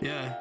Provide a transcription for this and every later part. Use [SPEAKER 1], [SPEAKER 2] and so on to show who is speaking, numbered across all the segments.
[SPEAKER 1] Yeah.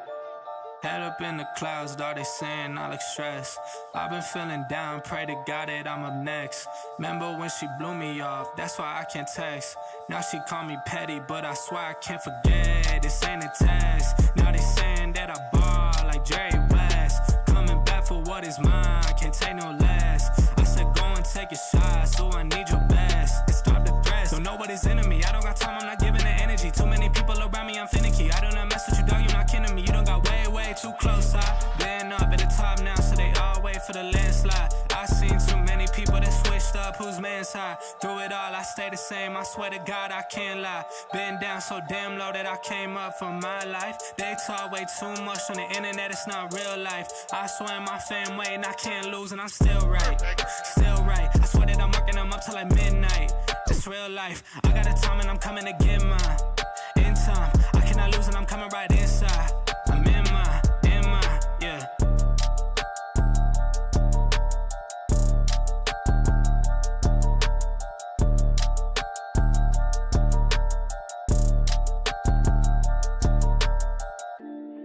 [SPEAKER 1] Head up in the clouds, dog, they saying I look stressed. I've been feeling down, pray to God that I'm up next. Remember when she blew me off, that's why I can't text. Now she call me petty, but I swear I can't forget. This ain't a test. Now they saying that I ball like Jerry West. Coming back for what is mine, can't take no less. I said go and take a shot, so I need your best. And stop the threats, so nobody's into me. I don't got time, I'm not giving the energy. Too many people around me, I'm finicky. I do not mess with you, dog, you're not kidding me. You don't got way too close. I've been up at the top now, so they all wait for the landslide. I seen too many people that switched up, whose man's high. Through it all, I stay the same, I swear to God, I can't lie. Been down so damn low that I came up for my life. They talk way too much on the internet, it's not real life. I swear my fam waiting, I can't lose, and I'm still right. Still right, I swear that I'm working them up till like midnight. It's real life, I got a time and I'm coming to get mine. In time, I cannot lose and I'm coming right inside. I'm in mine, yeah.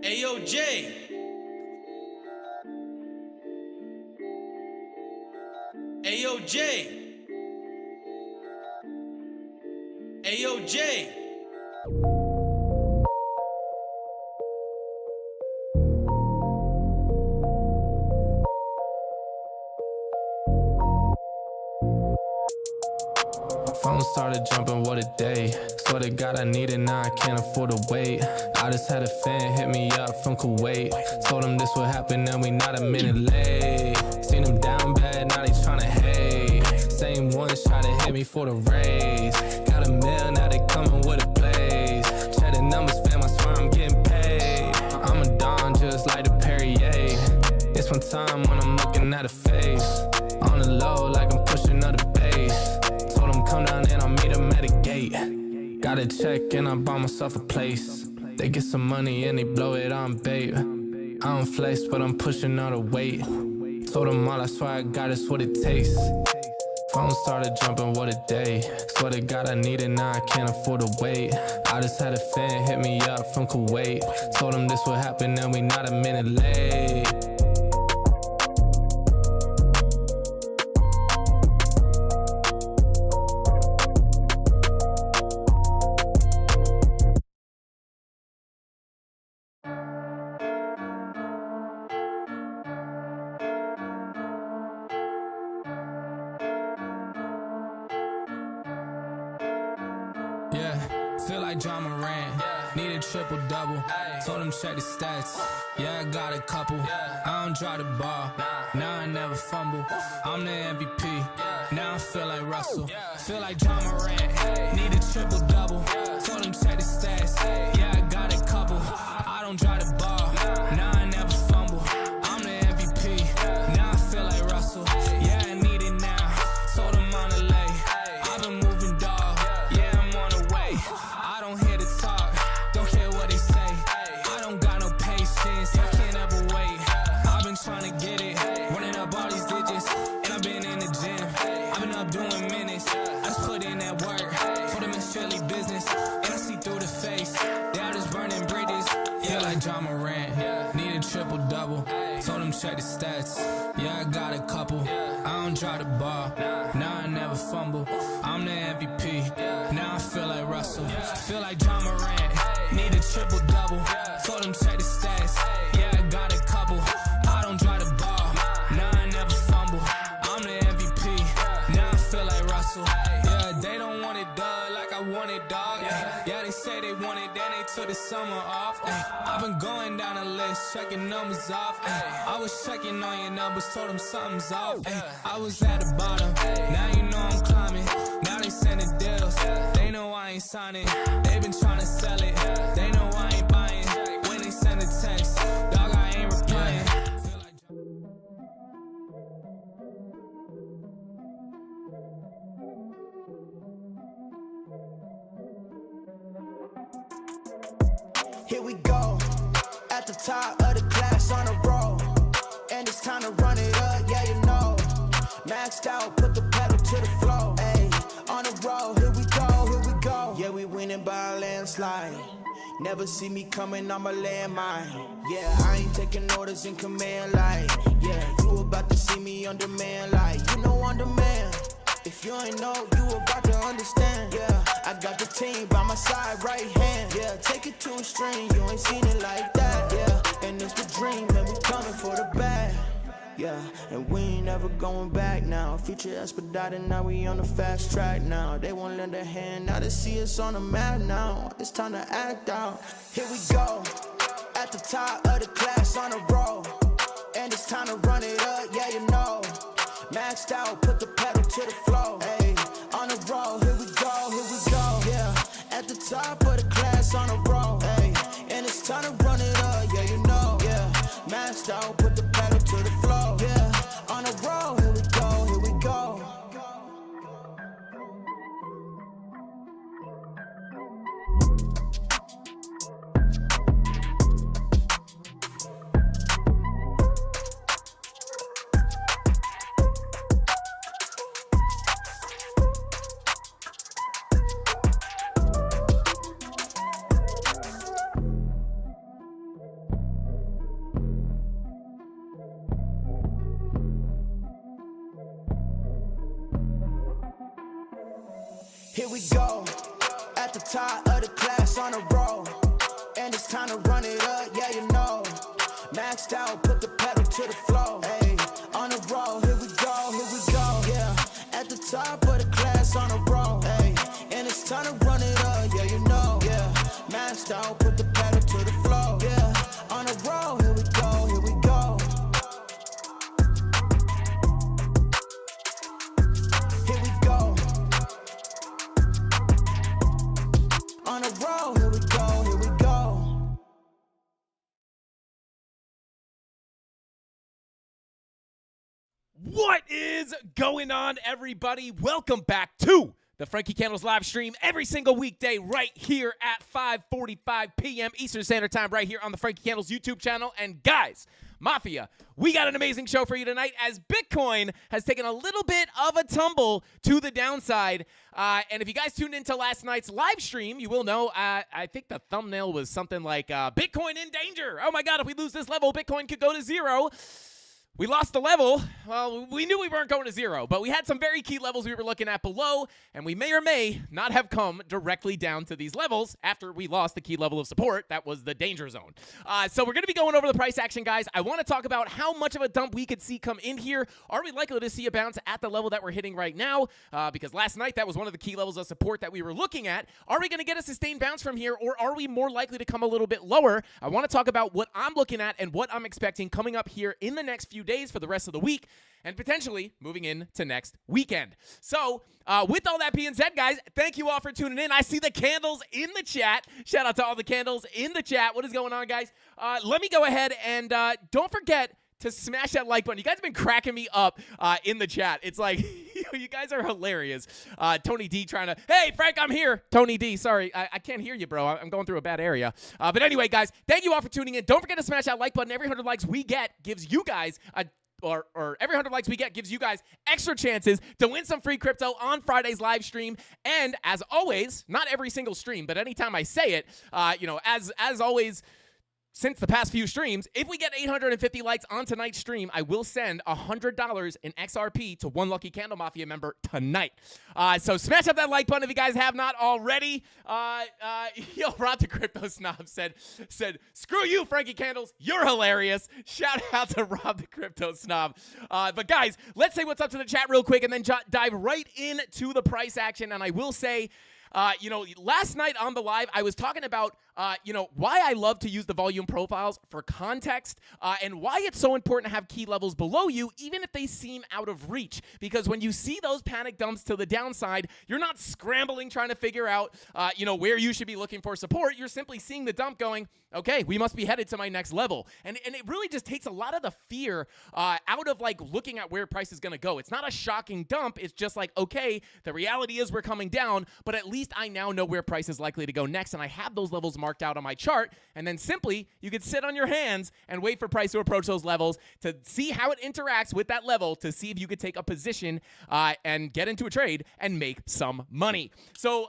[SPEAKER 2] Ayo, Jay. Ayo, Jay. Ayo, Jay.
[SPEAKER 1] Phone started jumping, what a day. Swear to God I need it, now I can't afford to wait. I just had a fan hit me up from Kuwait. Told him this would happen and we not a minute late. Seen them down bad, now they tryna hate. Same ones try to hit me for the raise. Got a mill, now they coming with a blaze. Check the numbers, fam, I swear I'm getting paid. I'm a Don just like the Perrier. It's one time when I'm looking at a face. On the low like I'm pushing up the bass. Told him come down and I'll meet him at a gate. Got a check and I bought myself a place. They get some money and they blow it on bait. I don't flex but I'm pushing all the weight. Told them all I swear I got it's what it takes. Phone started jumping, what a day. Swear to God I need it, now I can't afford to wait. I just had a fan hit me up from Kuwait. Told him this would happen and we not a minute late. Yeah, feel like John Moran, need a triple-double. Told him check the stats, yeah, I got a couple. I don't drop the ball, now I never fumble. I'm the MVP, now I feel like Russell. Feel like John Moran, need a triple-double. Told him check the stats, yeah, I got a couple. I don't drop the ball, now I never fumble. I'm the MVP, now I feel like Russell. Yeah, I need it now, told him on the lay. I've been moving, dog, yeah, I'm on the way. I don't hear the talk, don't care what they say. I don't got no patience, I can't ever wait. I've been trying to get it, running up all these digits. And I've been in the gym, I've been up doing minutes. I just put in that work, told them it's strictly business. And I see through the face, they all just burning bridges. Feel like John Moran, need a triple-double. Told him check the stats, yeah, I got a couple. I don't drop the ball, now I never fumble. I'm the MVP, now I feel like Russell. Feel like John Moran, need a triple-double. Told him check the stats, yeah, I got a couple. I don't drop the ball, now I never fumble. I'm the MVP, now I feel like Russell. Yeah, they don't want it done like I want it, dog. Yeah, they say they want it, then they took the summer off. I've been going down the list, checking numbers off. I was checking on your numbers, told them something's off. I was at the bottom, now you know I'm climbing. Now they sending deals, they know I ain't signing. They been trying to sell it, they know I ain't buying. When they send a text, dog, I ain't replying.
[SPEAKER 3] Here we go, at the top of the class on a roll. And it's time to run it up, yeah, you know. Maxed out, put the pedal to the floor. Ayy, on the road, here we go, here we go. Yeah, we winning by a landslide. Never see me coming on my landmine. Yeah, I ain't taking orders in command like. Yeah, you about to see me on demand like. You know on demand. If you ain't know, you about to understand. Yeah, I got the team by my side, right hand. Yeah, take it to a string, you ain't seen it like that. Yeah, and it's the dream, and we coming for the bag. Yeah, and we ain't never going back now. Future expedited, now we on the fast track now. They won't lend a hand, now they see us on the map now. It's time to act out. Here we go, at the top of the class on a roll. And it's time to run it up, yeah you know. Maxed out, put the pedal to the floor. Hey, on the roll, here we go, yeah. At the top of the class on a roll. Hey, and it's time to run it up, yeah you know. Yeah, maxed out, put the pedal to the floor. Yeah, on the roll, here we go, here we go. Here we go, at the top of the class on a roll. And it's time to run it up, yeah you know. Maxed out, put the pedal to the floor. Hey, on the roll, here we go, yeah. At the top of the class on a roll. Hey, and it's time to run it up, yeah you know. Yeah, maxed out, put the pedal to the floor. Yeah, on the roll, here we go, here we go. Here we go. On a roll, here we go, here we go.
[SPEAKER 4] What is going on, everybody? Welcome back to the Frankie Candles live stream every single weekday right here at 5:45 p.m. Eastern Standard Time right here on the Frankie Candles YouTube channel. And guys, Mafia, we got an amazing show for you tonight as Bitcoin has taken a little bit of a tumble to the downside. And if you guys tuned into last night's live stream, you will know, I think the thumbnail was something like, Bitcoin in danger. Oh my God, if we lose this level, Bitcoin could go to zero. We lost the level. Well, we knew we weren't going to zero, but we had some very key levels we were looking at below, and we may or may not have come directly down to these levels after we lost the key level of support. That was the danger zone. So we're going to be going over the price action, guys. I want to talk about how much of a dump we could see come in here. Are we likely to see a bounce at the level that we're hitting right now? Because last night, that was one of the key levels of support that we were looking at. Are we going to get a sustained bounce from here, or are we more likely to come a little bit lower? I want to talk about what I'm looking at and what I'm expecting coming up here in the next few days for the rest of the week, and potentially moving into next weekend. So, with all that being said, guys, thank you all for tuning in. I see the candles in the chat. Shout out to all the candles in the chat. What is going on, guys? Let me go ahead and don't forget to smash that like button. You guys have been cracking me up in the chat. It's like, you guys are hilarious. Tony D trying to, hey, Frank, I'm here. Tony D, sorry, I can't hear you, bro. I'm going through a bad area. But anyway, guys, thank you all for tuning in. Don't forget to smash that like button. Every 100 likes we get gives you guys or every 100 likes we get gives you guys extra chances to win some free crypto on Friday's live stream. And as always, not every single stream, but anytime I say it, as always, since the past few streams, if we get 850 likes on tonight's stream, I will send $100 in XRP to one lucky CandleMafia member tonight. So smash up that like button if you guys have not already. Rob the Crypto Snob said, screw you, Frankie Candles. You're hilarious. Shout out to Rob the Crypto Snob. But guys, let's say what's up to the chat real quick and then dive right into the price action. And I will say, last night on the live, I was talking about, why I love to use the volume profiles for context and why it's so important to have key levels below you, even if they seem out of reach. Because when you see those panic dumps to the downside, you're not scrambling trying to figure out, where you should be looking for support. You're simply seeing the dump going, okay, we must be headed to my next level. And it really just takes a lot of the fear out of like looking at where price is going to go. It's not a shocking dump. It's just like, okay, the reality is we're coming down, but at least I now know where price is likely to go next, and I have those levels marked out on my chart, and then simply you could sit on your hands and wait for price to approach those levels to see how it interacts with that level to see if you could take a position and get into a trade and make some money. So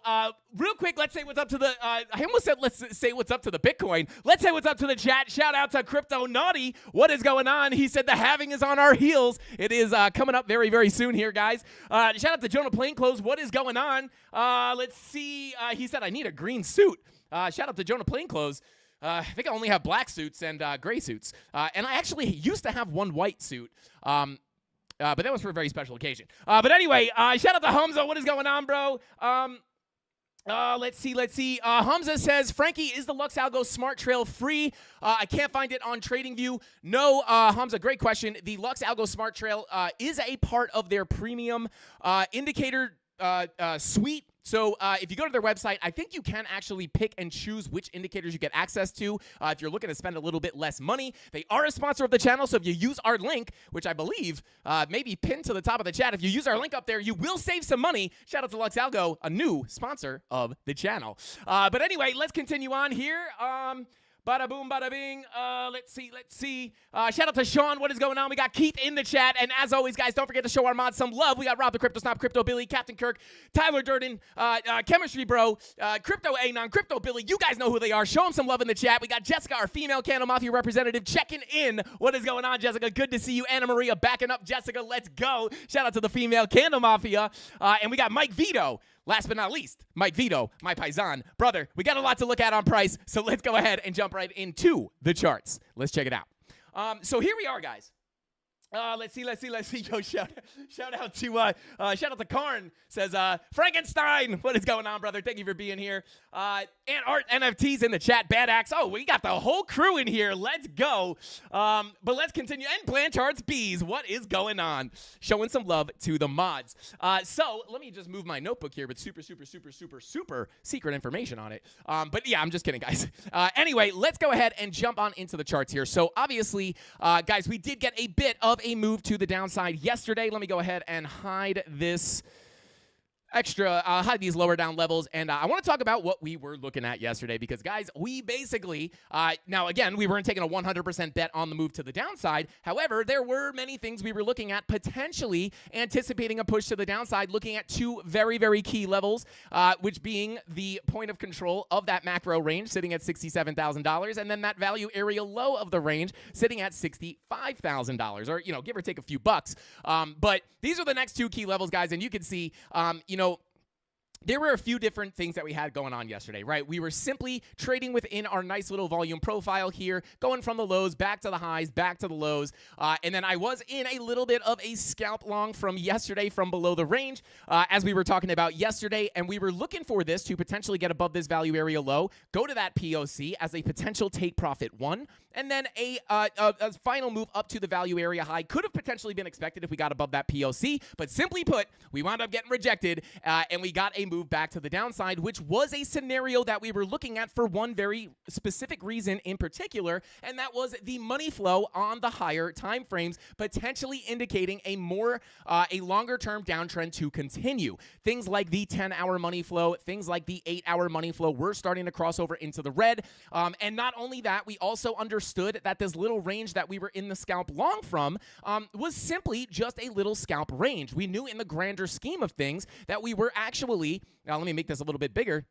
[SPEAKER 4] real quick, let's say what's up to the I almost said let's say what's up to the Bitcoin. Let's say what's up to the chat. Shout out to Crypto Naughty. What is going on? He said the halving is on our heels. It is coming up very, very soon here, guys. Shout out to Jonah Plainclothes. What is going on? Let's see. He said I need a green suit. Shout out to Jonah Plainclothes. I think I only have black suits and gray suits. And I actually used to have one white suit. But that was for a very special occasion. But anyway, shout out to Hamza. What is going on, bro? Let's see. Hamza says, Frankie, is the Lux Algo Smart Trail free? I can't find it on TradingView. No, Hamza, great question. The Lux Algo Smart Trail is a part of their premium indicator suite. So if you go to their website, I think you can actually pick and choose which indicators you get access to if you're looking to spend a little bit less money. They are a sponsor of the channel, so if you use our link, which I believe may be pinned to the top of the chat, if you use our link up there, you will save some money. Shout out to Lux Algo, a new sponsor of the channel. But anyway, let's continue on here. Bada boom, bada bing. Let's see. Shout out to Sean. What is going on? We got Keith in the chat. And as always, guys, don't forget to show our mods some love. We got Rob the Crypto Snob, Crypto Billy, Captain Kirk, Tyler Durden, Chemistry Bro, Crypto Anon, Crypto Billy. You guys know who they are. Show them some love in the chat. We got Jessica, our female CandleMafia representative, checking in. What is going on, Jessica? Good to see you. Anna Maria backing up Jessica. Let's go. Shout out to the female CandleMafia. And we got Mike Vito. Last but not least, Mike Vito, my paisan. Brother, we got a lot to look at on price, so let's go ahead and jump right into the charts. Let's check it out. So here we are, guys. Let's see. Yo, shout out to Karn. Says Frankenstein. What is going on, brother? Thank you for being here. And Art NFTs in the chat. Bad Axe. Oh, we got the whole crew in here. Let's go. But let's continue. And Blanchards Bees. What is going on? Showing some love to the mods. So let me just move my notebook here with super secret information on it. But yeah, I'm just kidding, guys. Anyway, let's go ahead and jump on into the charts here. So obviously, guys, we did get a bit of a move to the downside yesterday. Let me go ahead and hide this hide these lower down levels, and I want to talk about what we were looking at yesterday because, guys, we basically, now again, we weren't taking a 100% bet on the move to the downside. However, there were many things we were looking at, potentially anticipating a push to the downside, looking at two very, very key levels, which being the point of control of that macro range sitting at $67,000, and then that value area low of the range sitting at $65,000, or, you know, give or take a few bucks. But these are the next two key levels, guys, and you can see, you know, there were a few different things that we had going on yesterday, right? We were simply trading within our nice little volume profile here, going from the lows back to the highs, back to the lows. And then I was in a little bit of a scalp long from yesterday from below the range, as we were talking about yesterday. And we were looking for this to potentially get above this value area low, go to that POC as a potential take profit one, and then a final move up to the value area high could have potentially been expected if we got above that POC. But simply put, we wound up getting rejected, and we got a move back to the downside, which was a scenario that we were looking at for one very specific reason in particular, and that was the money flow on the higher time frames, potentially indicating a longer-term downtrend to continue. Things like the 10-hour money flow, things like the 8-hour money flow were starting to cross over into the red. And not only that, we also understood that this little range that we were in the scalp long from was simply just a little scalp range. We knew in the grander scheme of things that we were actually, now let me make this a little bit bigger,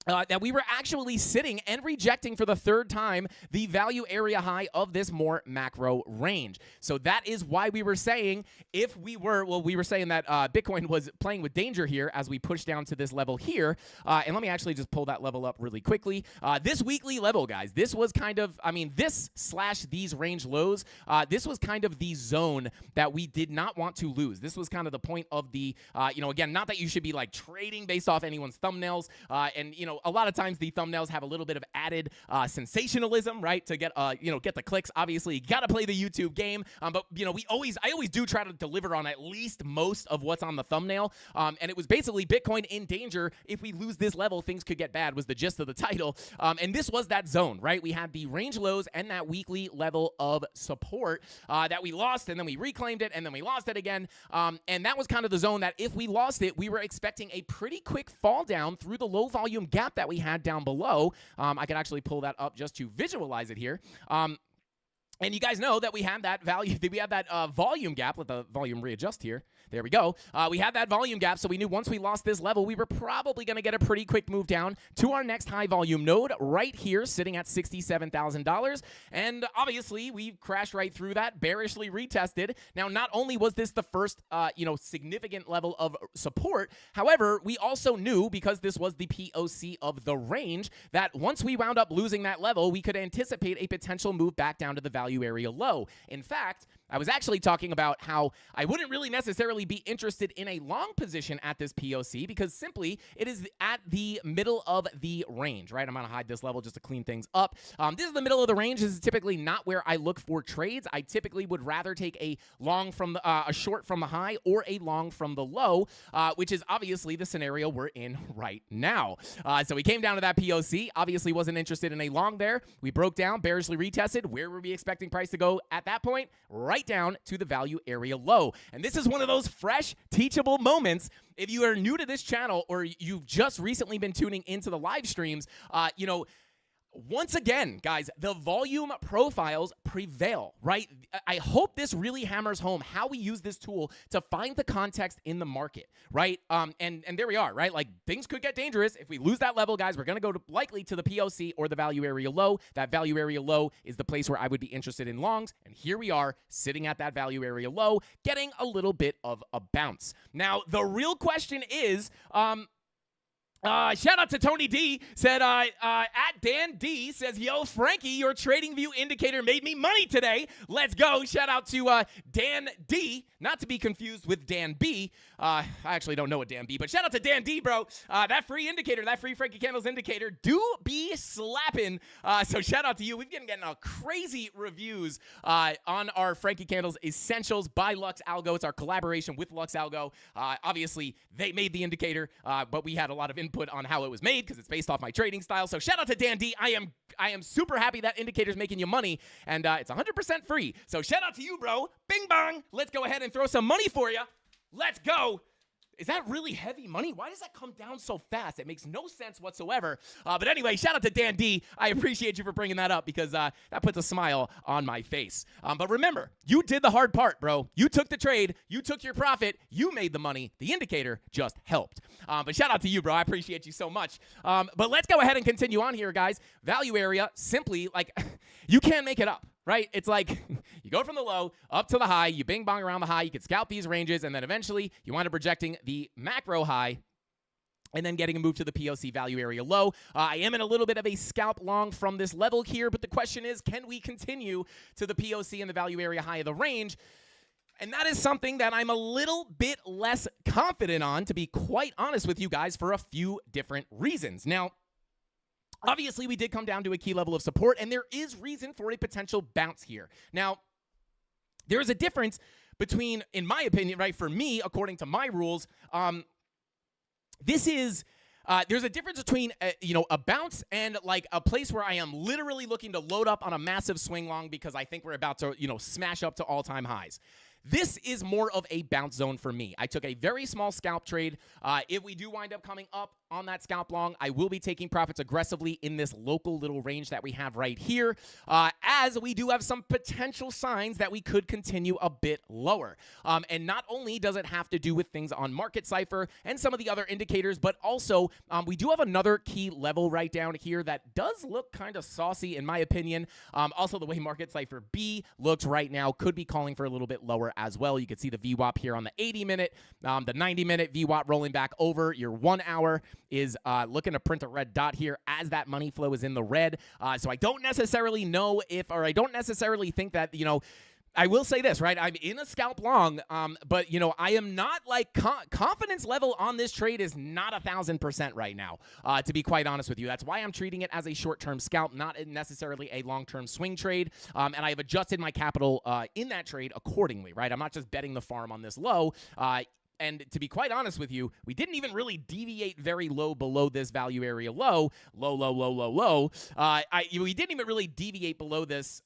[SPEAKER 4] that we were actually sitting and rejecting for the third time the value area high of this more macro range. So that is why we were saying we were saying that Bitcoin was playing with danger here as we push down to this level here. And let me actually just pull that level up really quickly. This weekly level, guys, this was kind of, I mean, these range lows, this was kind of the zone that we did not want to lose. This was kind of the point of the, you know, again, not that you should be like trading based off anyone's thumbnails, and, you know, a lot of times the thumbnails have a little bit of added sensationalism, right? To get get the clicks. Obviously, you got to play the YouTube game. But you know, I always do try to deliver on at least most of what's on the thumbnail. And it was basically Bitcoin in danger. If we lose this level, things could get bad. Was the gist of the title. And this was that zone, right? We had the range lows and that weekly level of support that we lost, and then we reclaimed it, and then we lost it again. And that was kind of the zone that if we lost it, we were expecting a pretty quick fall down through the low volume gap gap that we had down below. I could actually pull that up just to visualize it here. And you guys know that we had that volume gap. Let the volume readjust here. There we go. We had that volume gap, so we knew once we lost this level, we were probably going to get a pretty quick move down to our next high volume node right here, sitting at $67,000. And obviously, we crashed right through that, bearishly retested. Now, not only was this the first, significant level of support, however, we also knew, because this was the POC of the range, that once we wound up losing that level, we could anticipate a potential move back down to the value area low. In fact, I was actually talking about how I wouldn't really necessarily be interested in a long position at this POC because simply it is at the middle of the range, right? I'm going to hide this level just to clean things up. This is the middle of the range. This is typically not where I look for trades. I typically would rather take a long from a short from the high or a long from the low, which is obviously the scenario we're in right now. So we came down to that POC. Obviously wasn't interested in a long there. We broke down, bearishly retested. Where were we expecting price to go at that point? Right down to the value area low. And this is one of those fresh, teachable moments. If you are new to this channel or you've just recently been tuning into the live streams, once again, guys, the volume profiles prevail, right? I hope this really hammers home how we use this tool to find the context in the market, right? And there we are, right? Like, things could get dangerous. If we lose that level, guys, we're going to go likely to the POC or the value area low. That value area low is the place where I would be interested in longs. And here we are sitting at that value area low, getting a little bit of a bounce. Now, the real question is, shout out to Tony D. Said, at Dan D. says, yo, Frankie, your trading view indicator made me money today. Let's go. Shout out to Dan D. Not to be confused with Dan B. I actually don't know a Dan B, but shout out to Dan D, bro. That free indicator, that free Frankie Candles indicator do be slapping. So shout out to you. We've been getting crazy reviews on our Frankie Candles Essentials by Lux Algo. It's our collaboration with Lux Algo. Obviously, they made the indicator, but we had a lot of input on how it was made because it's based off my trading style. So shout out to Dan D. I am super happy that indicator's making you money, and it's 100% free. So shout out to you, bro. Bing bong. Let's go ahead and throw some money for you. Let's go. Is that really heavy money? Why does that come down so fast? It makes no sense whatsoever. But anyway, shout out to Dan D. I appreciate you for bringing that up because that puts a smile on my face. But remember, you did the hard part, bro. You took the trade. You took your profit. You made the money. The indicator just helped. But shout out to you, bro. I appreciate you so much. But let's go ahead and continue on here, guys. Value area, simply, like, you can't make it up. Right? It's like you go from the low up to the high, you bing bong around the high, you can scout these ranges, and then eventually you wind up projecting the macro high and then getting a move to the POC value area low. I am in a little bit of a scalp long from this level here, but the question is, can we continue to the POC and the value area high of the range? And that is something that I'm a little bit less confident on, to be quite honest with you guys, for a few different reasons. Now, obviously, we did come down to a key level of support, and there is reason for a potential bounce here. Now, there is a difference between, in my opinion, right, for me, according to my rules, there's a difference between, a bounce and, like, a place where I am literally looking to load up on a massive swing long because I think we're about to, smash up to all-time highs. This is more of a bounce zone for me. I took a very small scalp trade. If we do wind up coming up on that scalp long, I will be taking profits aggressively in this local little range that we have right here, as we do have some potential signs that we could continue a bit lower. And not only does it have to do with things on Market Cipher and some of the other indicators, but also we do have another key level right down here that does look kind of saucy in my opinion. Also, the way Market Cipher B looks right now could be calling for a little bit lower as well. You can see the VWAP here on the 80-minute, the 90-minute VWAP rolling back over. Your 1 hour is looking to print a red dot here as that money flow is in the red. So I don't necessarily know I don't necessarily think that, I will say this, right? I'm in a scalp long, but, I am not like confidence level on this trade is not 1,000% right now, to be quite honest with you. That's why I'm treating it as a short-term scalp, not necessarily a long-term swing trade. And I've adjusted my capital in that trade accordingly, right? I'm not just betting the farm on this low. And to be quite honest with you, we didn't even really deviate very low below this value area low. We didn't even really deviate below this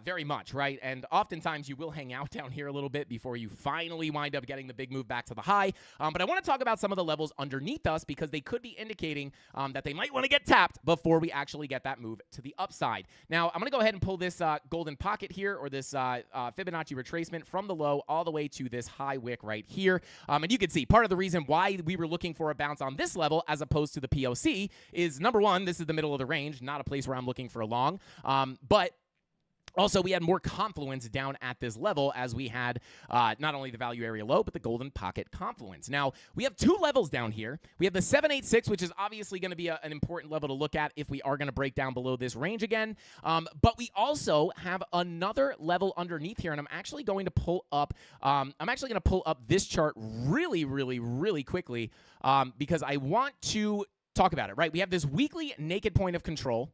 [SPEAKER 4] very much, right? And oftentimes you will hang out down here a little bit before you finally wind up getting the big move back to the high. But I want to talk about some of the levels underneath us because they could be indicating that they might want to get tapped before we actually get that move to the upside. Now, I'm going to go ahead and pull this golden pocket here, or this Fibonacci retracement from the low all the way to this high wick right here. And you can see part of the reason why we were looking for a bounce on this level as opposed to the POC is, number one, this is the middle of the range, not a place where I'm looking for a long. But also, we had more confluence down at this level as we had not only the value area low, but the golden pocket confluence. Now, we have two levels down here. We have the 786, which is obviously going to be an important level to look at if we are going to break down below this range again. But we also have another level underneath here, and I'm actually going to pull up this chart really, really, really quickly because I want to talk about it, right? We have this weekly naked point of control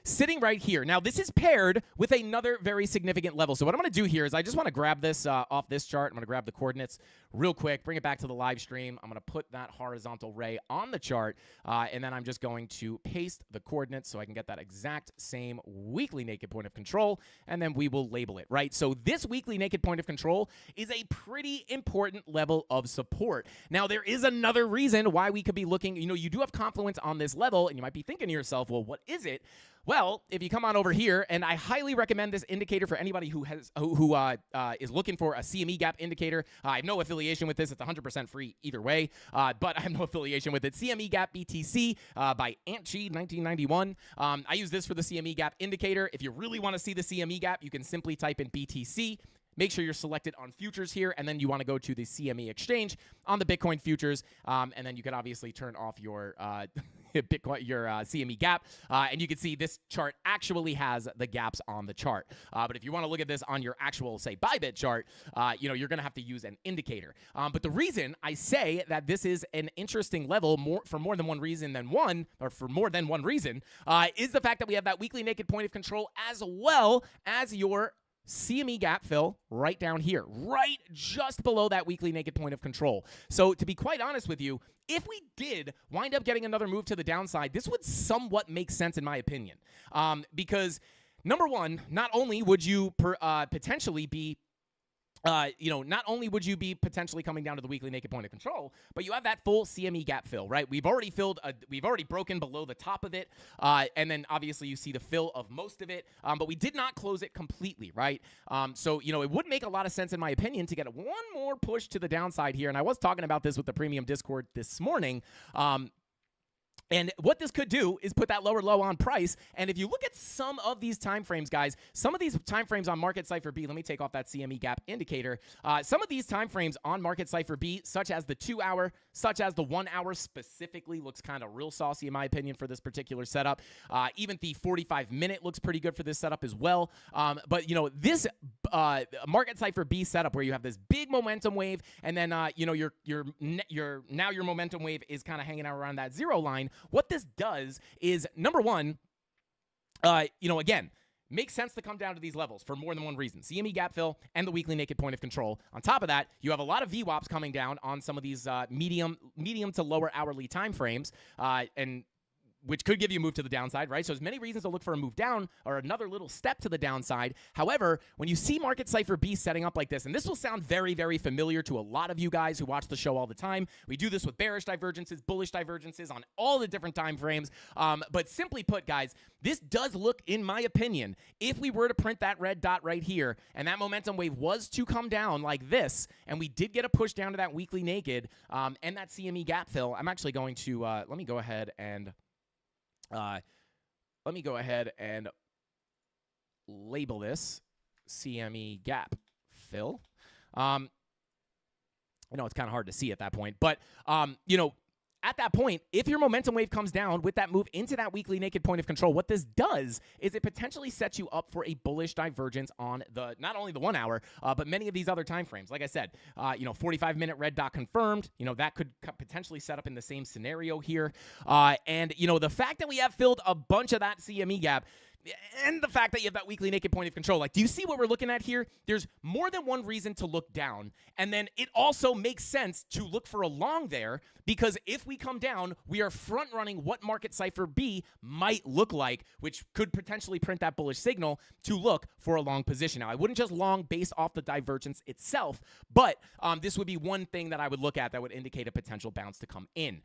[SPEAKER 4] sitting right here. Now, this is paired with another very significant level. So what I'm going to do here is I just want to grab this off this chart. I'm going to grab the coordinates real quick, bring it back to the live stream. I'm going to put that horizontal ray on the chart, and then I'm just going to paste the coordinates so I can get that exact same weekly naked point of control, and then we will label it, right? So this weekly naked point of control is a pretty important level of support. Now, there is another reason why we could be looking, you do have confluence on this level, and you might be thinking to yourself, well, what is it? Well, if you come on over here, and I highly recommend this indicator for anybody who is looking for a CME gap indicator. I have no affiliation with this. It's 100% free either way, but I have no affiliation with it. CME gap BTC by Antchi 1991. I use this for the CME gap indicator. If you really want to see the CME gap, you can simply type in BTC. Make sure you're selected on futures here, and then you want to go to the CME exchange on the Bitcoin futures, and then you can obviously turn off your CME gap, and you can see this chart actually has the gaps on the chart. But if you want to look at this on your actual, say, Bybit chart, you're going to have to use an indicator. But the reason I say that this is an interesting level for more than one reason is the fact that we have that weekly naked point of control as well as your CME gap fill right down here, right just below that weekly naked point of control. So to be quite honest with you, if we did wind up getting another move to the downside, this would somewhat make sense in my opinion. Because number one, not only would you potentially be not only would you be potentially coming down to the weekly naked point of control, but you have that full CME gap fill, right? We've already broken below the top of it, and then obviously you see the fill of most of it, but we did not close it completely, right? So, it would make a lot of sense in my opinion to get one more push to the downside here, and I was talking about this with the premium Discord this morning. And what this could do is put that lower low on price. And if you look at some of these time frames, guys, some of these time frames on Market Cypher B, let me take off that CME gap indicator. Some of these time frames on Market Cypher B, such as the 2 hour, such as the 1 hour specifically, looks kind of real saucy in my opinion for this particular setup. Even the 45-minute looks pretty good for this setup as well. But this Market Cypher B setup where you have this big momentum wave, and then your momentum wave is kind of hanging out around that zero line. What this does is, number one, again, makes sense to come down to these levels for more than one reason. CME gap fill and the weekly naked point of control. On top of that, you have a lot of VWAPs coming down on some of these medium to lower hourly time frames, and which could give you a move to the downside, right? So there's many reasons to look for a move down or another little step to the downside. However, when you see Market Cypher B setting up like this, and this will sound very, very familiar to a lot of you guys who watch the show all the time. We do this with bearish divergences, bullish divergences on all the different time frames. But simply put, guys, this does look, in my opinion, if we were to print that red dot right here, and that momentum wave was to come down like this, and we did get a push down to that weekly naked and that CME gap fill, I'm actually going to, let me go ahead and label this CME gap fill. I know it's kind of hard to see at that point, but at that point, if your momentum wave comes down with that move into that weekly naked point of control, what this does is it potentially sets you up for a bullish divergence on not only the 1 hour, but many of these other time frames. Like I said, 45-minute red dot confirmed. That could potentially set up in the same scenario here. And the fact that we have filled a bunch of that CME gap and the fact that you have that weekly naked point of control. Like, do you see what we're looking at here? There's more than one reason to look down, and then it also makes sense to look for a long there, because if we come down, we are front running what market cipher B might look like, which could potentially print that bullish signal to look for a long position. Now, I wouldn't just long based off the divergence itself, but this would be one thing that I would look at that would indicate a potential bounce to come in.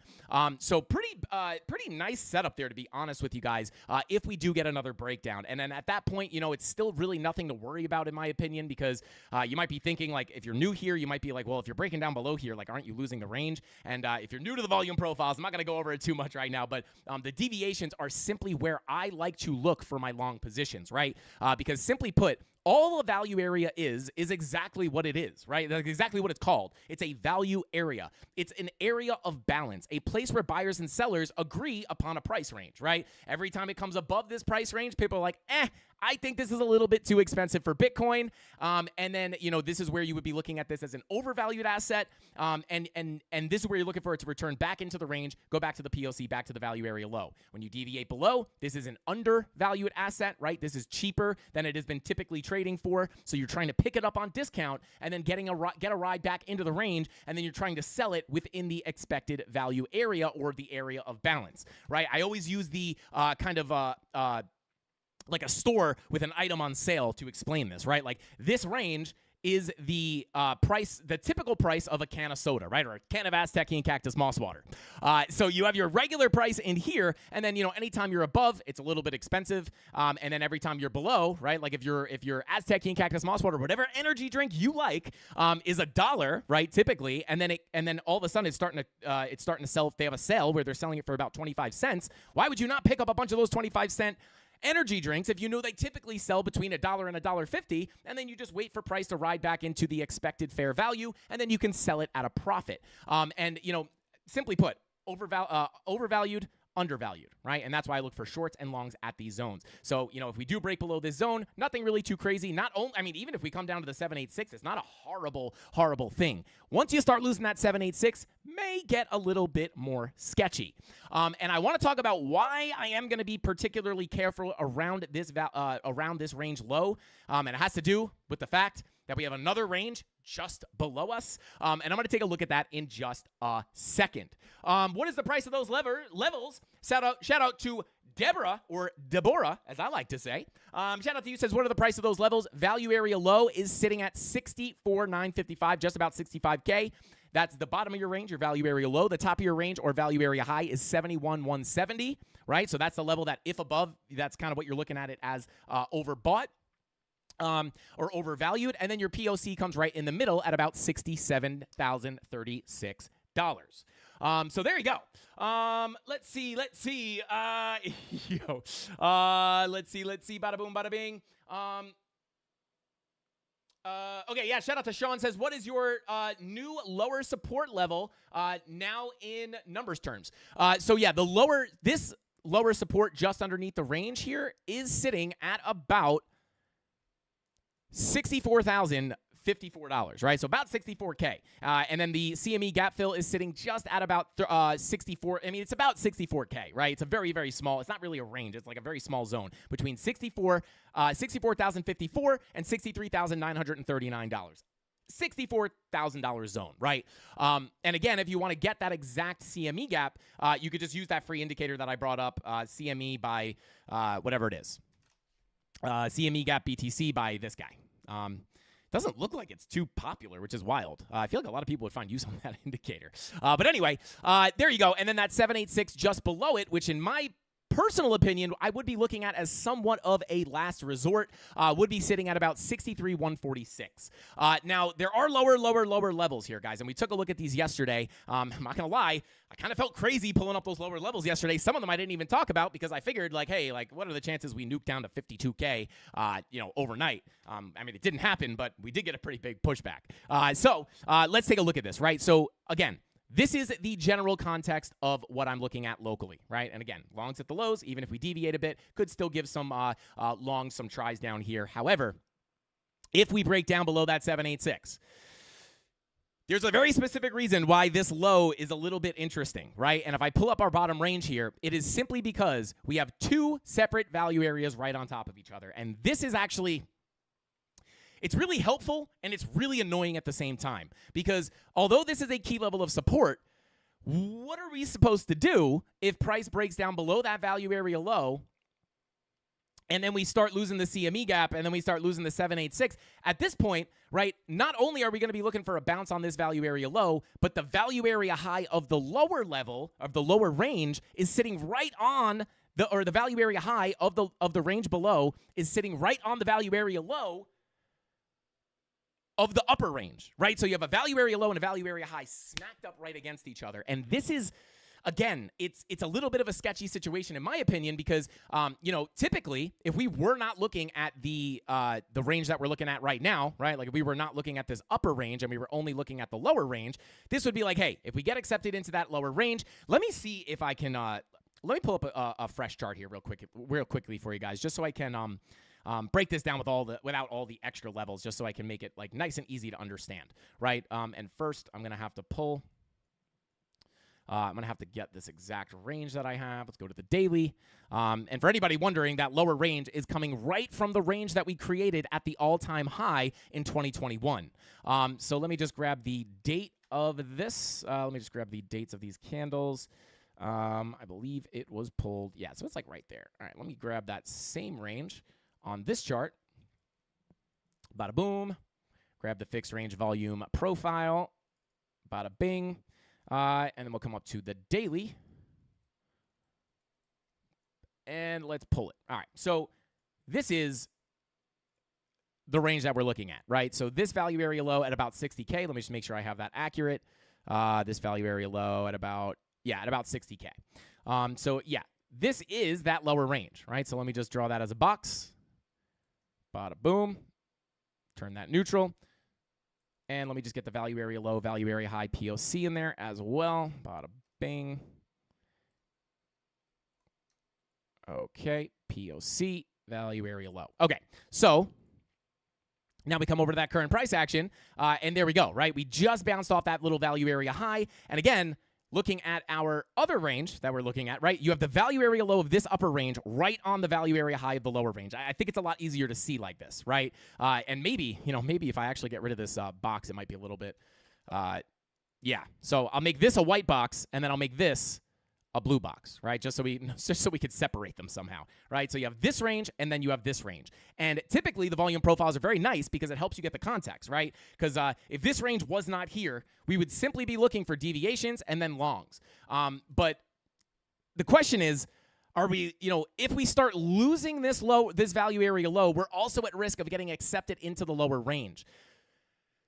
[SPEAKER 4] So pretty nice setup there, to be honest with you guys, if we do get another breakdown. And then at that point, it's still really nothing to worry about, in my opinion, because you might be thinking, like, if you're new here, you might be like, well, if you're breaking down below here, like, aren't you losing the range? And if you're new to the volume profiles, I'm not going to go over it too much right now, but the deviations are simply where I like to look for my long positions, right? Because simply put, all a value area is exactly what it is, right? That's exactly what it's called. It's a value area. It's an area of balance, a place where buyers and sellers agree upon a price range, right? Every time it comes above this price range, people are like, I think this is a little bit too expensive for Bitcoin. And then, this is where you would be looking at this as an overvalued asset. And this is where you're looking for it to return back into the range, go back to the POC, back to the value area low. When you deviate below, this is an undervalued asset, right? This is cheaper than it has been typically trading for. So you're trying to pick it up on discount and then get a ride back into the range. And then you're trying to sell it within the expected value area or the area of balance, right? I always use the like a store with an item on sale to explain this, right? Like, this range is the the typical price of a can of soda, right? Or a can of Aztecian cactus moss water. So you have your regular price in here, and then, anytime you're above, it's a little bit expensive. And then every time you're below, right? Like if your Aztecian cactus moss water, whatever energy drink you like, is $1, right? Typically, and then all of a sudden it's starting to sell. If they have a sale where they're selling it for about 25 cents, why would you not pick up a bunch of those 25-cent energy drinks if you know they typically sell between $1 and $1.50, and then you just wait for price to ride back into the expected fair value, and then you can sell it at a profit. And simply put, overvalued, undervalued, right? And that's why I look for shorts and longs at these zones. So, if we do break below this zone, nothing really too crazy. Even if we come down to the 786, it's not a horrible thing. Once you start losing that 786, may get a little bit more sketchy. And I want to talk about why I am going to be particularly careful around this range low. And it has to do with the fact that we have another range just below us. And I'm going to take a look at that in just a second. What is the price of those levels? Shout out to Deborah, as I like to say. Shout out to you, says, what are the price of those levels? Value area low is sitting at 64,955, just about 65K. That's the bottom of your range, your value area low. The top of your range or value area high is 71,170, right? So that's the level that, if above, that's kind of what you're looking at it as overbought. Or overvalued, and then your POC comes right in the middle at about $67,036. So there you go. Let's see. Let's see. Bada boom, bada bing. Okay, yeah, shout out to Sean, says, what is your new lower support level now in numbers terms? So yeah, this lower support just underneath the range here is sitting at about $64,054, right? So about $64K. And then the CME gap fill is sitting just at about 64. I mean, it's about $64K, right? It's a very, very small. It's not really a range. It's like a very small zone between $64,054 and $63,939. $64,000 zone, right? And again, if you want to get that exact CME gap, you could just use that free indicator that I brought up, CME by whatever it is. CME gap BTC by this guy. Doesn't look like it's too popular, which is wild. I feel like a lot of people would find use on that indicator. But anyway, there you go. And then that 786 just below it, which in my personal opinion, I would be looking at as somewhat of a last resort, would be sitting at about 63,146. Now, there are lower levels here, guys, and we took a look at these yesterday. I'm not going to lie, I kind of felt crazy pulling up those lower levels yesterday. Some of them I didn't even talk about because I figured, like, hey, like, what are the chances we nuke down to 52K, overnight? I mean, it didn't happen, but we did get a pretty big pushback. So let's take a look at this, right? So, again, this is the general context of what I'm looking at locally, right? And again, longs at the lows, even if we deviate a bit, could still give some longs some tries down here. However, if we break down below that 786, There's a very specific reason why this low is a little bit interesting, right? And if I pull up our bottom range here, it is simply because we have two separate value areas right on top of each other. And this is actually, it's really helpful and it's really annoying at the same time. Because although this is a key level of support, what are we supposed to do if price breaks down below that value area low and then we start losing the CME gap, and then we start losing the 786. At this point, right, not only are we going to be looking for a bounce on this value area low, but the value area high of the lower level, of the lower range, is sitting right on the value area high of the range below is sitting right on the value area low of the upper range, right? So you have a value area low and a value area high smacked up right against each other. And this is, again, it's a little bit of a sketchy situation in my opinion because, typically if we were not looking at the range that we're looking at right now, right? Like if we were not looking at this upper range and we were only looking at the lower range, this would be like, hey, if we get accepted into that lower range, let me see if I can, let me pull up a fresh chart here real quickly for you guys, just so I can break this down without all the extra levels, just so I can make it like nice and easy to understand, right? And first, I'm gonna have to pull. I'm going to have to get this exact range that I have. Let's go to the daily. And for anybody wondering, that lower range is coming right from the range that we created at the all-time high in 2021. So let me just grab the date of this. Let me just grab the dates of these candles. I believe it was pulled. Yeah, so it's like right there. All right, let me grab that same range on this chart. Bada boom. Grab the fixed range volume profile. Bada bing. And then we'll come up to the daily. And let's pull it. All right, so this is the range that we're looking at, right? So this value area low at about 60K. Let me just make sure I have that accurate. This value area low at about 60K. So yeah, this is that lower range, right? So let me just draw that as a box. Bada boom. Turn that neutral. And let me just get the value area low, value area high POC in there as well. Bada bing. Okay, POC, value area low. Okay, so now we come over to that current price action, and there we go, right? We just bounced off that little value area high. And again, looking at our other range that we're looking at, right? You have the value area low of this upper range right on the value area high of the lower range. I think it's a lot easier to see like this, right? And maybe if I actually get rid of this box, it might be a little bit, yeah. So I'll make this a white box, and then I'll make this a blue box, right? Just so we could separate them somehow, right? So you have this range, and then you have this range. And typically, the volume profiles are very nice because it helps you get the context, right? Because if this range was not here, we would simply be looking for deviations and then longs. But the question is, are we, if we start losing this value area low, we're also at risk of getting accepted into the lower range.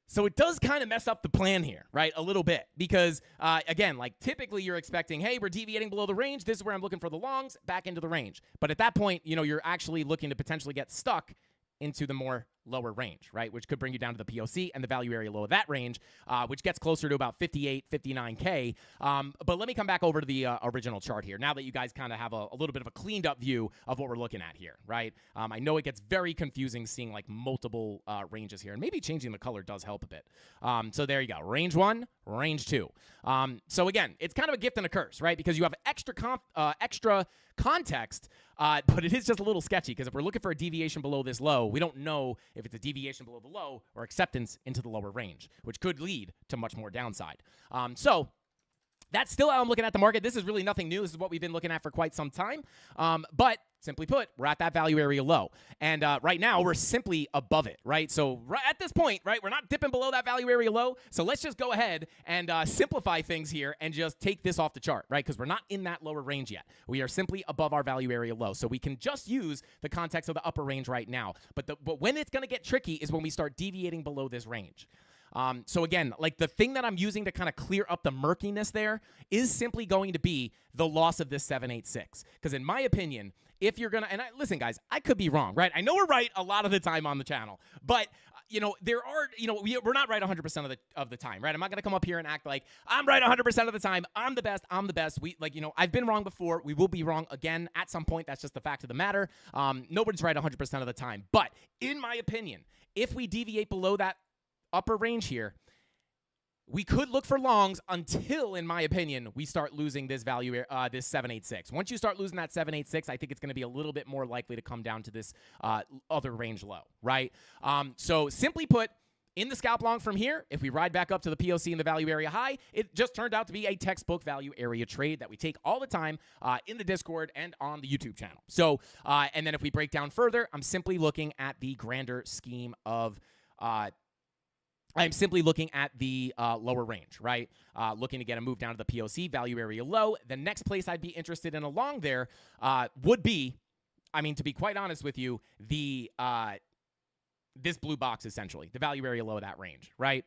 [SPEAKER 4] So it does kind of mess up the plan here, right? A little bit because, again, like typically you're expecting, hey, we're deviating below the range. This is where I'm looking for the longs, back into the range. But at that point, you're actually looking to potentially get stuck into the more lower range, right? Which could bring you down to the POC and the value area low of that range, which gets closer to about 58, 59K. But let me come back over to the original chart here now that you guys kind of have a little bit of a cleaned up view of what we're looking at here, right? I know it gets very confusing seeing like multiple ranges here, and maybe changing the color does help a bit. So there you go. Range 1, range 2. So again, it's kind of a gift and a curse, right? Because you have extra context, but it is just a little sketchy because if we're looking for a deviation below this low, we don't know if it's a deviation below the low or acceptance into the lower range, which could lead to much more downside. So that's still how I'm looking at the market. This is really nothing new. This is what we've been looking at for quite some time. But simply put, we're at that value area low. And right now, we're simply above it, right? So at this point, right, we're not dipping below that value area low. So let's just go ahead and simplify things here and just take this off the chart, right? Because we're not in that lower range yet. We are simply above our value area low. So we can just use the context of the upper range right now. But when it's going to get tricky is when we start deviating below this range. So again, like the thing that I'm using to kind of clear up the murkiness there is simply going to be the loss of this 786. Because in my opinion, if you're going to, listen guys, I could be wrong, right? I know we're right a lot of the time on the channel, but there are, we're not right 100% of the time, right? I'm not going to come up here and act like I'm right 100% of the time. I'm the best. I've been wrong before. We will be wrong again at some point. That's just the fact of the matter. Nobody's right 100% of the time. But in my opinion, if we deviate below that upper range here, we could look for longs until, in my opinion, we start losing this value, this 786. Once you start losing that 786, I think it's going to be a little bit more likely to come down to this other range low, right? So simply put, in the scalp long from here, if we ride back up to the POC in the value area high, it just turned out to be a textbook value area trade that we take all the time in the Discord and on the YouTube channel. So, and then if we break down further, I'm simply looking at the grander scheme of I'm simply looking at the lower range, right? Looking to get a move down to the POC, value area low. The next place I'd be interested in along there would be, I mean, to be quite honest with you, the this blue box, essentially, the value area low of that range, right?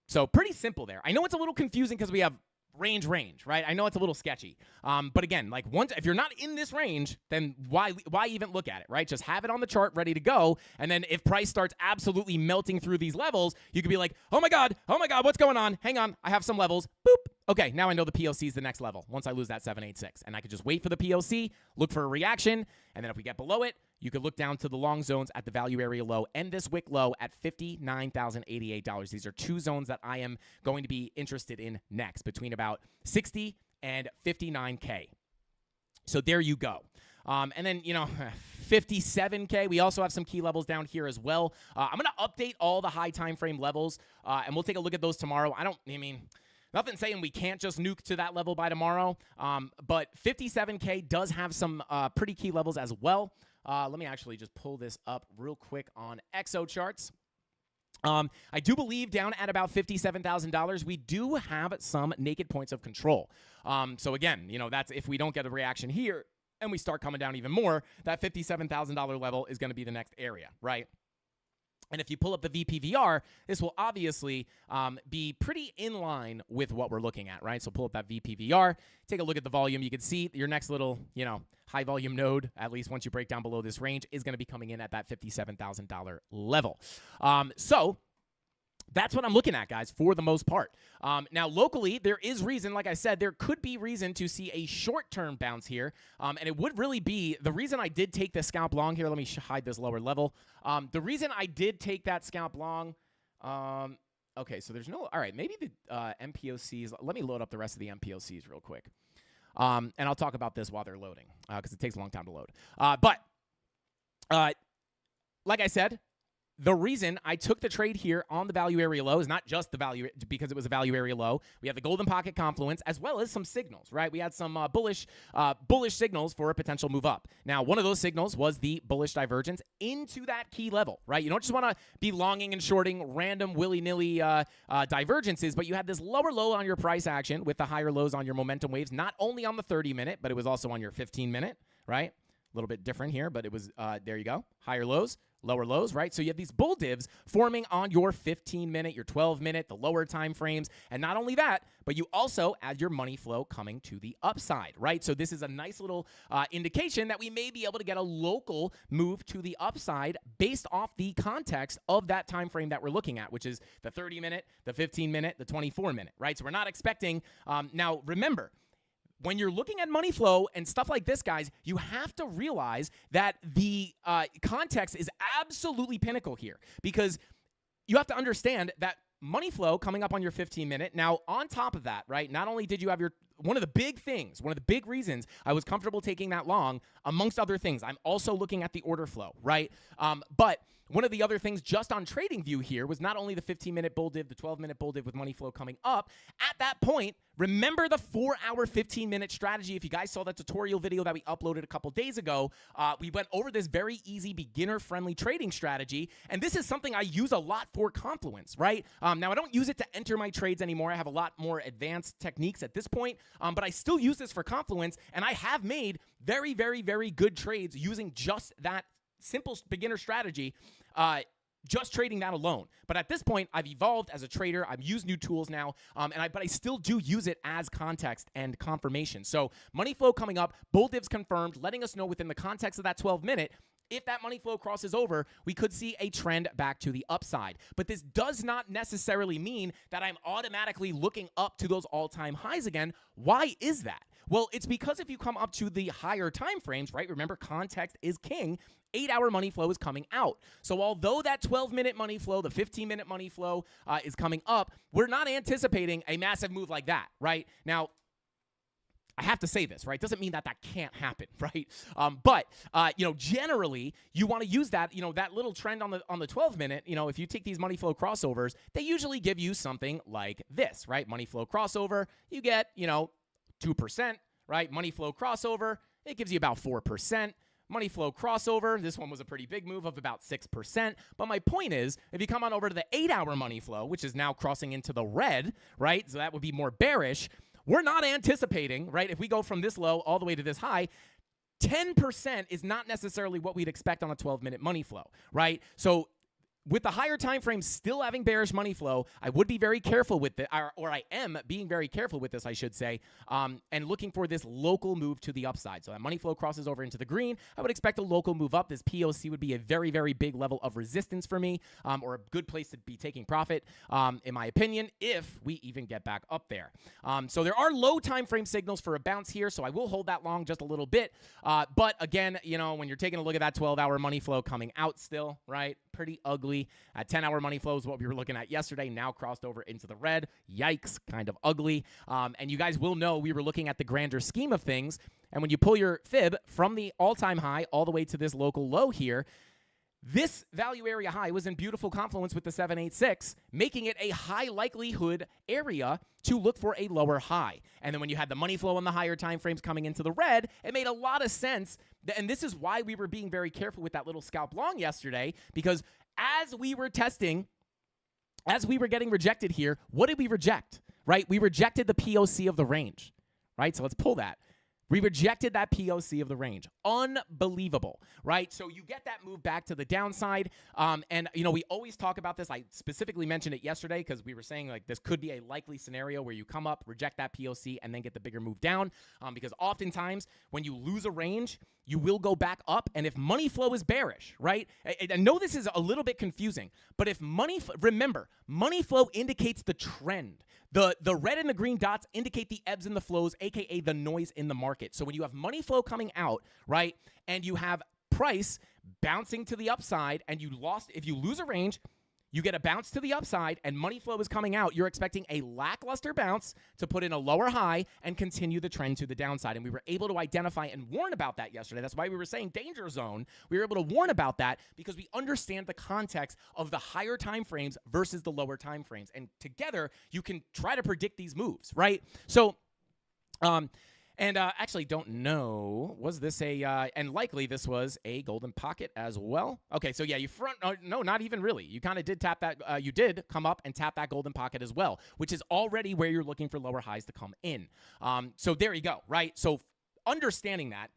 [SPEAKER 4] So pretty simple there. I know it's a little confusing because we have range, right? I know it's a little sketchy. But again, like once, if you're not in this range, then why even look at it, right? Just have it on the chart ready to go. And then if price starts absolutely melting through these levels, you could be like, oh my God, what's going on? Hang on, I have some levels. Boop. Okay, now I know the POC is the next level once I lose that 786. And I could just wait for the POC, look for a reaction, and then if we get below it, you could look down to the long zones at the value area low and this wick low at $59,088. These are two zones that I am going to be interested in next, between about 60 and 59K. So there you go. And then, 57K. We also have some key levels down here as well. I'm going to update all the high time frame levels, and we'll take a look at those tomorrow. Nothing saying we can't just nuke to that level by tomorrow, but 57K does have some pretty key levels as well. Let me actually just pull this up real quick on Exo charts. I do believe down at about $57,000, we do have some naked points of control. So again, that's if we don't get a reaction here and we start coming down even more, that $57,000 level is going to be the next area, right? And if you pull up the VPVR, this will obviously be pretty in line with what we're looking at, right? So pull up that VPVR, take a look at the volume. You can see your next little, high volume node, at least once you break down below this range, is going to be coming in at that $57,000 level. So that's what I'm looking at, guys, for the most part. Now, locally, there is reason, like I said, there could be reason to see a short-term bounce here, and it would really be the reason I did take the scalp long here. Let me hide this lower level. The reason I did take that scalp long, okay, so there's no, all right, maybe the MPOCs, let me load up the rest of the MPOCs real quick, and I'll talk about this while they're loading, because it takes a long time to load. But like I said, the reason I took the trade here on the value area low is not just the value because it was a value area low. We have the golden pocket confluence as well as some signals, right? We had some bullish signals for a potential move up. Now, one of those signals was the bullish divergence into that key level, right? You don't just want to be longing and shorting random willy-nilly divergences, but you had this lower low on your price action with the higher lows on your momentum waves, not only on the 30-minute, but it was also on your 15-minute, right? A little bit different here, but it was, there you go, higher lows, lower lows, right? So you have these bull divs forming on your 15-minute, your 12-minute, the lower time frames. And not only that, but you also add your money flow coming to the upside, right? So this is a nice little indication that we may be able to get a local move to the upside based off the context of that time frame that we're looking at, which is the 30-minute, the 15-minute, the 24-minute, right? So we're not expecting, now remember, when you're looking at money flow and stuff like this, guys, you have to realize that the context is absolutely pinnacle here, because you have to understand that money flow coming up on your 15-minute. Now, on top of that, right, not only did you have one of the big reasons I was comfortable taking that long, amongst other things, I'm also looking at the order flow, right? But one of the other things just on TradingView here was not only the 15-minute bull div, the 12-minute bull div with money flow coming up. At that point, remember the 4-hour 15-minute strategy. If you guys saw that tutorial video that we uploaded a couple days ago, we went over this very easy beginner-friendly trading strategy, and this is something I use a lot for Confluence, right? Now, I don't use it to enter my trades anymore. I have a lot more advanced techniques at this point, but I still use this for Confluence, and I have made very, very, very good trades using just that simple beginner strategy, just trading that alone. But at this point, I've evolved as a trader. I've used new tools now, but I still do use it as context and confirmation. So money flow coming up, bull divs confirmed, letting us know within the context of that 12-minute, if that money flow crosses over, we could see a trend back to the upside. But this does not necessarily mean that I'm automatically looking up to those all-time highs again. Why is that? Well, it's because if you come up to the higher time frames, right? Remember, context is king. 8-hour money flow is coming out. So although that 12-minute money flow, the 15-minute money flow is coming up, we're not anticipating a massive move like that, right? Now, I have to say this, right? Doesn't mean that that can't happen, right? But generally, you want to use that, that little trend on the 12-minute. If you take these money flow crossovers, they usually give you something like this, right? Money flow crossover, you get 2%, right? Money flow crossover, it gives you about 4%. Money flow crossover, this one was a pretty big move of about 6%. But my point is, if you come on over to the 8-hour money flow, which is now crossing into the red, right? So that would be more bearish. We're not anticipating, right? If we go from this low all the way to this high, 10% is not necessarily what we'd expect on a 12-minute money flow, right? So with the higher time frames still having bearish money flow, I would be very careful with it, or I am being very careful with this, I should say, and looking for this local move to the upside. So that money flow crosses over into the green. I would expect a local move up. This POC would be a very, very big level of resistance for me, or a good place to be taking profit, in my opinion, if we even get back up there. So there are low time frame signals for a bounce here, so I will hold that long just a little bit. But again, when you're taking a look at that 12-hour money flow coming out still, right? Pretty ugly. At 10-hour money flow is what we were looking at yesterday, now crossed over into the red. Yikes, kind of ugly. And you guys will know we were looking at the grander scheme of things. And when you pull your fib from the all-time high all the way to this local low here, this value area high was in beautiful confluence with the 786, making it a high likelihood area to look for a lower high. And then when you had the money flow on the higher time frames coming into the red, it made a lot of sense. And this is why we were being very careful with that little scalp long yesterday, because as we were testing, as we were getting rejected here, what did we reject, right? We rejected the POC of the range, right? So let's pull that. We rejected that POC of the range. Unbelievable, right? So you get that move back to the downside. And, we always talk about this. I specifically mentioned it yesterday because we were saying, like, this could be a likely scenario where you come up, reject that POC, and then get the bigger move down. Because oftentimes when you lose a range, you will go back up. And if money flow is bearish, right? I know this is a little bit confusing, but if remember, money flow indicates the trend. The red and the green dots indicate the ebbs and the flows, aka the noise in the market. So when you have money flow coming out, right, and you have price bouncing to the upside, and if you lose a range, you get a bounce to the upside, and money flow is coming out, you're expecting a lackluster bounce to put in a lower high and continue the trend to the downside. And we were able to identify and warn about that yesterday. That's why we were saying danger zone. We were able to warn about that because we understand the context of the higher time frames versus the lower time frames. And together, you can try to predict these moves, right? So, actually don't know, was this and likely this was a golden pocket as well. Okay, so yeah, no, not even really. You kind of did tap that, you did come up and tap that golden pocket as well, which is already where you're looking for lower highs to come in. So there you go, right? So understanding that,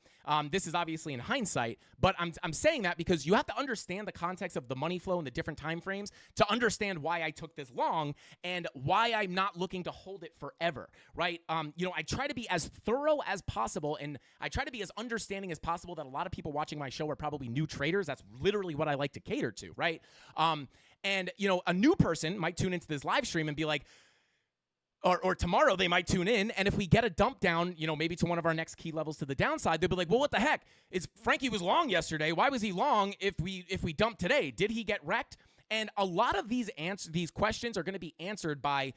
[SPEAKER 4] this is obviously in hindsight, but I'm saying that because you have to understand the context of the money flow and the different time frames to understand why I took this long and why I'm not looking to hold it forever, right? I try to be as thorough as possible, and I try to be as understanding as possible that a lot of people watching my show are probably new traders. That's literally what I like to cater to, right? And a new person might tune into this live stream and be like, or tomorrow they might tune in, and if we get a dump down, maybe to one of our next key levels to the downside, they'll be like, well, what the heck? Frankie was long yesterday. Why was he long if we dumped today? Did he get wrecked? And a lot of these questions are going to be answered by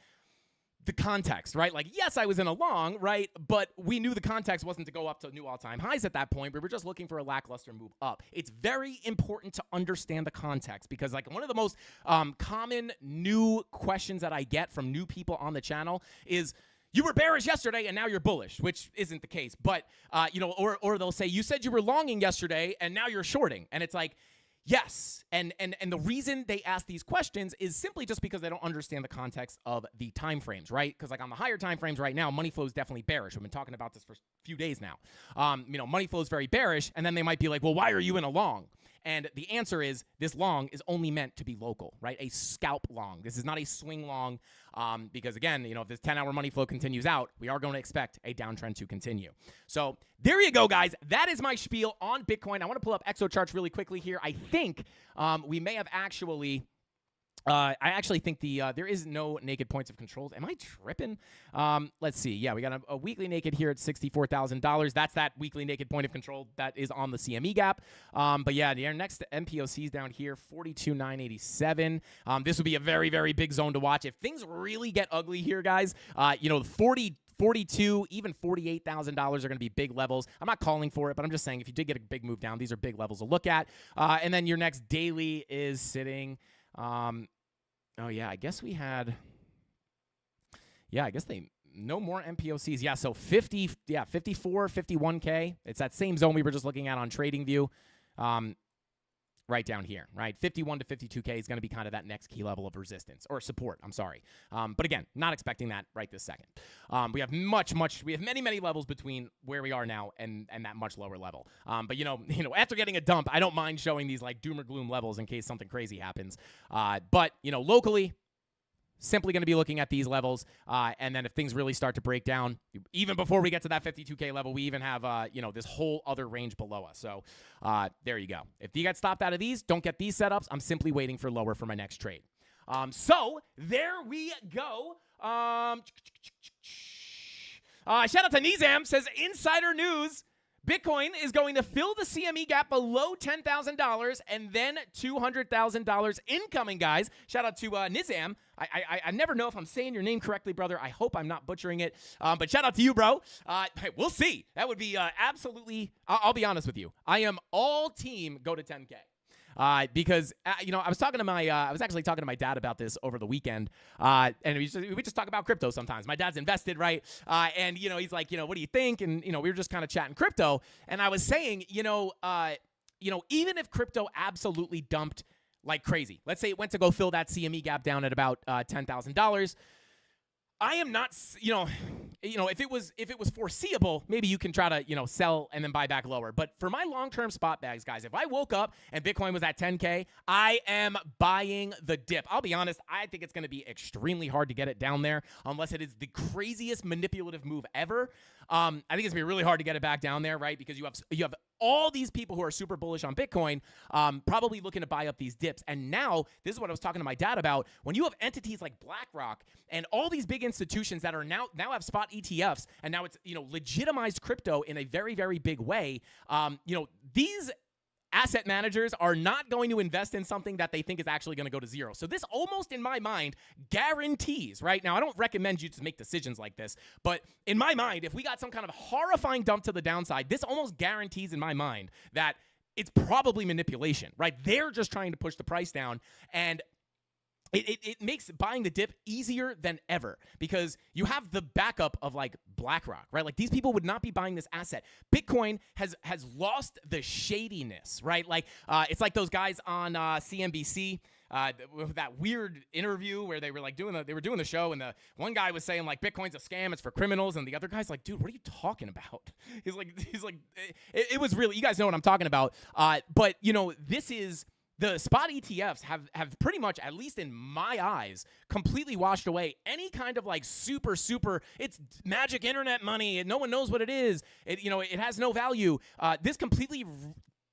[SPEAKER 4] the context, right? Like, yes, I was in a long, right? But we knew the context wasn't to go up to new all-time highs at that point. We were just looking for a lackluster move up. It's very important to understand the context because, like, one of the most common new questions that I get from new people on the channel is, you were bearish yesterday and now you're bullish, which isn't the case. But, or they'll say, you said you were longing yesterday and now you're shorting. And it's like, yes, and the reason they ask these questions is simply just because they don't understand the context of the time frames, right? Because like on the higher time frames right now, money flow is definitely bearish. We've been talking about this for a few days now. Money flow is very bearish, and then they might be like, well, why are you in a long? And the answer is this long is only meant to be local, right? A scalp long. This is not a swing long because, again, if this 10-hour money flow continues out, we are going to expect a downtrend to continue. So there you go, guys. That is my spiel on Bitcoin. I want to pull up ExoCharts really quickly here. I think we may have actually I actually think there is no naked points of control. Am I tripping? Let's see. Yeah, we got a weekly naked here at $64,000. That's that weekly naked point of control that is on the CME gap. But yeah, the next MPOCs down here, 42,987. This would be a very, very big zone to watch. If things really get ugly here, guys, 42, even $48,000 are going to be big levels. I'm not calling for it, but I'm just saying if you did get a big move down, these are big levels to look at. And then your next daily is sitting. Oh yeah, I guess we had. Yeah, I guess no more MPOCs. Yeah, so 54, 51K. It's that same zone we were just looking at on TradingView. Right down here, right? 51 to 52K is going to be kind of that next key level of resistance or support. I'm sorry. But again, not expecting that right this second. We have many levels between where we are now and that much lower level. But after getting a dump, I don't mind showing these like doom or gloom levels in case something crazy happens. But locally, simply going to be looking at these levels, and then if things really start to break down, even before we get to that 52K level, we even have this whole other range below us. So there you go. If you get stopped out of these, don't get these setups. I'm simply waiting for lower for my next trade. So there we go. Shout out to Nizam, says insider news. Bitcoin is going to fill the CME gap below $10,000 and then $200,000 incoming, guys. Shout out to Nizam. I never know if I'm saying your name correctly, brother. I hope I'm not butchering it. But shout out to you, bro. We'll see. That would be absolutely, I'll be honest with you. I am all team go to 10K. Because I was actually talking to my dad about this over the weekend, and we just talk about crypto sometimes. My dad's invested, right? And he's like, what do you think? And we were just kind of chatting crypto, and I was saying, even if crypto absolutely dumped like crazy, let's say it went to go fill that CME gap down at about $10,000. I am not, if it was foreseeable, maybe you can try to, sell and then buy back lower. But for my long-term spot bags, guys, if I woke up and Bitcoin was at 10K, I am buying the dip. I'll be honest, I think it's going to be extremely hard to get it down there unless it is the craziest manipulative move ever. I think it's going to be really hard to get it back down there, right? Because you have all these people who are super bullish on Bitcoin probably looking to buy up these dips. And now, this is what I was talking to my dad about. When you have entities like BlackRock and all these big institutions that are now have spot ETFs, and now it's, legitimized crypto in a very, very big way, these asset managers are not going to invest in something that they think is actually going to go to zero. So this almost, in my mind, guarantees, right? Now, I don't recommend you to make decisions like this, but in my mind, if we got some kind of horrifying dump to the downside, this almost guarantees in my mind that it's probably manipulation, right? They're just trying to push the price down, and it makes buying the dip easier than ever because you have the backup of like BlackRock, right? Like these people would not be buying this asset. Bitcoin has lost the shadiness, right? Like it's like those guys on CNBC. With that weird interview where they were like doing the show, and the one guy was saying like Bitcoin's a scam, it's for criminals, and the other guy's like, dude, what are you talking about? He's like, it was really, you guys know what I'm talking about. But this is. The spot ETFs have pretty much, at least in my eyes, completely washed away any kind of like super, it's magic internet money and no one knows what it is. It has no value. This completely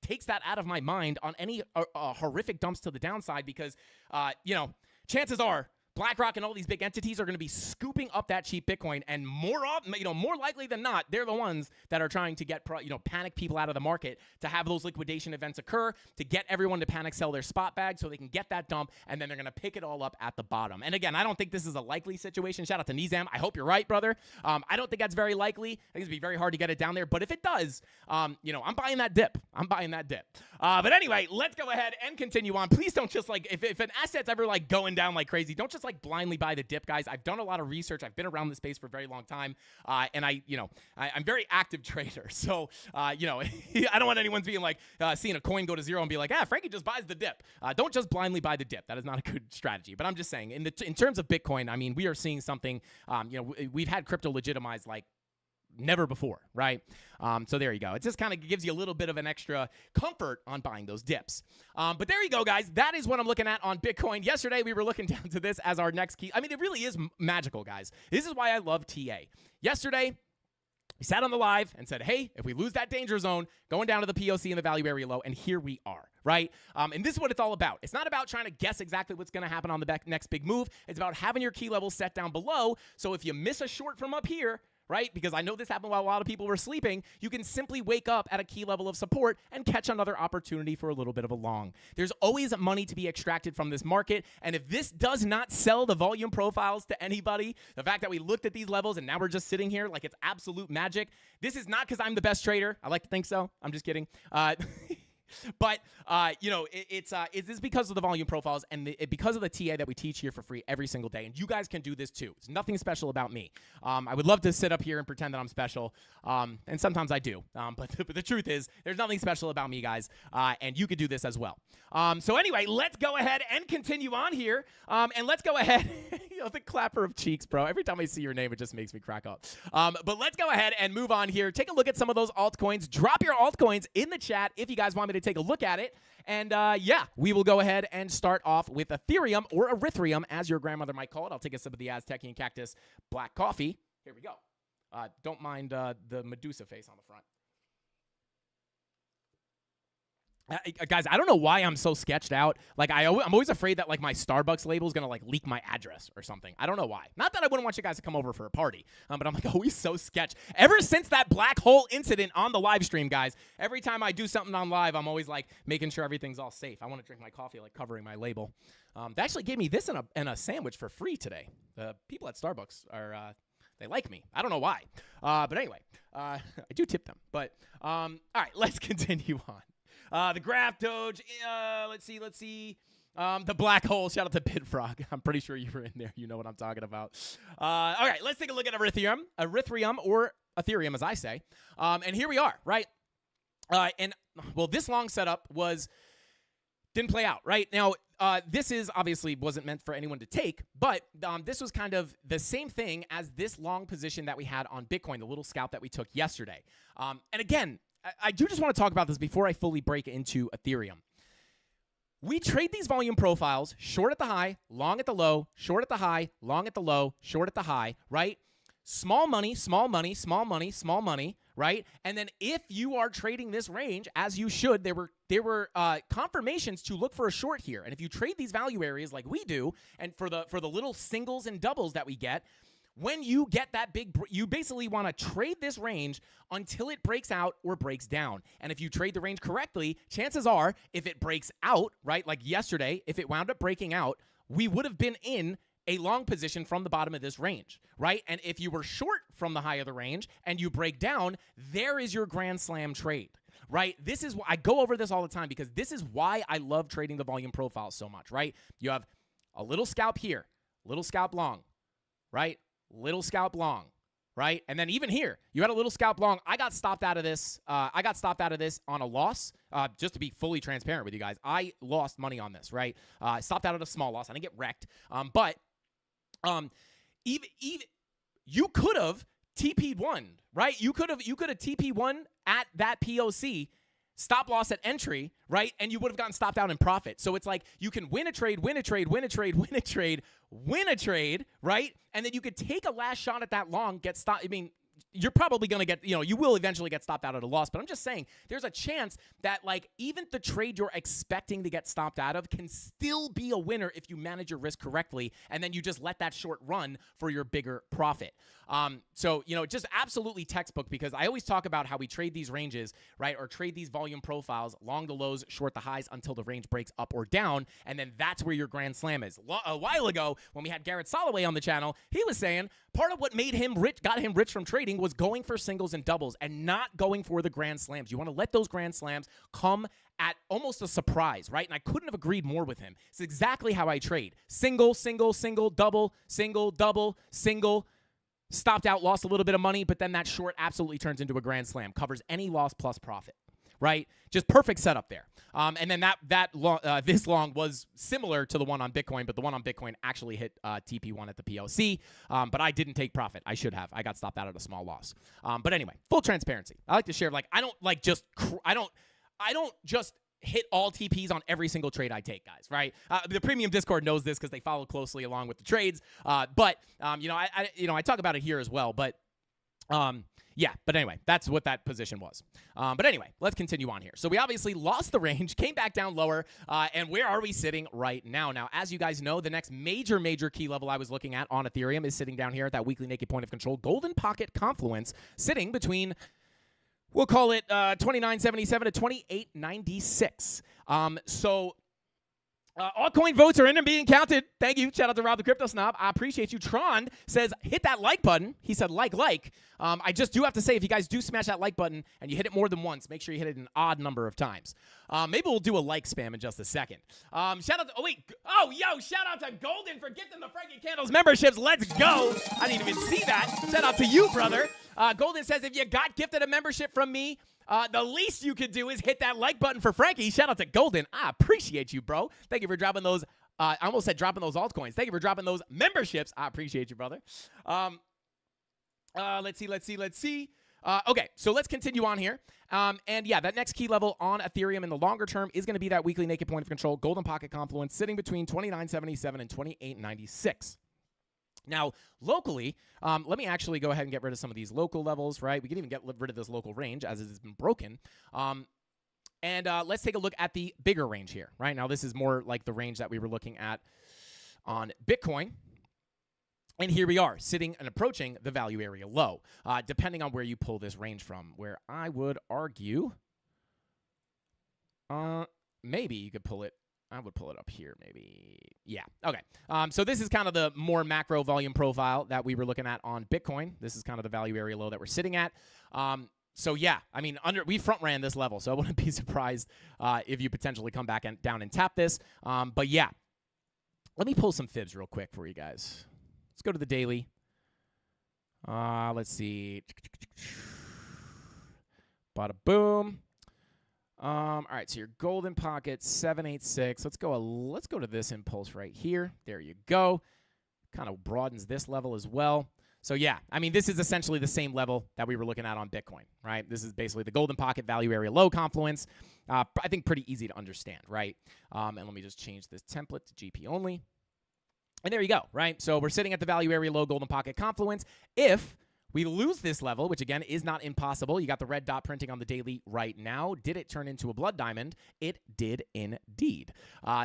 [SPEAKER 4] takes that out of my mind on any horrific dumps to the downside because, chances are BlackRock and all these big entities are going to be scooping up that cheap Bitcoin, and more likely than not, they're the ones that are trying to get panic people out of the market to have those liquidation events occur to get everyone to panic sell their spot bag so they can get that dump, and then they're going to pick it all up at the bottom. And again, I don't think this is a likely situation. Shout out to Nizam. I hope you're right, brother. I don't think that's very likely. I think it's going to be very hard to get it down there, but if it does, I'm buying that dip. But anyway, let's go ahead and continue on. Please don't just like, if an asset's ever like going down like crazy, don't just like blindly buy the dip, guys. I've done a lot of research. I've been around this space for a very long time, and I'm very active trader. So I don't want anyone being like seeing a coin go to zero and be like, Frankie just buys the dip. Don't just blindly buy the dip. That is not a good strategy. But I'm just saying, in terms of Bitcoin, I mean, we are seeing something. We've had crypto legitimized like never before, right? So there you go. It just kind of gives you a little bit of an extra comfort on buying those dips. But there you go, guys. That is what I'm looking at on Bitcoin. Yesterday, we were looking down to this as our next key. I mean, it really is magical, guys. This is why I love TA. Yesterday, We sat on the live and said, hey, if we lose that danger zone, going down to the POC and the value area low, and here we are, right? And this is what it's all about. It's not about trying to guess exactly what's going to happen on the next big move. It's about having your key levels set down below, so if you miss a short from up here, right? Because I know this happened while a lot of people were sleeping. You can simply wake up at a key level of support and catch another opportunity for a little bit of a long. There's always money to be extracted from this market. And if this does not sell the volume profiles to anybody, the fact that we looked at these levels and now we're just sitting here like it's absolute magic, this is not because I'm the best trader. I like to think so. I'm just kidding. But, it's because of the volume profiles and because of the TA that we teach here for free every single day. And you guys can do this too. It's nothing special about me. I would love to sit up here and pretend that I'm special. And sometimes I do. But the truth is, there's nothing special about me, guys. And you could do this as well. So anyway, let's go ahead and continue on here. And let's go ahead. The clapper of cheeks, bro. Every time I see your name, it just makes me crack up. But let's go ahead and move on here. Take a look at some of those altcoins. Drop your altcoins in the chat if you guys want me to take a look at it. And we will go ahead and start off with Ethereum, or Erythrium, as your grandmother might call it. I'll take a sip of the Aztecian Cactus black coffee. Here we go. Don't mind the Medusa face on the front. Guys, I don't know why I'm so sketched out. Like, I'm always afraid that, like, my Starbucks label is going to, like, leak my address or something. I don't know why. Not that I wouldn't want you guys to come over for a party, but I'm, like, always so sketched. Ever since that black hole incident on the live stream, guys, every time I do something on live, I'm always, like, making sure everything's all safe. I want to drink my coffee, like, covering my label. They actually gave me this and a sandwich for free today. The people at Starbucks are... they like me. I don't know why. But anyway, I do tip them. But, all right, let's continue on. The graph doge, let's see. The black hole, shout out to Bitfrog. I'm pretty sure you were in there. You know what I'm talking about. All right, let's take a look at Erythrium, or Ethereum, as I say. And here we are, right? This long setup didn't play out, right? Now, this obviously wasn't meant for anyone to take, but this was kind of the same thing as this long position that we had on Bitcoin, the little scalp that we took yesterday. And again, I do just want to talk about this before I fully break into Ethereum. We trade these volume profiles short at the high, long at the low, short at the high, long at the low, short at the high, right? Small money, small money, small money, small money, right? And then if you are trading this range, as you should, there were confirmations to look for a short here. And if you trade these value areas like we do, and for the little singles and doubles that we get, when you get that you basically want to trade this range until it breaks out or breaks down. And if you trade the range correctly, chances are, if it breaks out, right, like yesterday, if it wound up breaking out, we would have been in a long position from the bottom of this range, right? And if you were short from the high of the range and you break down, there is your grand slam trade, right? This is why I go over this all the time, because this is why I love trading the volume profiles so much, right? You have a little scalp here, little scalp long, right? Little scalp long, right? And then even here, you had a little scalp long. I got stopped out of this. On a loss. Just to be fully transparent with you guys, I lost money on this, right? I stopped out at a small loss. I didn't get wrecked. Even you could have TP'd one, right? You could have TP one at that POC. Stop loss at entry, right? And you would have gotten stopped out in profit. So it's like you can win a trade, win a trade, win a trade, win a trade, win a trade, right? And then you could take a last shot at that long, get stopped. I mean, you're probably going to get, you will eventually get stopped out at a loss. But I'm just saying, there's a chance that, like, even the trade you're expecting to get stopped out of can still be a winner if you manage your risk correctly, and then you just let that short run for your bigger profit. So, just absolutely textbook, because I always talk about how we trade these ranges, right, or trade these volume profiles, long the lows, short the highs, until the range breaks up or down, and then that's where your grand slam is. A while ago, when we had Garrett Soloway on the channel, he was saying part of what made him rich, got him rich from trading, was going for singles and doubles and not going for the grand slams. You want to let those grand slams come at almost a surprise, right? And I couldn't have agreed more with him. It's exactly how I trade. Single, single, single, double, single, double, single. Stopped out, lost a little bit of money, but then that short absolutely turns into a grand slam. Covers any loss plus profit, right? Just perfect setup there. And then this long was similar to the one on Bitcoin, but the one on Bitcoin actually hit TP1 at the POC. But I didn't take profit. I should have. I got stopped out at a small loss. But anyway, full transparency. I like to share. Like, I don't just hit all TPs on every single trade I take, guys, right? The premium Discord knows this because they follow closely along with the trades. I talk about it here as well. But Yeah, but anyway, that's what that position was. But anyway, let's continue on here. So we obviously lost the range, came back down lower, and where are we sitting right now? Now, as you guys know, the next major key level I was looking at on Ethereum is sitting down here at that weekly naked point of control, golden pocket confluence, sitting between, we'll call it 29.77 to 28.96. Altcoin votes are in and being counted. Thank you. Shout out to Rob the Crypto Snob. I appreciate you. Tron says, hit that like button. He said, like. I just do have to say, if you guys do smash that like button and you hit it more than once, make sure you hit it an odd number of times. Maybe we'll do a like spam in just a second. Shout out to, shout out to Golden for gifting the Frankie Candles memberships. Let's go. I didn't even see that. Shout out to you, brother. Golden says, if you got gifted a membership from me, the least you could do is hit that like button for Frankie. Shout out to Golden. I appreciate you, bro. Thank you for dropping those. I almost said dropping those altcoins. Thank you for dropping those memberships. I appreciate you, brother. Let's see. Okay, so let's continue on here. And yeah, that next key level on Ethereum in the longer term is going to be that weekly naked point of control, golden pocket confluence, sitting between 29.77 and 28.96. Now, locally, let me actually go ahead and get rid of some of these local levels, right? We can even get rid of this local range as it has been broken. And let's take a look at the bigger range here, right? Now, this is more like the range that we were looking at on Bitcoin. And here we are, sitting and approaching the value area low, depending on where you pull this range from, where I would argue maybe you could pull it. I would pull it up here, maybe. Yeah, okay. So this is kind of the more macro volume profile that we were looking at on Bitcoin. This is kind of the value area low that we're sitting at. So yeah, I mean, we front ran this level, so I wouldn't be surprised if you potentially come back and down and tap this. But yeah, let me pull some fibs real quick for you guys. Let's go to the daily. Let's see. Bada boom. All right, so your golden pocket 786. Let's go to this impulse right here. There you go. Kind of broadens this level as well. So yeah, I mean, this is essentially the same level that we were looking at on Bitcoin, right? This is basically the golden pocket value area low confluence. I think pretty easy to understand, right? And let me just change this template to GP only. And there you go, right? So we're sitting at the value area low golden pocket confluence. If we lose this level, which again is not impossible. You got the red dot printing on the daily right now. Did it turn into a blood diamond? It did indeed.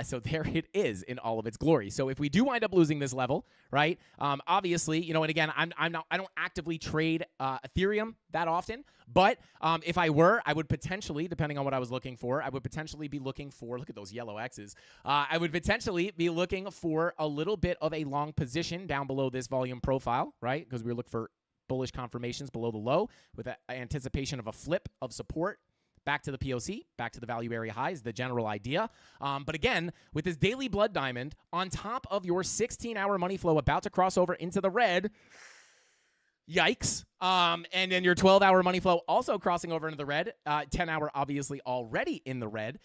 [SPEAKER 4] So there it is in all of its glory. So if we do wind up losing this level, right? Obviously, you know, and again, I don't actively trade Ethereum that often, but if I were, I would potentially, depending on what I was looking for, I would potentially be looking for, look at those yellow X's. I would potentially be looking for a little bit of a long position down below this volume profile, right? Because we look for bullish confirmations below the low with anticipation of a flip of support back to the POC, back to the value area highs, the general idea. But again, with this daily blood diamond on top of your 16-hour money flow about to cross over into the red, yikes. And then your 12-hour money flow also crossing over into the red, 10-hour obviously already in the red.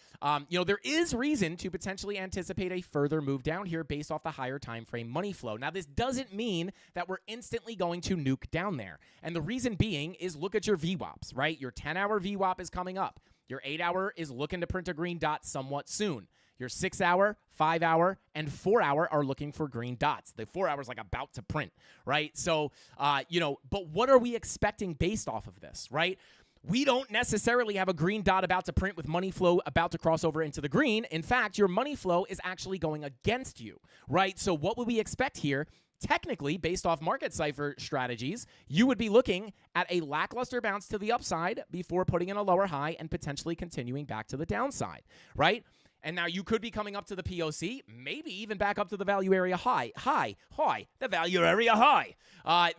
[SPEAKER 4] You know, there is reason to potentially anticipate a further move down here based off the higher time frame money flow. Now, this doesn't mean that we're instantly going to nuke down there. And the reason being is look at your VWAPs, right? Your 10-hour VWAP is coming up. Your 8-hour is looking to print a green dot somewhat soon. Your 6-hour, 5-hour, and 4-hour are looking for green dots. The 4-hour is like about to print, right? So, you know, but what are we expecting based off of this, right? We don't necessarily have a green dot about to print with money flow about to cross over into the green. In fact, your money flow is actually going against you, right? So what would we expect here? Technically, based off market cipher strategies, you would be looking at a lackluster bounce to the upside before putting in a lower high and potentially continuing back to the downside, right? And now you could be coming up to the POC, maybe even back up to the value area high, the value area high.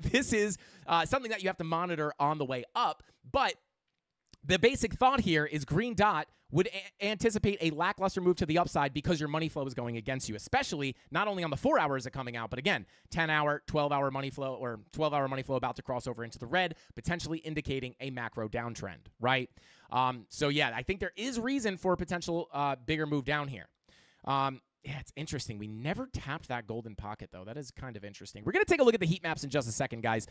[SPEAKER 4] This is something that you have to monitor on the way up, but the basic thought here is green dot would anticipate a lackluster move to the upside because your money flow is going against you, especially not only on the 4 hours it coming out, but again, 10-hour, 12-hour money flow or 12-hour money flow about to cross over into the red, potentially indicating a macro downtrend, right? So yeah, I think there is reason for a potential bigger move down here. Yeah, it's interesting. We never tapped that golden pocket, though. That is kind of interesting. We're going to take a look at the heat maps in just a second, guys,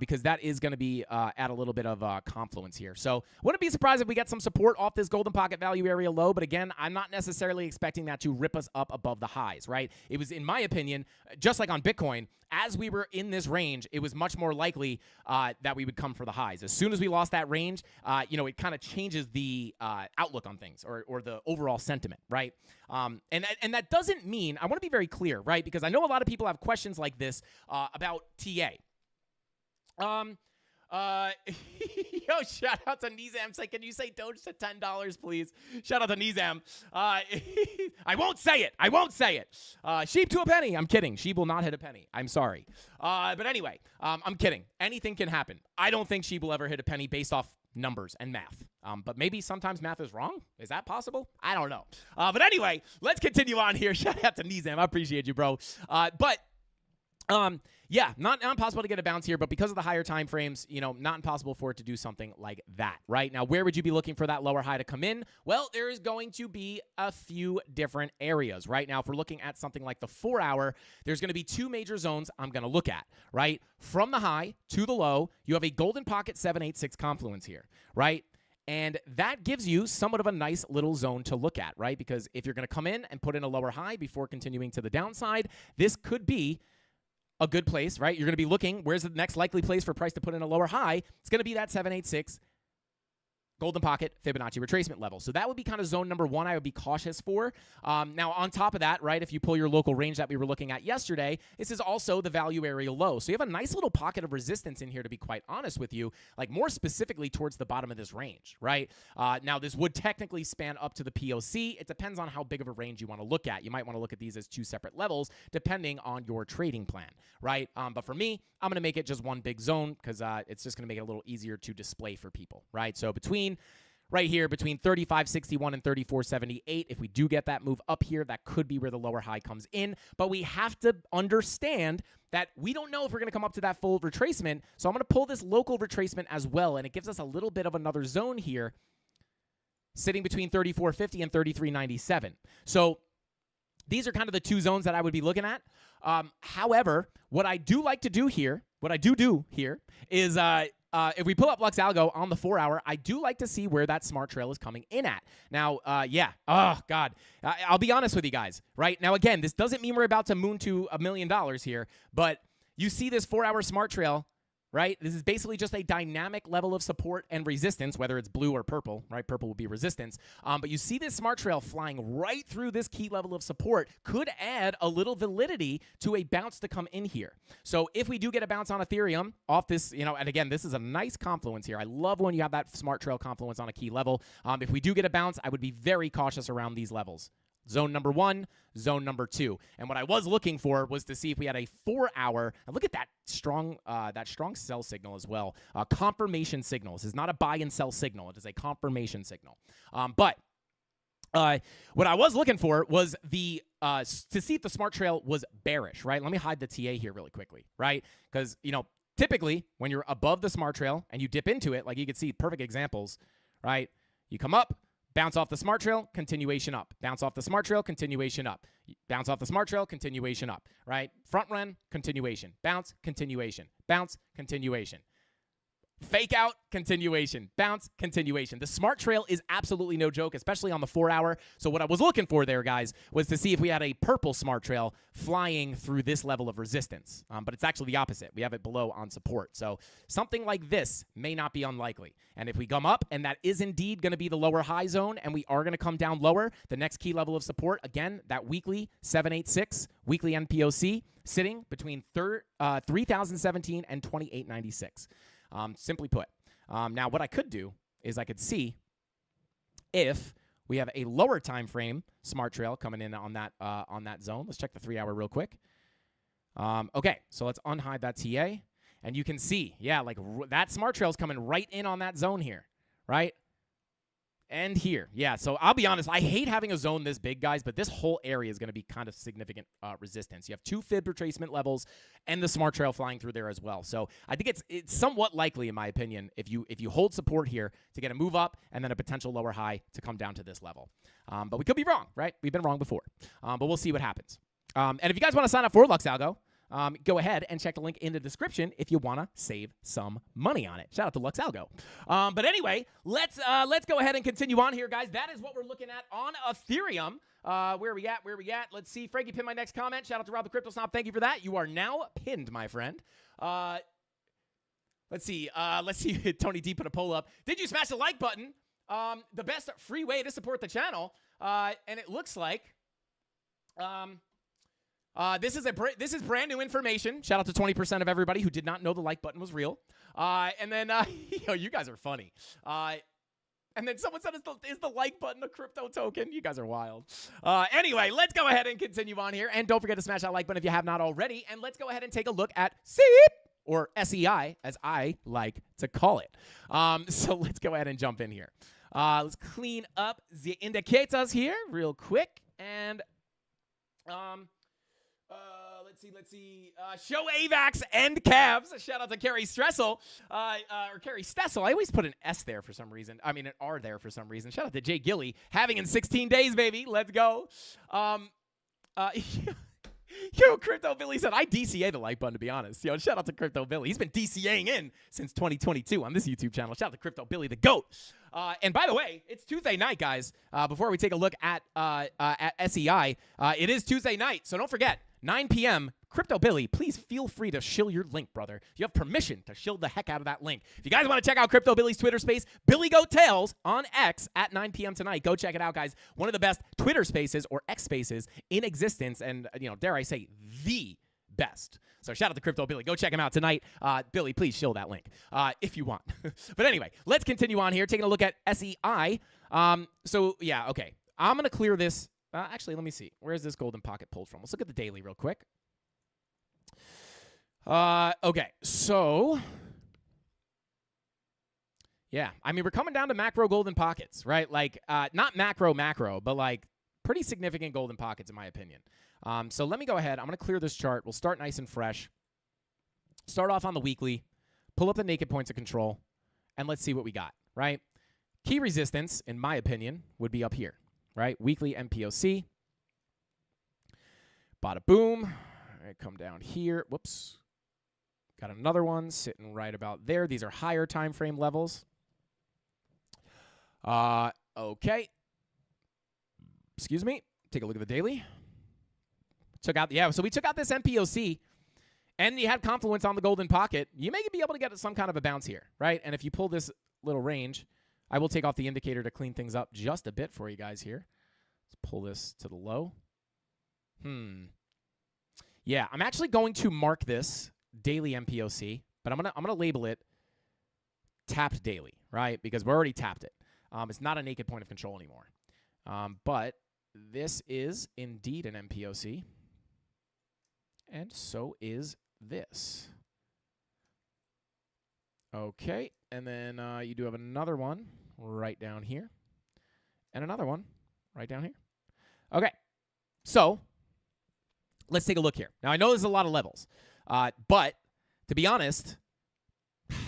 [SPEAKER 4] because that is going to be at a little bit of confluence here. So wouldn't be surprised if we get some support off this golden pocket value area low, but again, I'm not necessarily expecting that to rip us up above the highs, right? It was, in my opinion, just like on Bitcoin, as we were in this range, it was much more likely that we would come for the highs. As soon as we lost that range, it kind of changes the outlook on things or the overall sentiment, right? And that doesn't mean, I want to be very clear, right? Because I know a lot of people have questions like this about TA. Yo, shout out to Nizam. Say, can you say Doge to $10, please? Shout out to Nizam. I won't say it. I won't say it. Sheep to a penny. I'm kidding. Sheep will not hit a penny. I'm sorry. But anyway, I'm kidding. Anything can happen. I don't think Sheep will ever hit a penny based off numbers and math. But maybe sometimes math is wrong. Is that possible? I don't know. But anyway, let's continue on here. Shout out to Nizam. I appreciate you, bro. Yeah, not impossible to get a bounce here, but because of the higher time frames, not impossible for it to do something like that, right? Now, where would you be looking for that lower high to come in? Well, there is going to be a few different areas, right? Now, if we're looking at something like the 4 hour, there's going to be two major zones I'm going to look at, right? From the high to the low, you have a golden pocket 786 confluence here, right? And that gives you somewhat of a nice little zone to look at, right? Because if you're going to come in and put in a lower high before continuing to the downside, this could be a good place, right? You're going to be looking, where's the next likely place for price to put in a lower high? It's going to be that 786 golden pocket Fibonacci retracement level. So that would be kind of zone number one I would be cautious for. Now, on top of that, right, if you pull your local range that we were looking at yesterday, this is also the value area low. So you have a nice little pocket of resistance in here, to be quite honest with you, like more specifically towards the bottom of this range, right? Now, this would technically span up to the POC. It depends on how big of a range you want to look at. You might want to look at these as two separate levels, depending on your trading plan, right? But for me, I'm going to make it just one big zone because it's just going to make it a little easier to display for people, right? So right here, between 35.61 and 34.78, if we do get that move up here, that could be where the lower high comes in. But we have to understand that we don't know if we're going to come up to that full retracement. So I'm going to pull this local retracement as well, and it gives us a little bit of another zone here, sitting between 34.50 and 33.97. So these are kind of the two zones that I would be looking at. However, what I do like to do here, is if we pull up Lux Algo on the 4 hour, I do like to see where that smart trail is coming in at. Now, oh, God. I'll be honest with you guys, right? Now, again, this doesn't mean we're about to moon to $1 million here, but you see this 4 hour smart trail, right? This is basically just a dynamic level of support and resistance, whether it's blue or purple, right? Purple will be resistance. But you see this smart trail flying right through this key level of support, could add a little validity to a bounce to come in here. So if we do get a bounce on Ethereum off this, and again, this is a nice confluence here. I love when you have that smart trail confluence on a key level. If we do get a bounce, I would be very cautious around these levels. Zone number one, zone number two. And what I was looking for was to see if we had a 4 hour, and look at that strong sell signal as well. Confirmation signal. This is not a buy and sell signal. It is a confirmation signal. But what I was looking for was to see if the smart trail was bearish, right? Let me hide the TA here really quickly, right? Because, typically when you're above the smart trail and you dip into it, like you can see perfect examples, right? You come up, bounce off the smart trail, continuation up. Bounce off the smart trail, continuation up. Bounce off the smart trail, continuation up, right? Front run, continuation. Bounce, continuation. Bounce, continuation. Fake out, continuation. Bounce, continuation. The smart trail is absolutely no joke, especially on the 4 hour. So what I was looking for there, guys, was to see if we had a purple smart trail flying through this level of resistance. But it's actually the opposite. We have it below on support. So something like this may not be unlikely. And if we come up, and that is indeed going to be the lower high zone, and we are going to come down lower, the next key level of support, again, that weekly 786, weekly NPOC, sitting between 3,017 and 2896. Simply put. Now, what I could do is I could see if we have a lower time frame smart trail coming in on that zone. Let's check the 3 hour real quick. Okay, so let's unhide that TA, and you can see, that smart trail is coming right in on that zone here, right? And here. Yeah, so I'll be honest. I hate having a zone this big, guys, but this whole area is going to be kind of significant resistance. You have 2 fib retracement levels and the smart trail flying through there as well. So I think it's somewhat likely, in my opinion, if you hold support here to get a move up and then a potential lower high to come down to this level. But we could be wrong, right? We've been wrong before. But we'll see what happens. And if you guys want to sign up for Lux Algo, go ahead and check the link in the description if you want to save some money on it. Shout out to Lux Algo. But anyway, let's go ahead and continue on here, guys. That is what we're looking at on Ethereum. Where are we at? Let's see. Frankie pinned my next comment. Shout out to Rob the Crypto Snob. Thank you for that. You are now pinned, my friend. Let's see. Tony D put a poll up. Did you smash the like button? The best free way to support the channel. And it looks like... This is brand new information. Shout out to 20% of everybody who did not know the like button was real. And then, you guys are funny. And then someone said, is the like button a crypto token? You guys are wild. Anyway, let's go ahead and continue on here. And don't forget to smash that like button if you have not already. And let's go ahead and take a look at SEEP, or SEI, as I like to call it. So let's go ahead and jump in here. Let's clean up the indicators here real quick. And... let's see. Show AVAX and Cavs. Shout out to Carrie Stressel, or Carrie Stessel. I always put an S there for some reason. I mean, an R there for some reason. Shout out to Jay Gilly. Having in 16 days, baby. Let's go. Yo, Crypto Billy said, I DCA the like button, to be honest. Yo, shout out to Crypto Billy. He's been DCAing in since 2022 on this YouTube channel. Shout out to Crypto Billy, the GOAT. And by the way, it's Tuesday night, guys. Before we take a look at SEI, it is Tuesday night, so don't forget, 9 p.m., Crypto Billy, please feel free to shill your link, brother. You have permission to shill the heck out of that link. If you guys want to check out Crypto Billy's Twitter space, Billy Goat Tales on X at 9 p.m. tonight. Go check it out, guys. One of the best Twitter spaces or X spaces in existence, and, dare I say, the best. So shout out to Crypto Billy. Go check him out tonight. Billy, please shill that link if you want. But anyway, let's continue on here, taking a look at SEI. Yeah, okay. I'm going to clear this. Actually, let me see. Where's this golden pocket pulled from? Let's look at the daily real quick. Okay, so... yeah, I mean, we're coming down to macro golden pockets, right? Like, not macro, but like pretty significant golden pockets, in my opinion. So let me go ahead. I'm going to clear this chart. We'll start nice and fresh. Start off on the weekly. Pull up the naked points of control. And let's see what we got, right? Key resistance, in my opinion, would be up here, right? Weekly MPOC. Bada boom. All right, come down here. Whoops. Got another one sitting right about there. These are higher time frame levels. Okay. Excuse me. Take a look at the daily. So we took out this MPOC, and you had confluence on the golden pocket. You may be able to get some kind of a bounce here, right? And if you pull this little range, I will take off the indicator to clean things up just a bit for you guys here. Let's pull this to the low. Yeah, I'm actually going to mark this daily MPOC, but I'm gonna label it tapped daily, right? Because we already tapped it. It's not a naked point of control anymore. But this is indeed an MPOC. And so is this. Okay, and then you do have another one right down here. And another one right down here. Okay, so let's take a look here. Now, I know there's a lot of levels, but to be honest,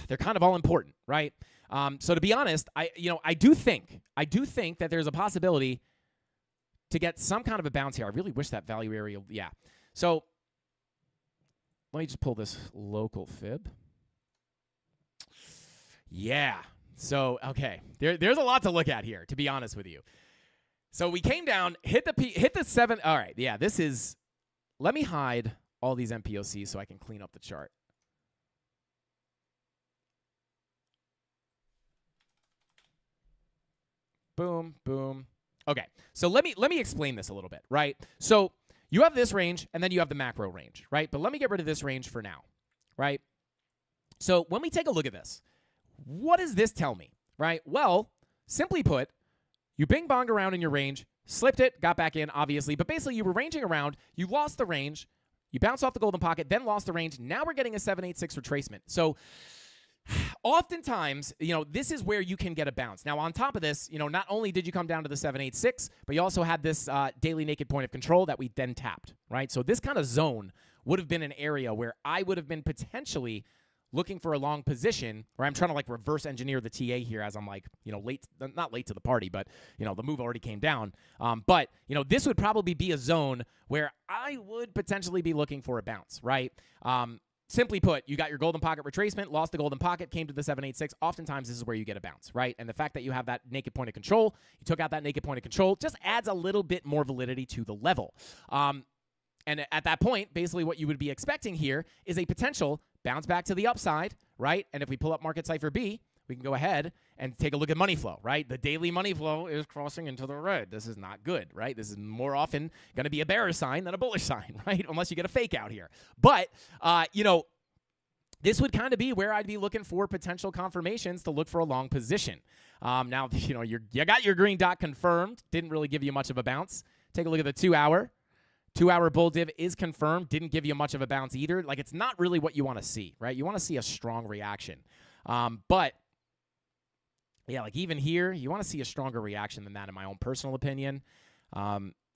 [SPEAKER 4] they're kind of all important, right? So to be honest, I do think that there's a possibility to get some kind of a bounce here. I really wish that value area, yeah. So let me just pull this local fib. Yeah. So, okay. There's a lot to look at here, to be honest with you. So we came down, hit the 7. All right. Yeah, this is, let me hide all these MPOCs so I can clean up the chart. Boom, boom. Okay. So let me explain this a little bit, right? So you have this range, and then you have the macro range, right? But let me get rid of this range for now, right? So when we take a look at this, what does this tell me, right? Well, simply put, you bing-bonged around in your range, slipped it, got back in, obviously, but basically you were ranging around, you lost the range, you bounced off the golden pocket, then lost the range. Now we're getting a 786 retracement. So Oftentimes, this is where you can get a bounce. Now, on top of this, not only did you come down to the 786, but you also had this daily naked point of control that we then tapped, right? So this kind of zone would have been an area where I would have been potentially looking for a long position, where I'm trying to reverse engineer the TA here as I'm not late to the party, but the move already came down. But this would probably be a zone where I would potentially be looking for a bounce, right? Simply put, you got your golden pocket retracement, lost the golden pocket, came to the 786. Oftentimes, this is where you get a bounce, right? And the fact that you have that naked point of control, you took out that naked point of control, just adds a little bit more validity to the level. And at that point, basically what you would be expecting here is a potential bounce back to the upside, right? And if we pull up Market Cipher B, we can go ahead and take a look at money flow, right? The daily money flow is crossing into the red. This is not good, right? This is more often going to be a bearish sign than a bullish sign, right? Unless you get a fake out here. But, this would kind of be where I'd be looking for potential confirmations to look for a long position. Now, you got your green dot confirmed. Didn't really give you much of a bounce. Take a look at the 2 hour. 2 hour bull div is confirmed. Didn't give you much of a bounce either. It's not really what you want to see, right? You want to see a strong reaction. But yeah, even here, you want to see a stronger reaction than that, in my own personal opinion.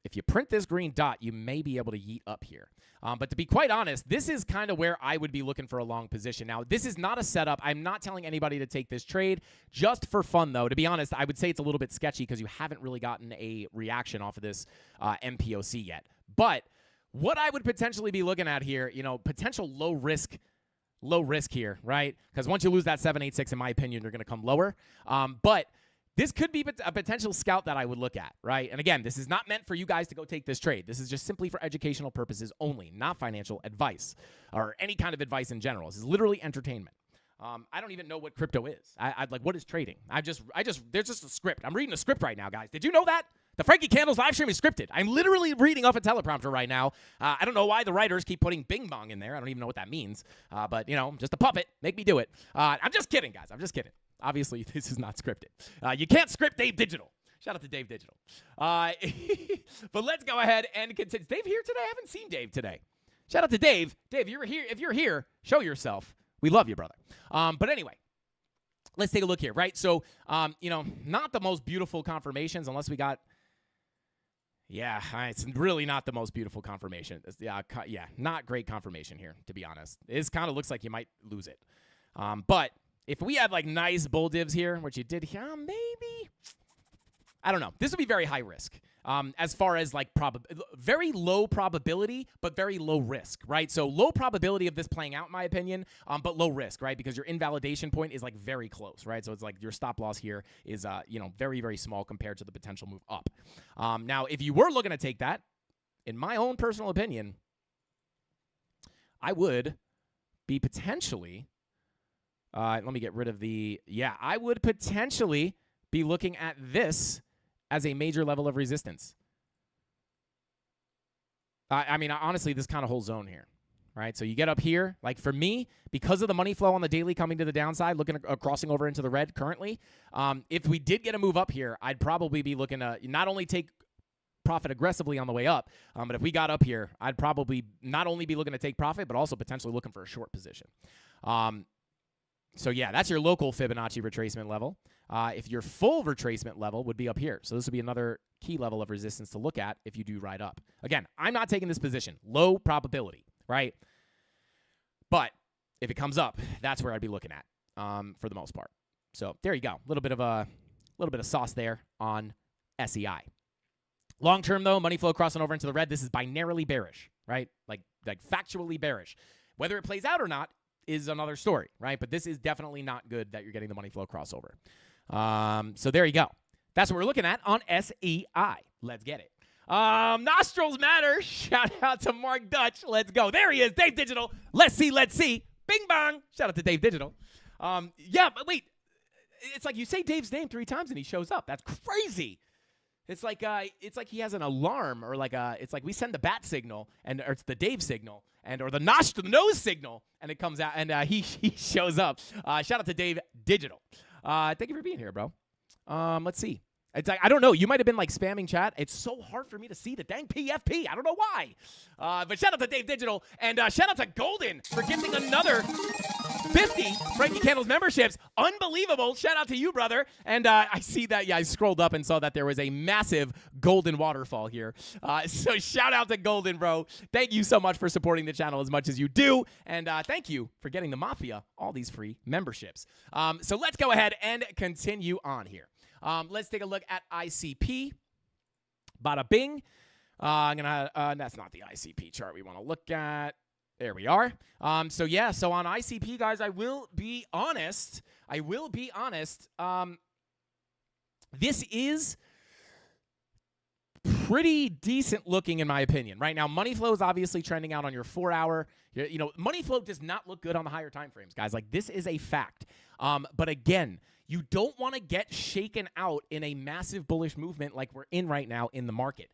[SPEAKER 4] If you print this green dot, you may be able to yeet up here. But to be quite honest, this is kind of where I would be looking for a long position. Now, this is not a setup. I'm not telling anybody to take this trade just for fun, though. To be honest, I would say it's a little bit sketchy because you haven't really gotten a reaction off of this MPOC yet. But what I would potentially be looking at here, potential low risk here, right? Because once you lose that 786, in my opinion, you're going to come lower. But this could be a potential scout that I would look at, right? And again, this is not meant for you guys to go take this trade. This is just simply for educational purposes only, not financial advice or any kind of advice in general. This is literally entertainment. I don't even know what crypto is. What is trading? There's just a script. I'm reading a script right now, guys. Did you know that? The Frankie Candles live stream is scripted. I'm literally reading off a teleprompter right now. I don't know why the writers keep putting bing bong in there. I don't even know what that means. But, just a puppet. Make me do it. I'm just kidding, guys. I'm just kidding. Obviously, this is not scripted. You can't script Dave Digital. Shout out to Dave Digital. But let's go ahead and continue. Is Dave here today? I haven't seen Dave today. Shout out to Dave. Dave, if you're here, show yourself. We love you, brother. But anyway, let's take a look here, right? So, not the most beautiful confirmations unless we got, it's really not the most beautiful confirmation. Not great confirmation here, to be honest. It kind of looks like you might lose it. But if we have nice bull divs here, which you did here, maybe, I don't know. This would be very high risk. As far as very low probability, but very low risk, right? So low probability of this playing out, in my opinion, but low risk, right? Because your invalidation point is very close, right? So it's your stop loss here is, very, very small compared to the potential move up. Now, if you were looking to take that, in my own personal opinion, I would be potentially, let me get rid of I would potentially be looking at this as a major level of resistance. Honestly, this kind of whole zone here, right? So you get up here, for me, because of the money flow on the daily coming to the downside, looking at crossing over into the red currently, if we did get a move up here, I'd probably be looking to not only take profit aggressively on the way up, but if we got up here, I'd probably not only be looking to take profit, but also potentially looking for a short position. So yeah, that's your local Fibonacci retracement level. If your full retracement level would be up here. So this would be another key level of resistance to look at if you do ride up. Again, I'm not taking this position. Low probability, right? But if it comes up, that's where I'd be looking at for the most part. So there you go. A little bit of sauce there on SEI. Long term, though, money flow crossing over into the red. This is binarily bearish, right? Like factually bearish. Whether it plays out or not is another story, right? But this is definitely not good that you're getting the money flow crossover. So there you go. That's what we're looking at on SEI. Let's get it. Nostrils matter. Shout out to Mark Dutch. Let's go. There he is, Dave Digital. Let's see. Bing bong. Shout out to Dave Digital. But wait. It's like you say Dave's name 3 times and he shows up. That's crazy. It's like he has an alarm, or it's like we send the bat signal, or it's the Dave signal, or the nose signal, and it comes out, and he shows up. Shout out to Dave Digital. Thank you for being here, bro. Let's see. It's I don't know. You might have been spamming chat. It's so hard for me to see the dang PFP. I don't know why. But shout out to Dave Digital, and shout out to Golden for gifting another 50 Frankie Candles memberships. Unbelievable. Shout out to you, brother. And I see that. Yeah, I scrolled up and saw that there was a massive golden waterfall here. So shout out to Golden, bro. Thank you so much for supporting the channel as much as you do. And thank you for getting the Mafia all these free memberships. So let's go ahead and continue on here. Let's take a look at ICP. Bada bing. That's not the ICP chart we want to look at. There we are. So on ICP, guys, I will be honest. This is pretty decent looking in my opinion. Right now, money flow is obviously trending out on your 4-hour. Money flow does not look good on the higher time frames, guys. Like, this is a fact. But again, you don't want to get shaken out in a massive bullish movement like we're in right now in the market.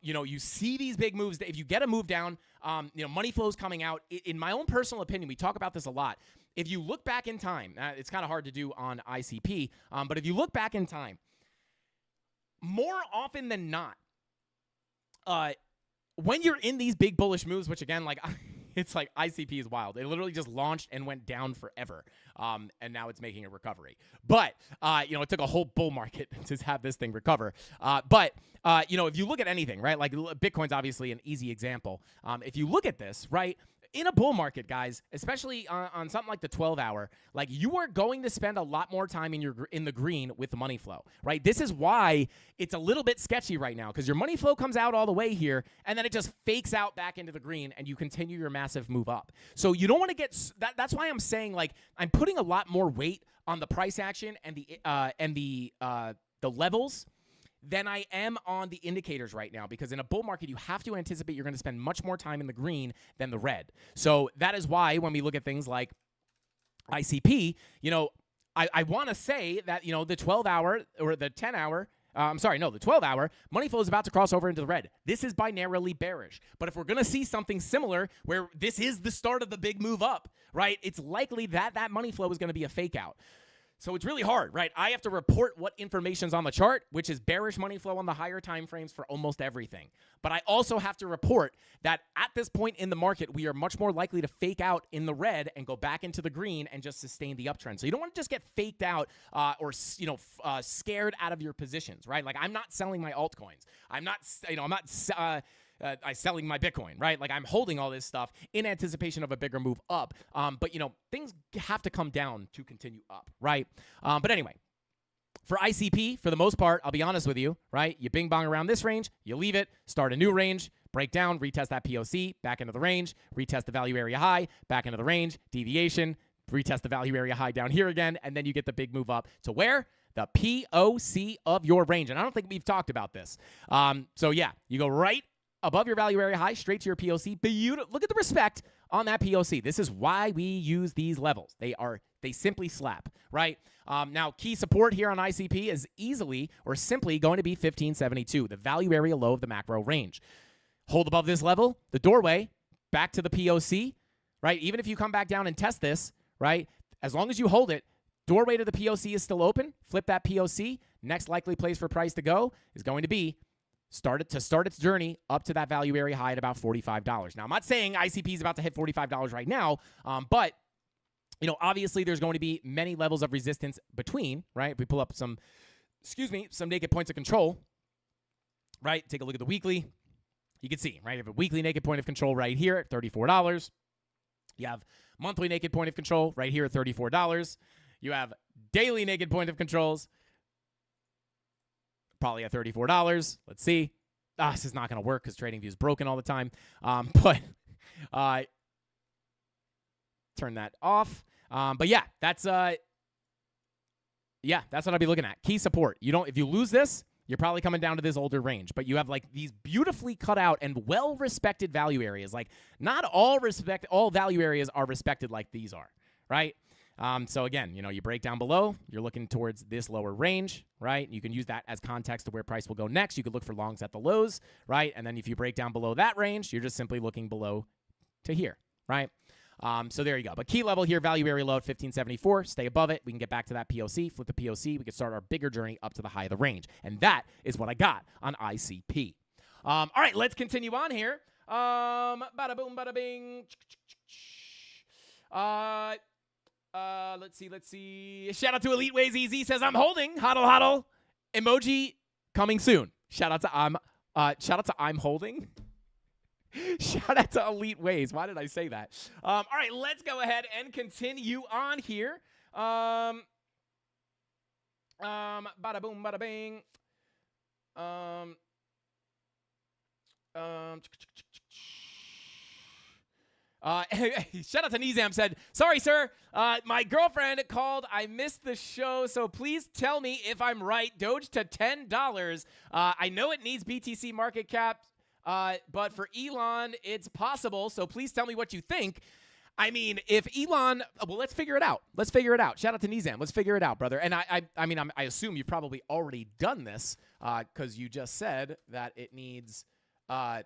[SPEAKER 4] You see these big moves. If you get a move down, money flow is coming out. In my own personal opinion, we talk about this a lot. If you look back in time, it's kind of hard to do on ICP, but if you look back in time, more often than not, when you're in these big bullish moves, which again, like, it's like ICP is wild. It literally just launched and went down forever, and now it's making a recovery. But, it took a whole bull market to have this thing recover. But if you look at anything, right, like Bitcoin's obviously an easy example. If you look at this, right, in a bull market, guys, especially on something like the 12-hour, like, you are going to spend a lot more time in the green with the money flow, right? This is why it's a little bit sketchy right now, because your money flow comes out all the way here, and then it just fakes out back into the green, and you continue your massive move up. So you don't want to get that's why I'm saying, like, I'm putting a lot more weight on the price action and the levels than I am on the indicators right now, because in a bull market, you have to anticipate you're going to spend much more time in the green than the red. So that is why when we look at things like ICP, I want to say that, the 12-hour or the 10-hour, the 12-hour, money flow is about to cross over into the red. This is binarily bearish. But if we're going to see something similar where this is the start of the big move up, right, it's likely that that money flow is going to be a fake out. So it's really hard, right? I have to report what information's on the chart, which is bearish money flow on the higher time frames for almost everything. But I also have to report that at this point in the market, we are much more likely to fake out in the red and go back into the green and just sustain the uptrend. So you don't want to just get faked out or scared out of your positions, right? Like, I'm not selling my altcoins. I'm not selling my Bitcoin, right? Like, I'm holding all this stuff in anticipation of a bigger move up. But things have to come down to continue up, right? But anyway, for ICP, for the most part, I'll be honest with you, right? You bing bong around this range, you leave it, start a new range, break down, retest that POC, back into the range, retest the value area high, back into the range, deviation, retest the value area high down here again, and then you get the big move up to where? The POC of your range. And I don't think we've talked about this. So yeah, you go right above your value area high, straight to your POC. Look at the respect on that POC. This is why we use these levels. They simply slap, right? Now, key support here on ICP is easily or simply going to be 1572, the value area low of the macro range. Hold above this level, the doorway, back to the POC, right? Even if you come back down and test this, right? As long as you hold it, doorway to the POC is still open. Flip that POC. Next likely place for price to go is going to be start its journey up to that value area high at about $45. Now, I'm not saying ICP is about to hit $45 right now, but obviously there's going to be many levels of resistance between, right? If we pull up some naked points of control, right? Take a look at the weekly. You can see, right? You have a weekly naked point of control right here at $34. You have monthly naked point of control right here at $34. You have daily naked point of controls probably at $34. Let's see. This is not going to work because TradingView is broken all the time. But turn that off. But yeah, that's what I'll be looking at. Key support. If you lose this, you're probably coming down to this older range. But you have like these beautifully cut out and well-respected value areas. Like, not all value areas are respected like these are, right? So again, you break down below, you're looking towards this lower range, right? You can use that as context to where price will go next. You could look for longs at the lows, right? And then if you break down below that range, you're just simply looking below to here, right? So there you go. But key level here, value area low at 1574. Stay above it. We can get back to that POC, flip the POC. We can start our bigger journey up to the high of the range. And that is what I got on ICP. All right, let's continue on here. Bada boom, bada bing. Let's see. Shout out to Elite Ways Easy says I'm holding. Hodl. Emoji coming soon. Shout out to I'm holding. Shout out to Elite Ways. Why did I say that? All right, let's go ahead and continue on here. Bada boom, bada bing. Shout out to Nizam said, sorry, sir. My girlfriend called. I missed the show, so please tell me if I'm right. Doge to $10. I know it needs BTC market cap, but for Elon, it's possible. So please tell me what you think. I mean, if Elon, well, let's figure it out. Shout out to Nizam. Let's figure it out, brother. And I assume you've probably already done this because you just said that it needs, it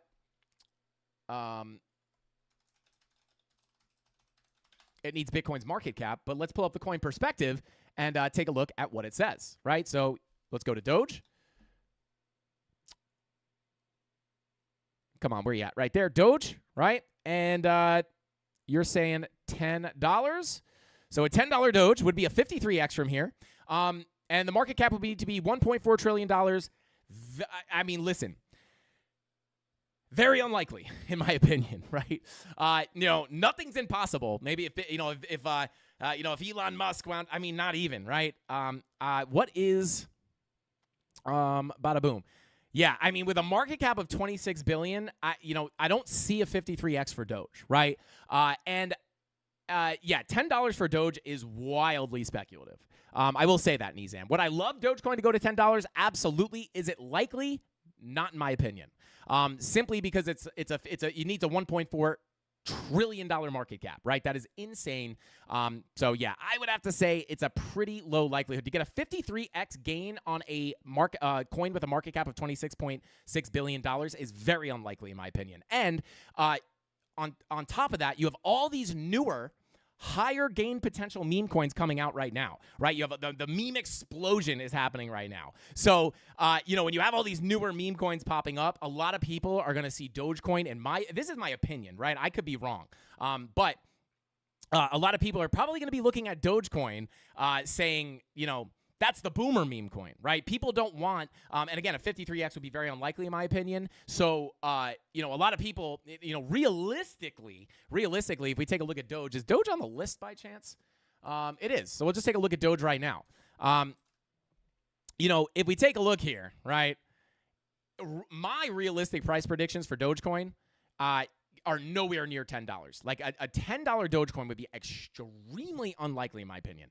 [SPEAKER 4] needs Bitcoin's market cap. But let's pull up the coin perspective and take a look at what it says, right? So let's go to Doge. Come on, where you at? Right there, Doge, right? And you're saying $10. So a $10 Doge would be a 53x from here. And the market cap would need to be $1.4 trillion. I mean, listen, very unlikely, in my opinion, right? Nothing's impossible. Maybe if Elon Musk wound, I mean, not even, right? What is bada boom? Yeah, I mean, with a market cap of $26 billion, I don't see a 53x for Doge, right? $10 for Doge is wildly speculative. I will say that, Nizam. Would I love Dogecoin to go to $10? Absolutely. Is it likely? Not in my opinion. Simply because it needs a $1.4 trillion market cap, right? That is insane. So yeah, I would have to say it's a pretty low likelihood to get a 53x gain on a coin with a market cap of $26.6 billion is very unlikely in my opinion. And on top of that, you have all these newer higher gain potential meme coins coming out right now, right? You have the meme explosion is happening right now. So, when you have all these newer meme coins popping up, a lot of people are going to see Dogecoin. And this is my opinion, right? I could be wrong. But a lot of people are probably going to be looking at Dogecoin saying, that's the boomer meme coin, right? People don't want, and again, a 53x would be very unlikely in my opinion. So, a lot of people, realistically, if we take a look at Doge, is Doge on the list by chance? It is. So we'll just take a look at Doge right now. If we take a look here, right, my realistic price predictions for Dogecoin are nowhere near $10. Like a $10 Dogecoin would be extremely unlikely in my opinion.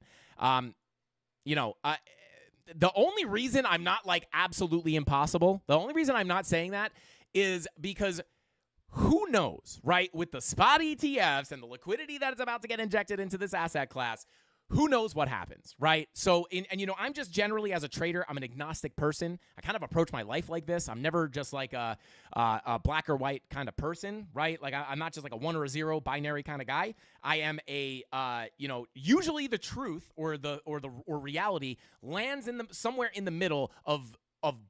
[SPEAKER 4] The only reason I'm not like absolutely impossible, the only reason I'm not saying that is because who knows, right? With the spot ETFs and the liquidity that is about to get injected into this asset class, who knows what happens, right? So, I'm just generally as a trader, I'm an agnostic person. I kind of approach my life like this. I'm never just like a black or white kind of person, right? Like I'm not just like a 1 or a 0 binary kind of guy. I am a, usually the truth or reality lands somewhere in the middle of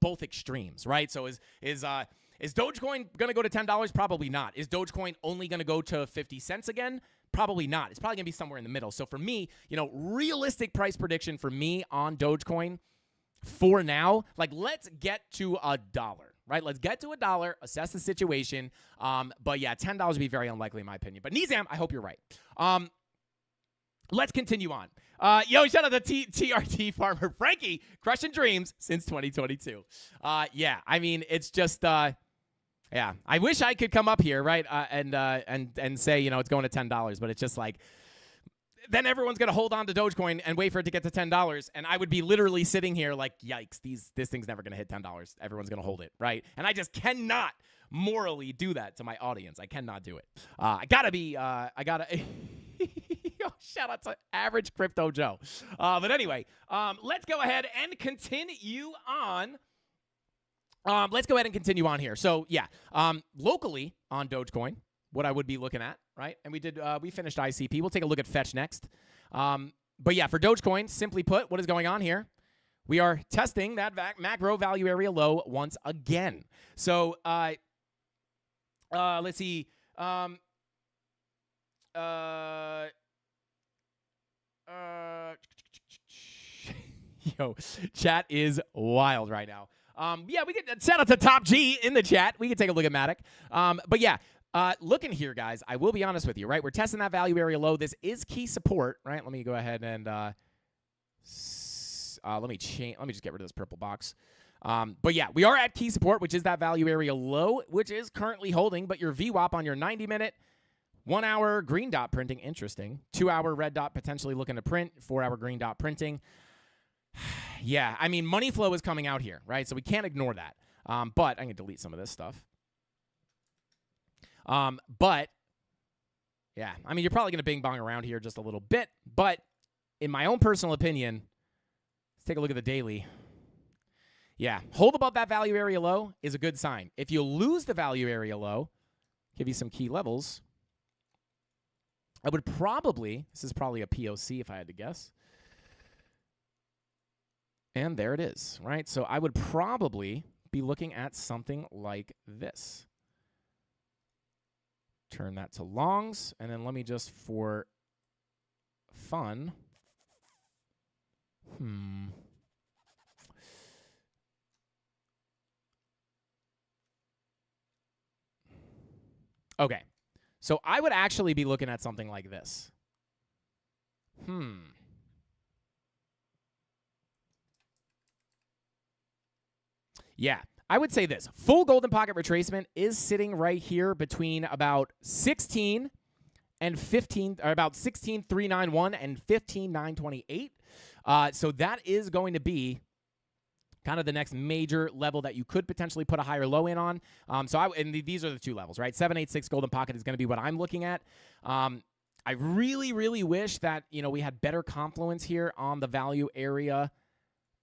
[SPEAKER 4] both extremes, right? So is Dogecoin going to go to $10? Probably not. Is Dogecoin only going to go to 50 cents again? Probably not. It's probably going to be somewhere in the middle. So for me, realistic price prediction for me on Dogecoin for now, like let's get to $1, right? Let's get to $1, assess the situation. But yeah, $10 would be very unlikely in my opinion. But Nizam, I hope you're right. Let's continue on. Shout out to TRT farmer Frankie, crushing dreams since 2022. Yeah, I mean, it's just... yeah, I wish I could come up here, right, and say, it's going to $10, but it's just like, then everyone's going to hold on to Dogecoin and wait for it to get to $10, and I would be literally sitting here like, yikes, this thing's never going to hit $10. Everyone's going to hold it, right? And I just cannot morally do that to my audience. I cannot do it. Shout out to Average Crypto Joe. But anyway, let's go ahead and continue on. Here. So yeah, locally on Dogecoin, what I would be looking at, right? And we finished ICP. We'll take a look at Fetch next. But yeah, for Dogecoin, simply put, what is going on here? We are testing that macro value area low once again. So let's see. Yo, chat is wild right now. Yeah, we could shout out to Top G in the chat. We can take a look at Matic. But yeah, looking here, guys, I will be honest with you, right? We're testing that value area low. This is key support, right? Let me go ahead and let me change. Let me just get rid of this purple box. But yeah, we are at key support, which is that value area low, which is currently holding. But your VWAP on your 90-minute, 1 hour green dot printing, interesting. 2 hour red dot potentially looking to print. 4 hour green dot printing. Yeah, I mean, money flow is coming out here, right? So we can't ignore that. But I can delete some of this stuff. But yeah, I mean, you're probably going to bing bong around here just a little bit. But in my own personal opinion, let's take a look at the daily. Yeah, hold above that value area low is a good sign. If you lose the value area low, give you some key levels. I would probably, this is probably a POC if I had to guess. And there it is, right? So I would probably be looking at something like this. Turn that to longs, and then let me just, for fun, Okay, so I would actually be looking at something like this. Yeah, I would say this. Full golden pocket retracement is sitting right here between about 16 and 15, or about 16,391 and 15,928. So that is going to be kind of the next major level that you could potentially put a higher low in on. And these are the two levels, right? 786 golden pocket is going to be what I'm looking at. I really, really wish that, we had better confluence here on the value area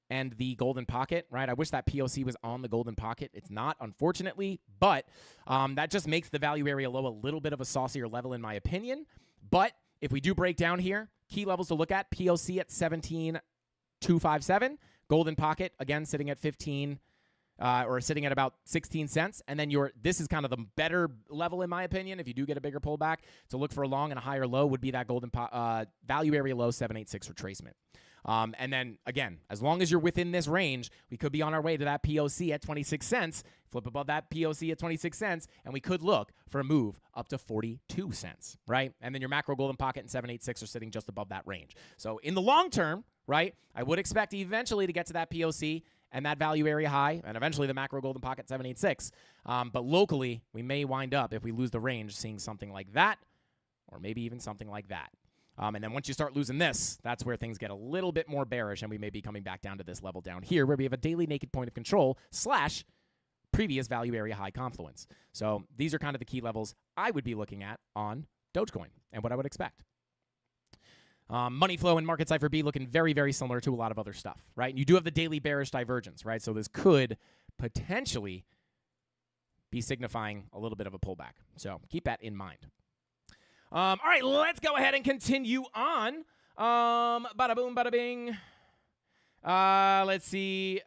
[SPEAKER 4] and the golden pocket, right? I wish that POC was on the golden pocket. It's not, unfortunately, but that just makes the value area low a little bit of a saucier level in my opinion. But if we do break down here, key levels to look at, POC at 17,257, golden pocket, again, sitting at 15, or sitting at about 16 cents. And then this is kind of the better level in my opinion. If you do get a bigger pullback to look for a long and a higher low would be that golden value area low 786 retracement. And then, again, as long as you're within this range, we could be on our way to that POC at 26 cents, flip above that POC at 26 cents, and we could look for a move up to 42 cents, right? And then your macro golden pocket and 786 are sitting just above that range. So in the long term, right, I would expect eventually to get to that POC and that value area high, and eventually the macro golden pocket 786. But locally, we may wind up, if we lose the range, seeing something like that, or maybe even something like that. And then once you start losing this, that's where things get a little bit more bearish, and we may be coming back down to this level down here where we have a daily naked point of control / previous value area high confluence. So these are kind of the key levels I would be looking at on Dogecoin and what I would expect. Money flow and market cipher B looking very, very similar to a lot of other stuff, right? And you do have the daily bearish divergence, right? So this could potentially be signifying a little bit of a pullback. So keep that in mind. All right, let's go ahead and continue on. Bada boom, bada bing. Let's see.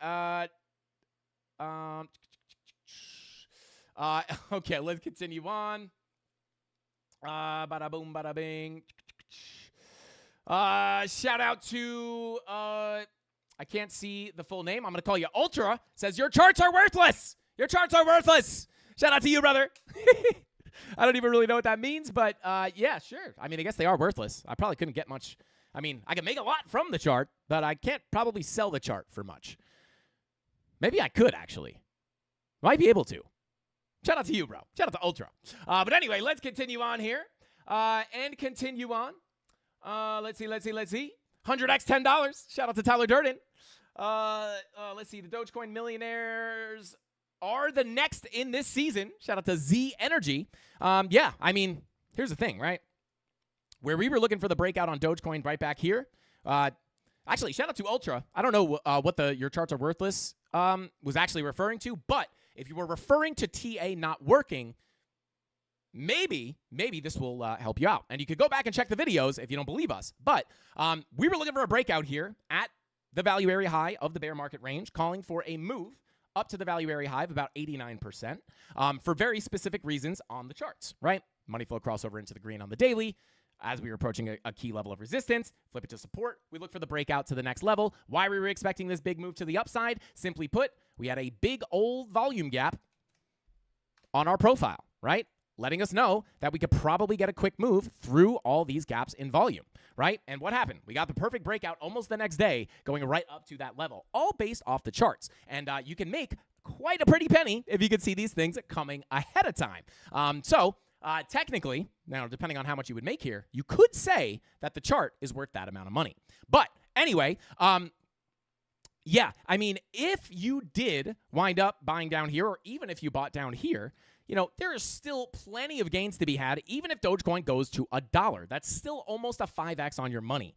[SPEAKER 4] Okay, let's continue on. Bada boom, bada bing. Shout out to I can't see the full name. I'm gonna call you Ultra. Says your charts are worthless. Your charts are worthless. Shout out to you, brother. I don't even really know what that means, but yeah, sure. I mean, I guess they are worthless. I probably couldn't get much. I mean, I can make a lot from the chart, but I can't probably sell the chart for much. Maybe I could, actually. Might be able to. Shout out to you, bro. Shout out to Ultra. But anyway, let's continue on here. And continue on. Let's see. 100x, $10. Shout out to Tyler Durden. Let's see. The Dogecoin millionaires are the next in this season. Shout out to Z Energy. Yeah, I mean, here's the thing, right? Where we were looking for the breakout on Dogecoin right back here. Actually, shout out to Ultra. I don't know what your charts are worthless was actually referring to, but if you were referring to TA not working, maybe this will help you out. And you could go back and check the videos if you don't believe us. But we were looking for a breakout here at the value area high of the bear market range, calling for a move up to the value area high of about 89% for very specific reasons on the charts, right? Money flow crossover into the green on the daily. as we were approaching a key level of resistance, flip it to support. We look for the breakout to the next level. Why we were expecting this big move to the upside? Simply put, we had a big old volume gap on our profile, right? Letting us know that we could probably get a quick move through all these gaps in volume, right? And what happened? We got the perfect breakout almost the next day, going right up to that level, all based off the charts. And you can make quite a pretty penny if you could see these things coming ahead of time. Technically, now depending on how much you would make here, you could say that the chart is worth that amount of money. But anyway, yeah, I mean, if you did wind up buying down here, or even if you bought down here, you know, there is still plenty of gains to be had, even if Dogecoin goes to $1. That's still almost a 5x on your money,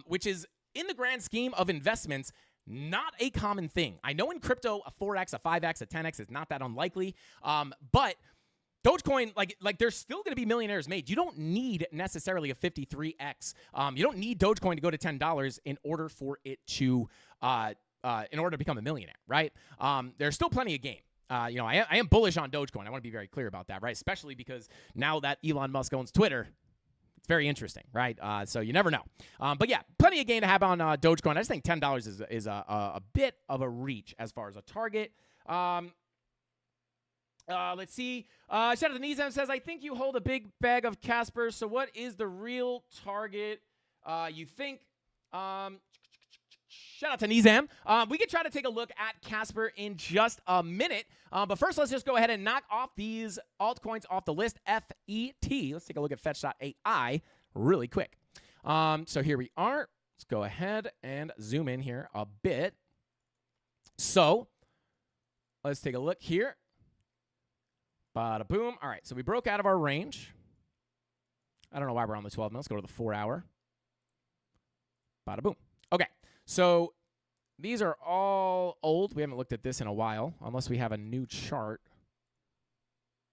[SPEAKER 4] which is, in the grand scheme of investments, not a common thing. I know in crypto, a 4x, a 5x, a 10x is not that unlikely, but Dogecoin, like there's still going to be millionaires made. You don't need necessarily a 53x. You don't need Dogecoin to go to $10 in order for it to, in order to become a millionaire, right? There's still plenty of game. You know, I am bullish on Dogecoin. I want to be very clear about that, right? Especially because now that Elon Musk owns Twitter, it's very interesting, right? So you never know. But yeah, plenty of gain to have on Dogecoin. I just think $10 is a bit of a reach as far as a target. Let's see. Shout out to Nizam says, I think you hold a big bag of Casper. So what is the real target you think? Shout out to Nizam. We can try to take a look at Casper in just a minute. But first, let's just go ahead and knock off these altcoins off the list. FET. Let's take a look at Fetch.ai really quick. So here we are. Let's go ahead and zoom in here a bit. So let's take a look here. Bada boom. All right, so we broke out of our range. I don't know why we're on the 12 minutes. Let's go to the 4 hour. Bada boom. Okay, so these are all old. We haven't looked at this in a while, unless we have a new chart.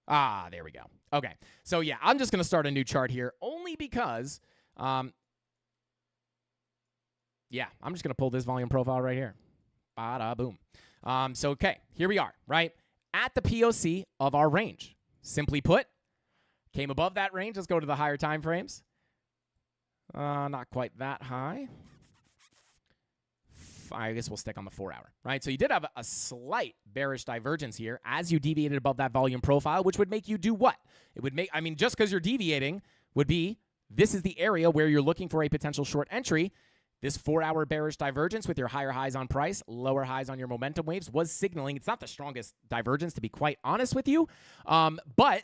[SPEAKER 4] Ah, there we go. Okay, so yeah, I'm just going to start a new chart here, only because, yeah, I'm just going to pull this volume profile right here. Bada boom. So, okay, here we are, right? At the POC of our range. Simply put, came above that range. Let's go to the higher time frames. Not quite that high. I guess we'll stick on the 4 hour, right? So you did have a slight bearish divergence here as you deviated above that volume profile, which would make you do what? It would make, I mean, just because you're deviating would be, this is the area where you're looking for a potential short entry. This 4 hour bearish divergence with your higher highs on price, lower highs on your momentum waves was signaling. It's not the strongest divergence, to be quite honest with you. But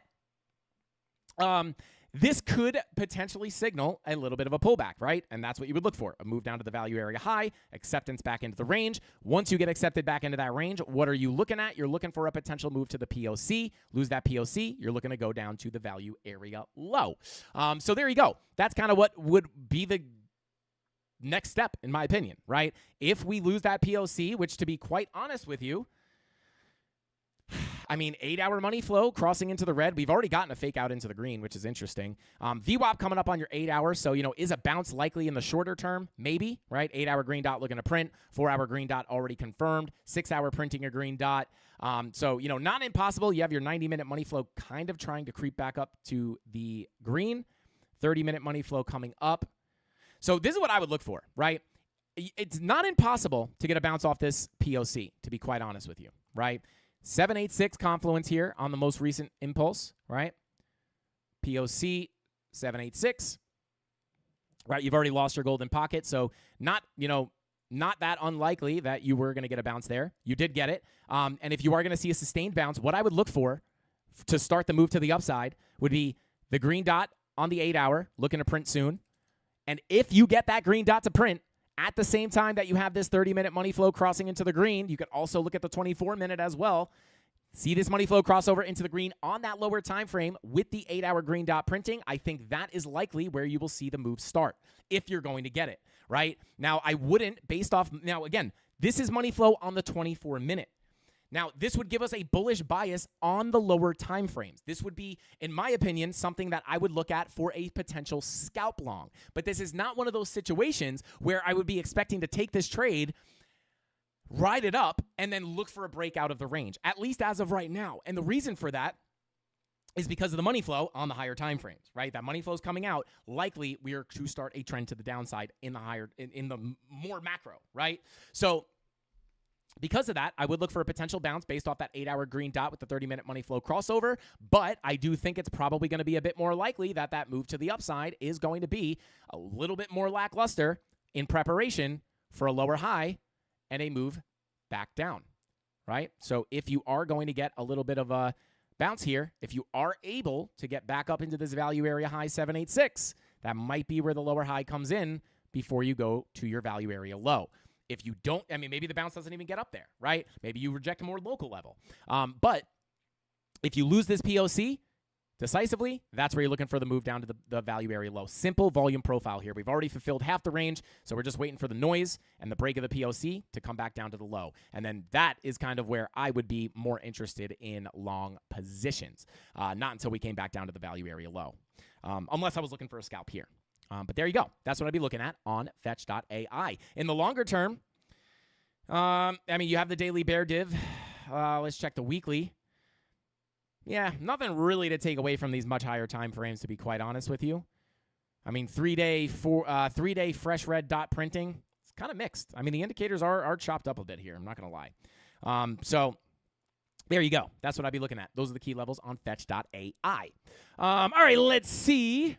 [SPEAKER 4] this could potentially signal a little bit of a pullback, right? And that's what you would look for. A move down to the value area high, acceptance back into the range. Once you get accepted back into that range, what are you looking at? You're looking for a potential move to the POC. Lose that POC, you're looking to go down to the value area low. So there you go. That's kind of what would be the next step, in my opinion, right? If we lose that POC, which, to be quite honest with you, I mean, 8 hour money flow crossing into the red. We've already gotten a fake out into the green, which is interesting. VWAP coming up on your 8 hours. So, you know, is a bounce likely in the shorter term? Maybe, right? 8 hour green dot looking to print. 4 hour green dot already confirmed. 6 hour printing a green dot. So, you know, not impossible. You have your 90-minute money flow kind of trying to creep back up to the green. 30-minute money flow coming up. So this is what I would look for, right? It's not impossible to get a bounce off this POC, to be quite honest with you, right? 786 confluence here on the most recent impulse, right? POC 786, right? You've already lost your golden pocket, so not, you know, not that unlikely that you were going to get a bounce there. You did get it. And if you are going to see a sustained bounce, what I would look for to start the move to the upside would be the green dot on the 8 hour, looking to print soon. And if you get that green dot to print at the same time that you have this 30-minute money flow crossing into the green, you could also look at the 24-minute as well. See this money flow cross over into the green on that lower time frame with the 8 hour green dot printing. I think that is likely where you will see the move start if you're going to get it, right? Now, I wouldn't, based off, now again, this is money flow on the 24-minute. Now, this would give us a bullish bias on the lower time frames. This would be, in my opinion, something that I would look at for a potential scalp long. But this is not one of those situations where I would be expecting to take this trade, ride it up, and then look for a breakout of the range, at least as of right now. And the reason for that is because of the money flow on the higher time frames, right? That money flow is coming out. Likely, we are to start a trend to the downside in the more macro, right? So because of that, I would look for a potential bounce based off that 8-hour green dot with the 30-minute money flow crossover. But I do think it's probably going to be a bit more likely that that move to the upside is going to be a little bit more lackluster in preparation for a lower high and a move back down, right? So if you are going to get a little bit of a bounce here, if you are able to get back up into this value area high 786, that might be where the lower high comes in before you go to your value area low. If you don't, I mean, maybe the bounce doesn't even get up there, right? Maybe you reject a more local level. But if you lose this POC decisively, that's where you're looking for the move down to the value area low. Simple volume profile here. We've already fulfilled half the range, so we're just waiting for the noise and the break of the POC to come back down to the low. And then that is kind of where I would be more interested in long positions. Not until we came back down to the value area low. Unless I was looking for a scalp here. But there you go. That's what I'd be looking at on Fetch.ai. In the longer term, I mean, you have the daily bear div. Let's check the weekly. Yeah, nothing really to take away from these much higher time frames, to be quite honest with you. I mean, 3-day fresh red dot printing, it's kind of mixed. I mean, the indicators are chopped up a bit here. I'm not going to lie. So there you go. That's what I'd be looking at. Those are the key levels on Fetch.ai. All right, let's see.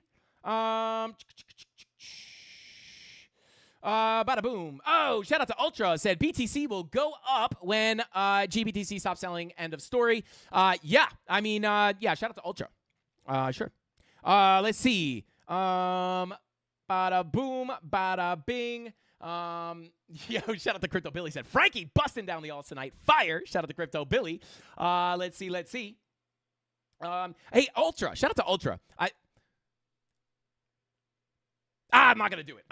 [SPEAKER 4] Bada boom. Oh, shout out to Ultra. Said BTC will go up when GBTC stops selling. End of story. Yeah. I mean, yeah. Shout out to Ultra. Sure. Let's see. Bada boom. Bada bing. Yo, shout out to Crypto Billy. Said Frankie busting down the alts tonight. Fire. Shout out to Crypto Billy. Let's see. Hey, Ultra. Shout out to Ultra. I'm not going to do it.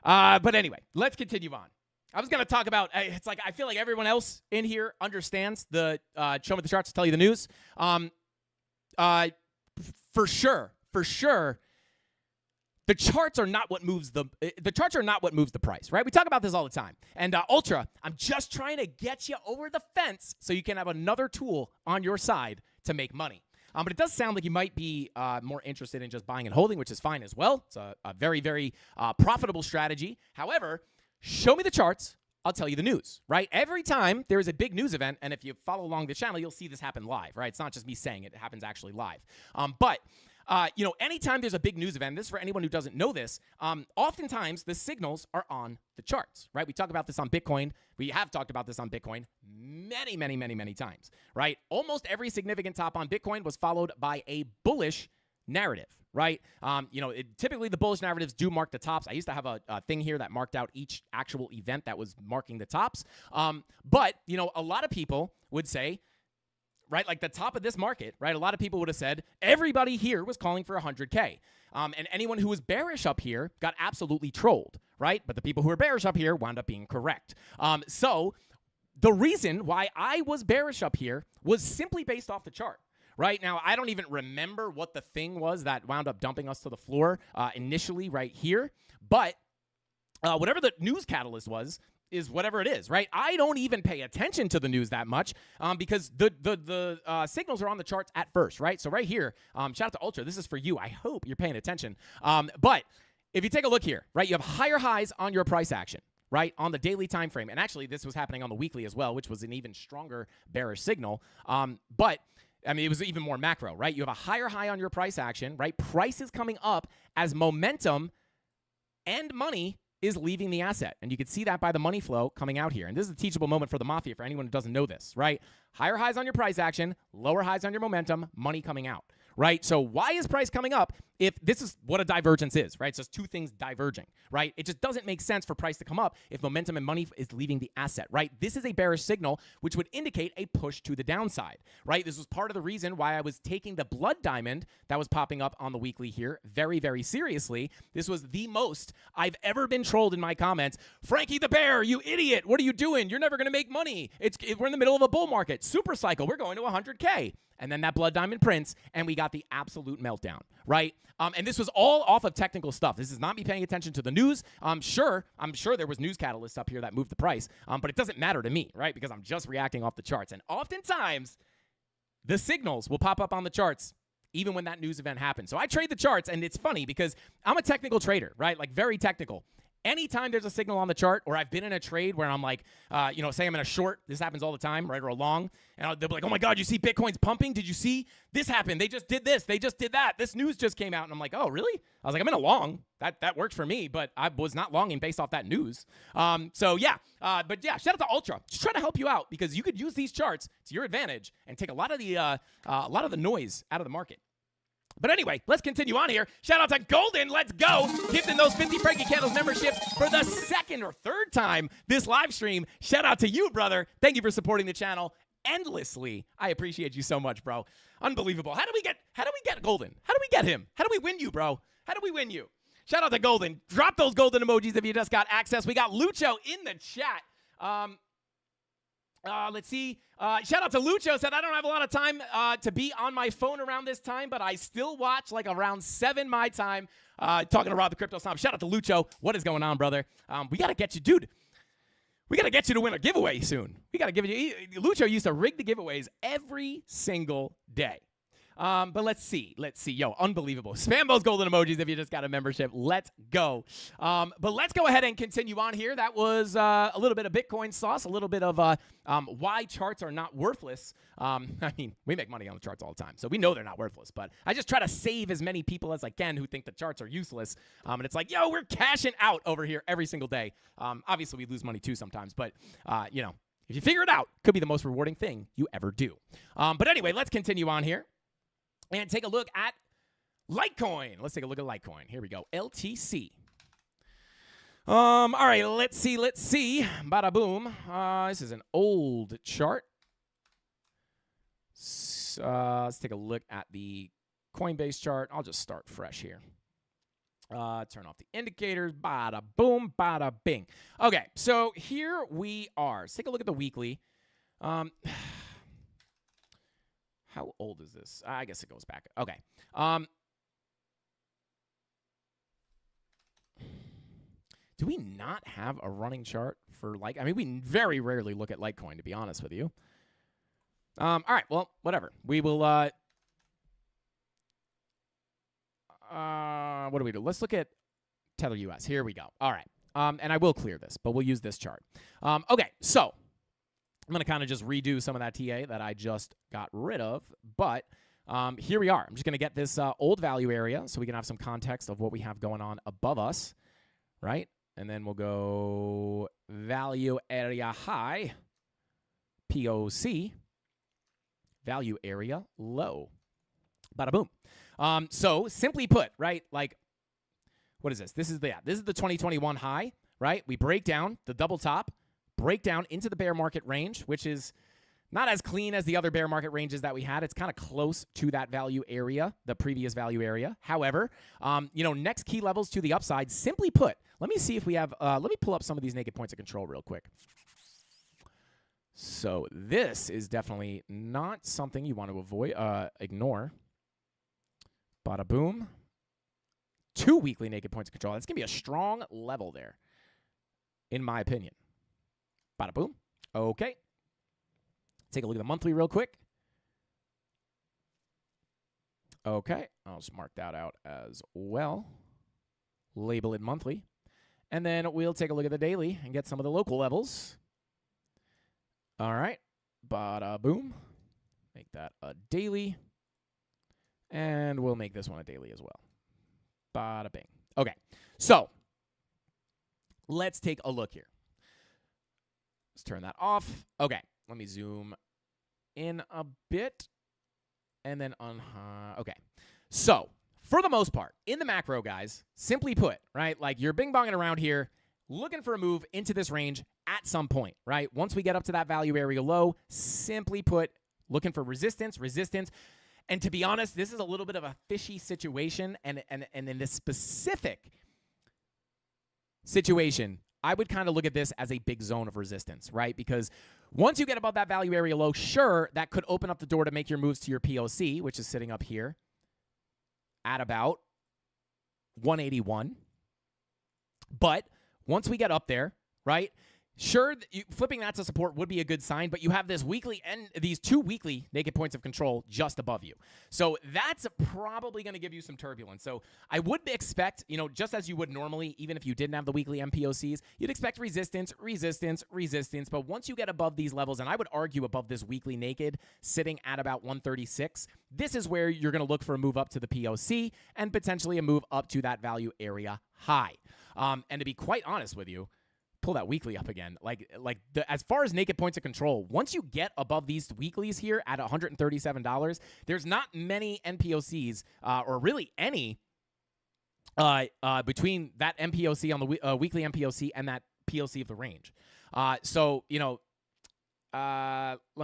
[SPEAKER 4] But anyway, let's continue on. I was going to talk about, it's like I feel like everyone else in here understands the show me the charts to tell you the news. For sure, the charts are not what moves the price, right? We talk about this all the time. And Ultra, I'm just trying to get you over the fence so you can have another tool on your side to make money. But it does sound like you might be more interested in just buying and holding, which is fine as well. It's a very, very profitable strategy. However, show me the charts. I'll tell you the news, right? Every time there is a big news event, and if you follow along the channel, you'll see this happen live, right? It's not just me saying it. It happens actually live. But anytime there's a big news event, this is for anyone who doesn't know this, oftentimes the signals are on the charts, right? We talk about this on Bitcoin. We have talked about this on Bitcoin many times, right? Almost every significant top on Bitcoin was followed by a bullish narrative, right? Typically the bullish narratives do mark the tops. I used to have a thing here that marked out each actual event that was marking the tops. But a lot of people would say, right, like the top of this market, right, a lot of people would have said everybody here was calling for 100K. And anyone who was bearish up here got absolutely trolled, right? But the people who were bearish up here wound up being correct. So the reason why I was bearish up here was simply based off the chart. Right now, I don't even remember what the thing was that wound up dumping us to the floor initially right here. But whatever the news catalyst was, is whatever it is, right? I don't even pay attention to the news that much because the signals are on the charts at first, right? So right here, shout out to Ultra. This is for you. I hope you're paying attention. But if you take a look here, right, you have higher highs on your price action, right, on the daily time frame. And actually, this was happening on the weekly as well, which was an even stronger bearish signal. But I mean, it was even more macro, right? You have a higher high on your price action, right? Price is coming up as momentum and money is leaving the asset. And you can see that by the money flow coming out here. And this is a teachable moment for the Mafia for anyone who doesn't know this, right? Higher highs on your price action, lower highs on your momentum, money coming out, right? So why is price coming up if this is what a divergence is, right? It's just two things diverging, right? It just doesn't make sense for price to come up if momentum and money is leaving the asset, right? This is a bearish signal, which would indicate a push to the downside, right? This was part of the reason why I was taking the blood diamond that was popping up on the weekly here very, very seriously. This was the most I've ever been trolled in my comments. Frankie the Bear, you idiot. What are you doing? You're never going to make money. We're in the middle of a bull market. Super cycle. We're going to 100K. And then that blood diamond prints, and we got the absolute meltdown, right? And this was all off of technical stuff. This is not me paying attention to the news. I'm sure there was news catalysts up here that moved the price, but it doesn't matter to me, right? Because I'm just reacting off the charts. And oftentimes, the signals will pop up on the charts even when that news event happens. So I trade the charts, and it's funny because I'm a technical trader, right? Like very technical. Anytime there's a signal on the chart, or I've been in a trade where I'm like, say I'm in a short, this happens all the time, right, or a long, and they'll be like, oh my God, you see Bitcoin's pumping? Did you see this happen? They just did this. They just did that. This news just came out. And I'm like, oh, really? I was like, I'm in a long. That works for me, but I was not longing based off that news. But shout out to Ultra. Just trying to help you out because you could use these charts to your advantage and take a lot of the noise out of the market. But anyway, let's continue on here. Shout out to Golden. Let's go. Gifting those 50 Frankie Candles memberships for the second or third time this live stream. Shout out to you, brother. Thank you for supporting the channel endlessly. I appreciate you so much, bro. Unbelievable. How do we get Golden? How do we get him? How do we win you, bro? How do we win you? Shout out to Golden. Drop those golden emojis if you just got access. We got Lucho in the chat. Let's see. Shout out to Lucho. Said, I don't have a lot of time to be on my phone around this time, but I still watch like around 7 my time. Talking to Rob the Crypto Snob. Shout out to Lucho. What is going on, brother? We got to get you, dude. We got to get you to win a giveaway soon. We got to give you. Lucho used to rig the giveaways every single day. But let's see. Yo, unbelievable. Spam those golden emojis if you just got a membership. Let's go. But let's go ahead and continue on here. That was a little bit of Bitcoin sauce, a little bit of why charts are not worthless. I mean, we make money on the charts all the time, so we know they're not worthless. But I just try to save as many people as I can who think the charts are useless. And it's like, yo, we're cashing out over here every single day. Obviously, we lose money too sometimes, but, if you figure it out, could be the most rewarding thing you ever do. But anyway, let's continue on here. And take a look at Litecoin. Let's take a look at Litecoin. Here we go. LTC. All right, let's see. Bada boom. This is an old chart. Let's take a look at the Coinbase chart. I'll just start fresh here. Turn off the indicators. Bada boom, bada bing. Okay, so here we are. Let's take a look at the weekly. How old is this? I guess it goes back. Okay. Do we not have a running chart for Litecoin? I mean, we very rarely look at Litecoin, to be honest with you. All right. Well, whatever. We will. What do we do? Let's look at Tether US. Here we go. All right. And I will clear this, but we'll use this chart. Okay. So I'm going to kind of just redo some of that TA that I just got rid of. But here we are. I'm just going to get this old value area so we can have some context of what we have going on above us, right? And then we'll go value area high, POC, value area low. Bada boom. So simply put, right, like, what is this? This is the 2021 high, right? We break down the double top, break down into the bear market range, which is not as clean as the other bear market ranges that we had. It's kind of close to that value area, the previous value area. However, next key levels to the upside, simply put, let me see if we have, let me pull up some of these naked points of control real quick. So this is definitely not something you want to ignore. Bada boom. 2 weekly naked points of control. That's going to be a strong level there, in my opinion. Bada boom. Okay. Take a look at the monthly real quick. Okay. I'll just mark that out as well. Label it monthly. And then we'll take a look at the daily and get some of the local levels. All right. Bada boom. Make that a daily. And we'll make this one a daily as well. Bada bing. Okay. So let's take a look here. Let's turn that off. Okay, let me zoom in a bit. And then okay. So, for the most part, in the macro, guys, simply put, right, like you're bing-bonging around here, looking for a move into this range at some point, right? Once we get up to that value area low, simply put, looking for resistance. And to be honest, this is a little bit of a fishy situation. And in this specific situation, I would kind of look at this as a big zone of resistance, right? Because once you get above that value area low, sure, that could open up the door to make your moves to your POC, which is sitting up here at about 181. But once we get up there, right, Sure, flipping that to support would be a good sign, but you have this weekly and these 2 weekly naked points of control just above you. So that's probably going to give you some turbulence. So I would expect, just as you would normally, even if you didn't have the weekly MPOCs, you'd expect resistance, resistance, resistance. But once you get above these levels, and I would argue above this weekly naked sitting at about 136, this is where you're going to look for a move up to the POC and potentially a move up to that value area high. And to be quite honest with you, pull that weekly up again. As far as naked points of control, once you get above these weeklies here at $137, there's not many NPOCs or really any between that MPOC on the weekly MPOC and that POC of the range. Let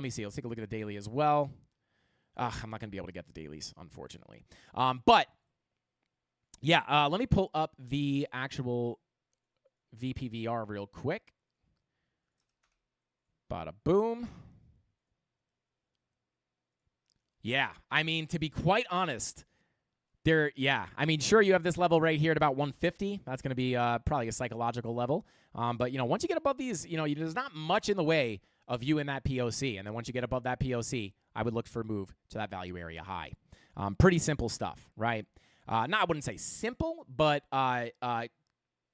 [SPEAKER 4] me see. Let's take a look at the daily as well. I'm not going to be able to get the dailies, unfortunately. But yeah, let me pull up the actual VPVR real quick. Bada boom. Yeah, I mean, to be quite honest, sure, you have this level right here at about 150. That's going to be probably a psychological level. But, once you get above these, there's not much in the way of you in that POC. And then once you get above that POC, I would look for a move to that value area high. Pretty simple stuff, right? I wouldn't say simple, but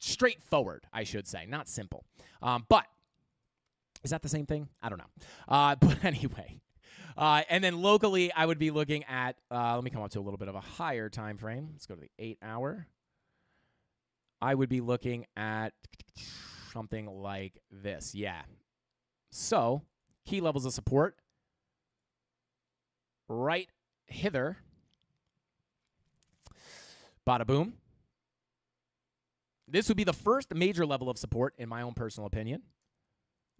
[SPEAKER 4] straightforward, I should say. Not simple. But is that the same thing? I don't know. But anyway. And then locally, I would be looking at, let me come up to a little bit of a higher time frame. Let's go to the 8-hour. I would be looking at something like this. Yeah. So, key levels of support. Right hither. Bada boom. This would be the first major level of support, in my own personal opinion.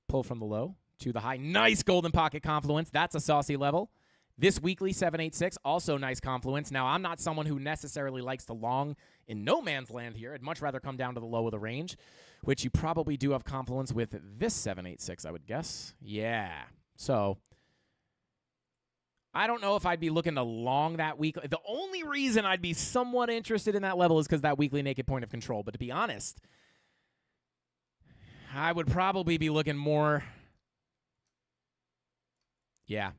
[SPEAKER 4] Pull from the low to the high. Nice golden pocket confluence. That's a saucy level. This weekly 786, also nice confluence. Now, I'm not someone who necessarily likes to long in no man's land here. I'd much rather come down to the low of the range, which you probably do have confluence with this 786, I would guess. Yeah. So I don't know if I'd be looking to long that weekly. The only reason I'd be somewhat interested in that level is because that weekly naked point of control. But to be honest, I would probably be looking more,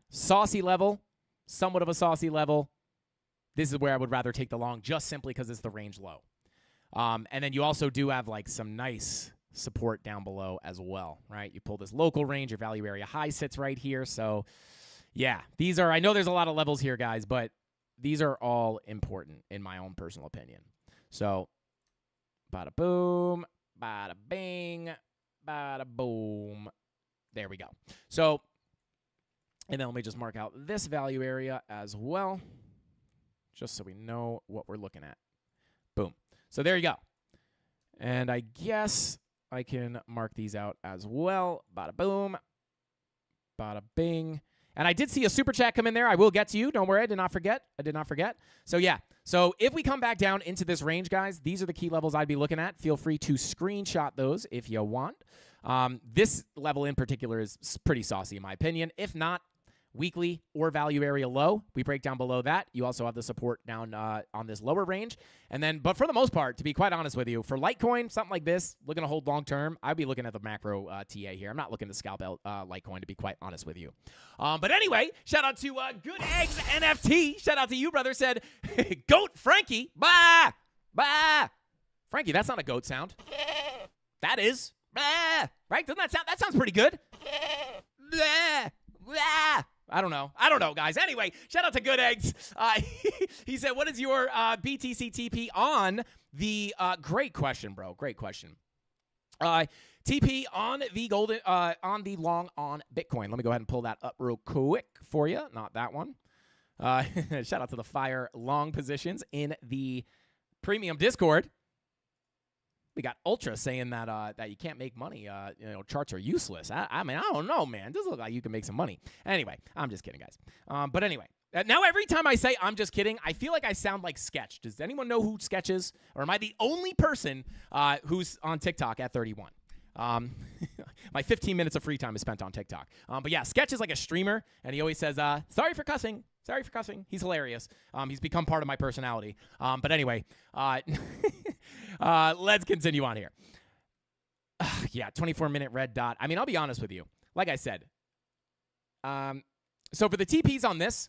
[SPEAKER 4] saucy level, somewhat of a saucy level. This is where I would rather take the long just simply because it's the range low. And then you also do have some nice support down below as well, right? You pull this local range, your value area high sits right here. So yeah, I know there's a lot of levels here, guys, but these are all important in my own personal opinion. So, bada boom, bada bing, bada boom. There we go. So, and then let me just mark out this value area as well, just so we know what we're looking at. Boom. So there you go. And I guess I can mark these out as well. Bada boom, bada bing. And I did see a super chat come in there. I will get to you. Don't worry. I did not forget. So, yeah. So, if we come back down into this range, guys, these are the key levels I'd be looking at. Feel free to screenshot those if you want. This level in particular is pretty saucy, in my opinion. If not, weekly or value area low, we break down below that. You also have the support down on this lower range. And then, but for the most part, to be quite honest with you, for Litecoin, something like this, looking to hold long term, I'd be looking at the macro TA here. I'm not looking to scalp Litecoin, to be quite honest with you. But anyway, shout out to Good Eggs NFT. Shout out to you, brother. Said, Goat Frankie. Bah! Bah! Frankie, that's not a goat sound. That is. Bah! Right? Doesn't that sound? That sounds pretty good. Bah! Bah! I don't know, guys. Anyway, shout out to Good Eggs. He said, what is your BTC TP on the great question, bro. Great question. TP on the golden on the long on Bitcoin. Let me go ahead and pull that up real quick for you. Not that one. Shout out to the fire long positions in the premium Discord. We got Ultra saying that that you can't make money. Charts are useless. I mean, I don't know, man. It does look like you can make some money. Anyway, I'm just kidding, guys. But anyway, now every time I say I'm just kidding, I feel like I sound like Sketch. Does anyone know who Sketch is? Or am I the only person who's on TikTok at 31? My 15 minutes of free time is spent on TikTok. But yeah, Sketch is like a streamer, and he always says, sorry for cussing. Sorry for cussing. He's hilarious. He's become part of my personality. But anyway, let's continue on here. yeah, 24-minute red dot. I mean, I'll be honest with you. Like I said, so for the TPs on this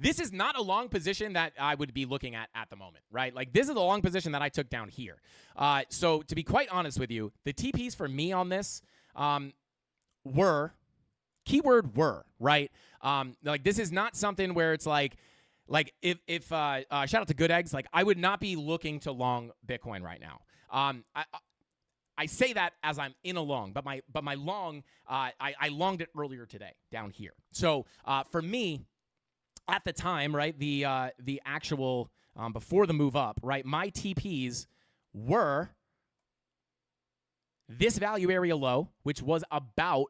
[SPEAKER 4] is not a long position that I would be looking at the moment, right? Like, this is a long position that I took down here. So to be quite honest with you, the TPs for me on this were, keyword were, right? Like, this is not something where it's like if shout out to Good Eggs, like, I would not be looking to long Bitcoin right now. I say that as I'm in a long, but my long, I longed it earlier today down here. So for me, at the time, right, the actual before the move up, right, my TPs were this value area low, which was about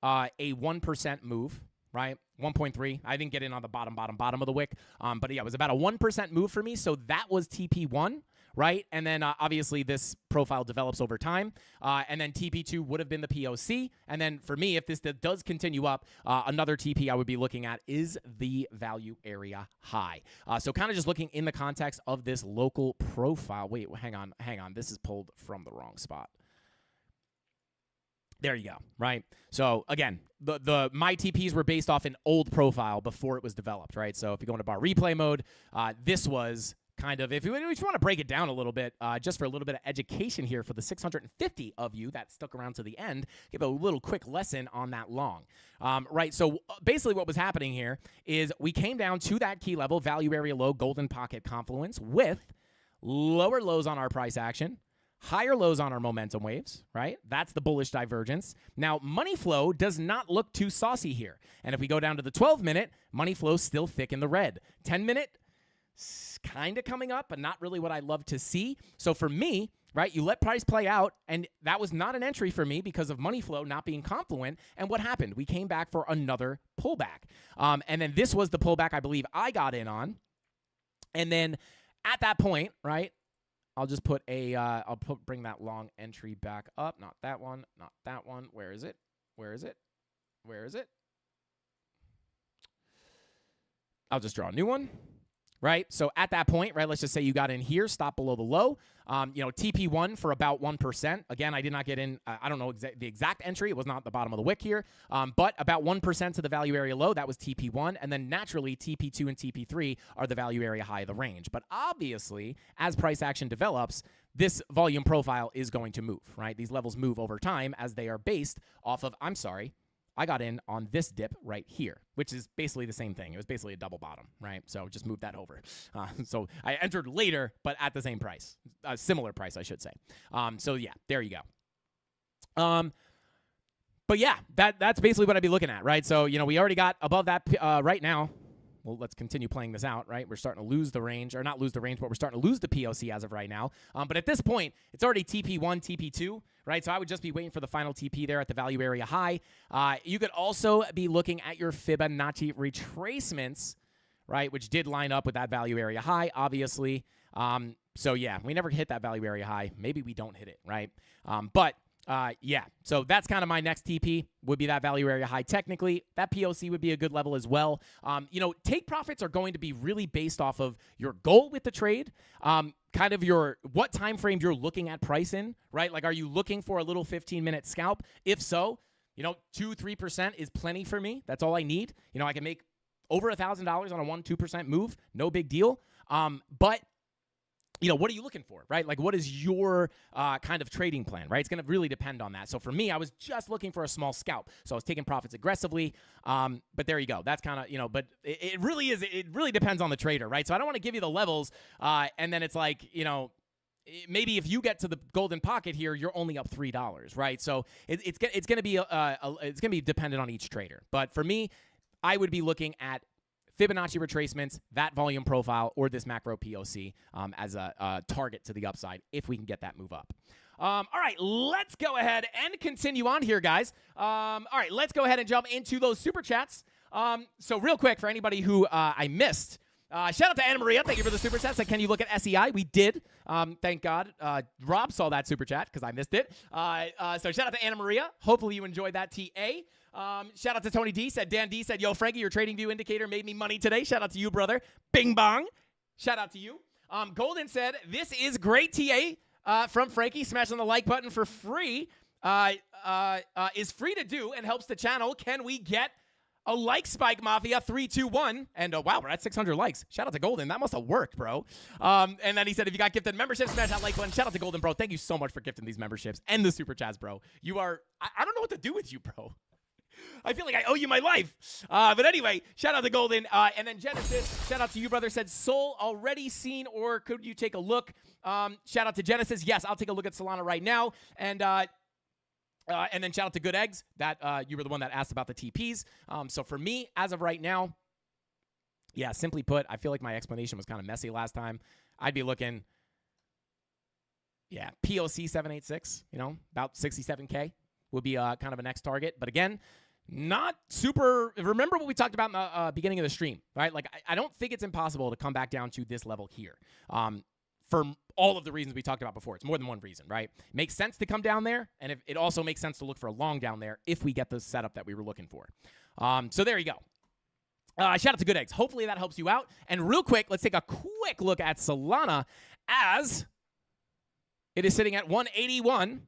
[SPEAKER 4] a 1% move, right? 1.3. I didn't get in on the bottom of the wick, but yeah, it was about a 1% move for me. So that was TP1. Right? And then obviously this profile develops over time. And then TP2 would have been the POC. And then for me, if this does continue up, another TP I would be looking at is the value area high. So kind of just looking in the context of this local profile. Wait, hang on. This is pulled from the wrong spot. There you go, right? So again, my TPs were based off an old profile before it was developed, right? So if you go into bar replay mode, this was kind of, if you want to break it down a little bit, just for a little bit of education here for the 650 of you that stuck around to the end, give a little quick lesson on that long. Right, so basically what was happening here is we came down to that key level, value area low, golden pocket confluence, with lower lows on our price action, higher lows on our momentum waves, right? That's the bullish divergence. Now, money flow does not look too saucy here. And if we go down to the 12-minute, money flow still thick in the red. 10-minute, kind of coming up, but not really what I love to see. So for me, right, you let price play out, and that was not an entry for me because of money flow not being confluent. And what happened? We came back for another pullback. And then this was the pullback I believe I got in on. And then at that point, right, I'll just put a, bring that long entry back up. Not that one, not that one. Where is it? Where is it? Where is it? I'll just draw a new one. Right? So at that point, right, let's just say you got in here, stop below the low, TP1 for about 1%. Again, I did not get in, I don't know the exact entry. It was not the bottom of the wick here, but about 1% to the value area low. That was TP1. And then naturally, TP2 and TP3 are the value area high of the range. But obviously, as price action develops, this volume profile is going to move, right? These levels move over time as they are based off of, I got in on this dip right here, which is basically the same thing. It was basically a double bottom, right? So just move that over. So I entered later, but at the same price, a similar price, I should say. So yeah, there you go. But yeah, that's basically what I'd be looking at, right? So, we already got above that right now. Well, let's continue playing this out, right? We're starting to lose the range, or not lose the range, but we're starting to lose the POC as of right now. But at this point, it's already TP1, TP2, right? So I would just be waiting for the final TP there at the value area high. You could also be looking at your Fibonacci retracements, right, which did line up with that value area high, obviously. So yeah, we never hit that value area high. Maybe we don't hit it, right? Yeah, so that's kind of my next TP would be that value area high. Technically, that POC would be a good level as well. Take profits are going to be really based off of your goal with the trade, kind of what time frame you're looking at price in, right? Like, are you looking for a little 15-minute scalp? If so, 2-3% is plenty for me. That's all I need. I can make over $1,000 on a 1-2% move. No big deal. But what are you looking for, right? Like, what is your kind of trading plan, right? It's going to really depend on that. So for me, I was just looking for a small scalp. So I was taking profits aggressively. But there you go. That's kind of, but it really depends on the trader, right? So I don't want to give you the levels. And then it's like, maybe if you get to the golden pocket here, you're only up $3, right? So it's going to be dependent on each trader. But for me, I would be looking at Fibonacci retracements, that volume profile, or this macro POC as a target to the upside if we can get that move up. All right, let's go ahead and continue on here, guys. All right, let's go ahead and jump into those super chats. So real quick, for anybody who I missed, shout out to Anna Maria. Thank you for the super chat. Said, can you look at SEI? We did. Thank God. Rob saw that super chat because I missed it. So shout out to Anna Maria. Hopefully you enjoyed that, TA. Shout out to Tony D. Dan D said, yo, Frankie, your trading view indicator made me money today. Shout out to you, brother. Bing bong. Shout out to you. Golden said, this is great, TA. from Frankie. Smashing the like button for free is free to do and helps the channel. Can we get a like spike, Mafia? 3, 2, 1. And wow, we're at 600 likes. Shout out to Golden. That must have worked, bro. And then he said, if you got gifted memberships, smash that like button. Shout out to Golden, bro. Thank you so much for gifting these memberships and the super chats, bro. You are, I don't know what to do with you, bro. I feel like I owe you my life. But anyway, shout out to Golden. And then Genesis, shout out to you, brother, said, Sol already seen, or could you take a look? Shout out to Genesis. Yes, I'll take a look at Solana right now. And then shout out to Good Eggs, that you were the one that asked about the TPs. So for me, as of right now, yeah, simply put, I feel like my explanation was kind of messy last time. I'd be looking, yeah, POC 786, about 67K would be kind of a next target. But again, not super. Remember what we talked about in the beginning of the stream, right? Like, I don't think it's impossible to come back down to this level here. For all of the reasons we talked about before. It's more than one reason, right? Makes sense to come down there, and it also makes sense to look for a long down there if we get the setup that we were looking for. So there you go. Shout out to Good Eggs. Hopefully that helps you out. And real quick, let's take a quick look at Solana as it is sitting at 181.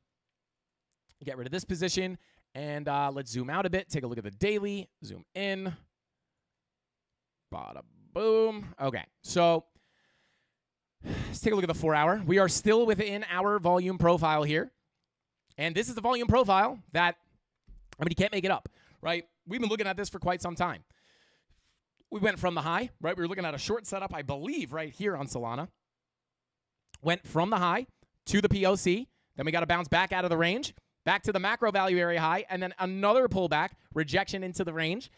[SPEAKER 4] Get rid of this position, and let's zoom out a bit. Take a look at the daily. Zoom in. Bada boom. Okay, so let's take a look at the 4-hour. We are still within our volume profile here. And this is the volume profile that, you can't make it up, right? We've been looking at this for quite some time. We went from the high, right? We were looking at a short setup, I believe, right here on Solana. Went from the high to the POC. Then we got to bounce back out of the range, back to the macro value area high, and then another pullback, rejection into the range.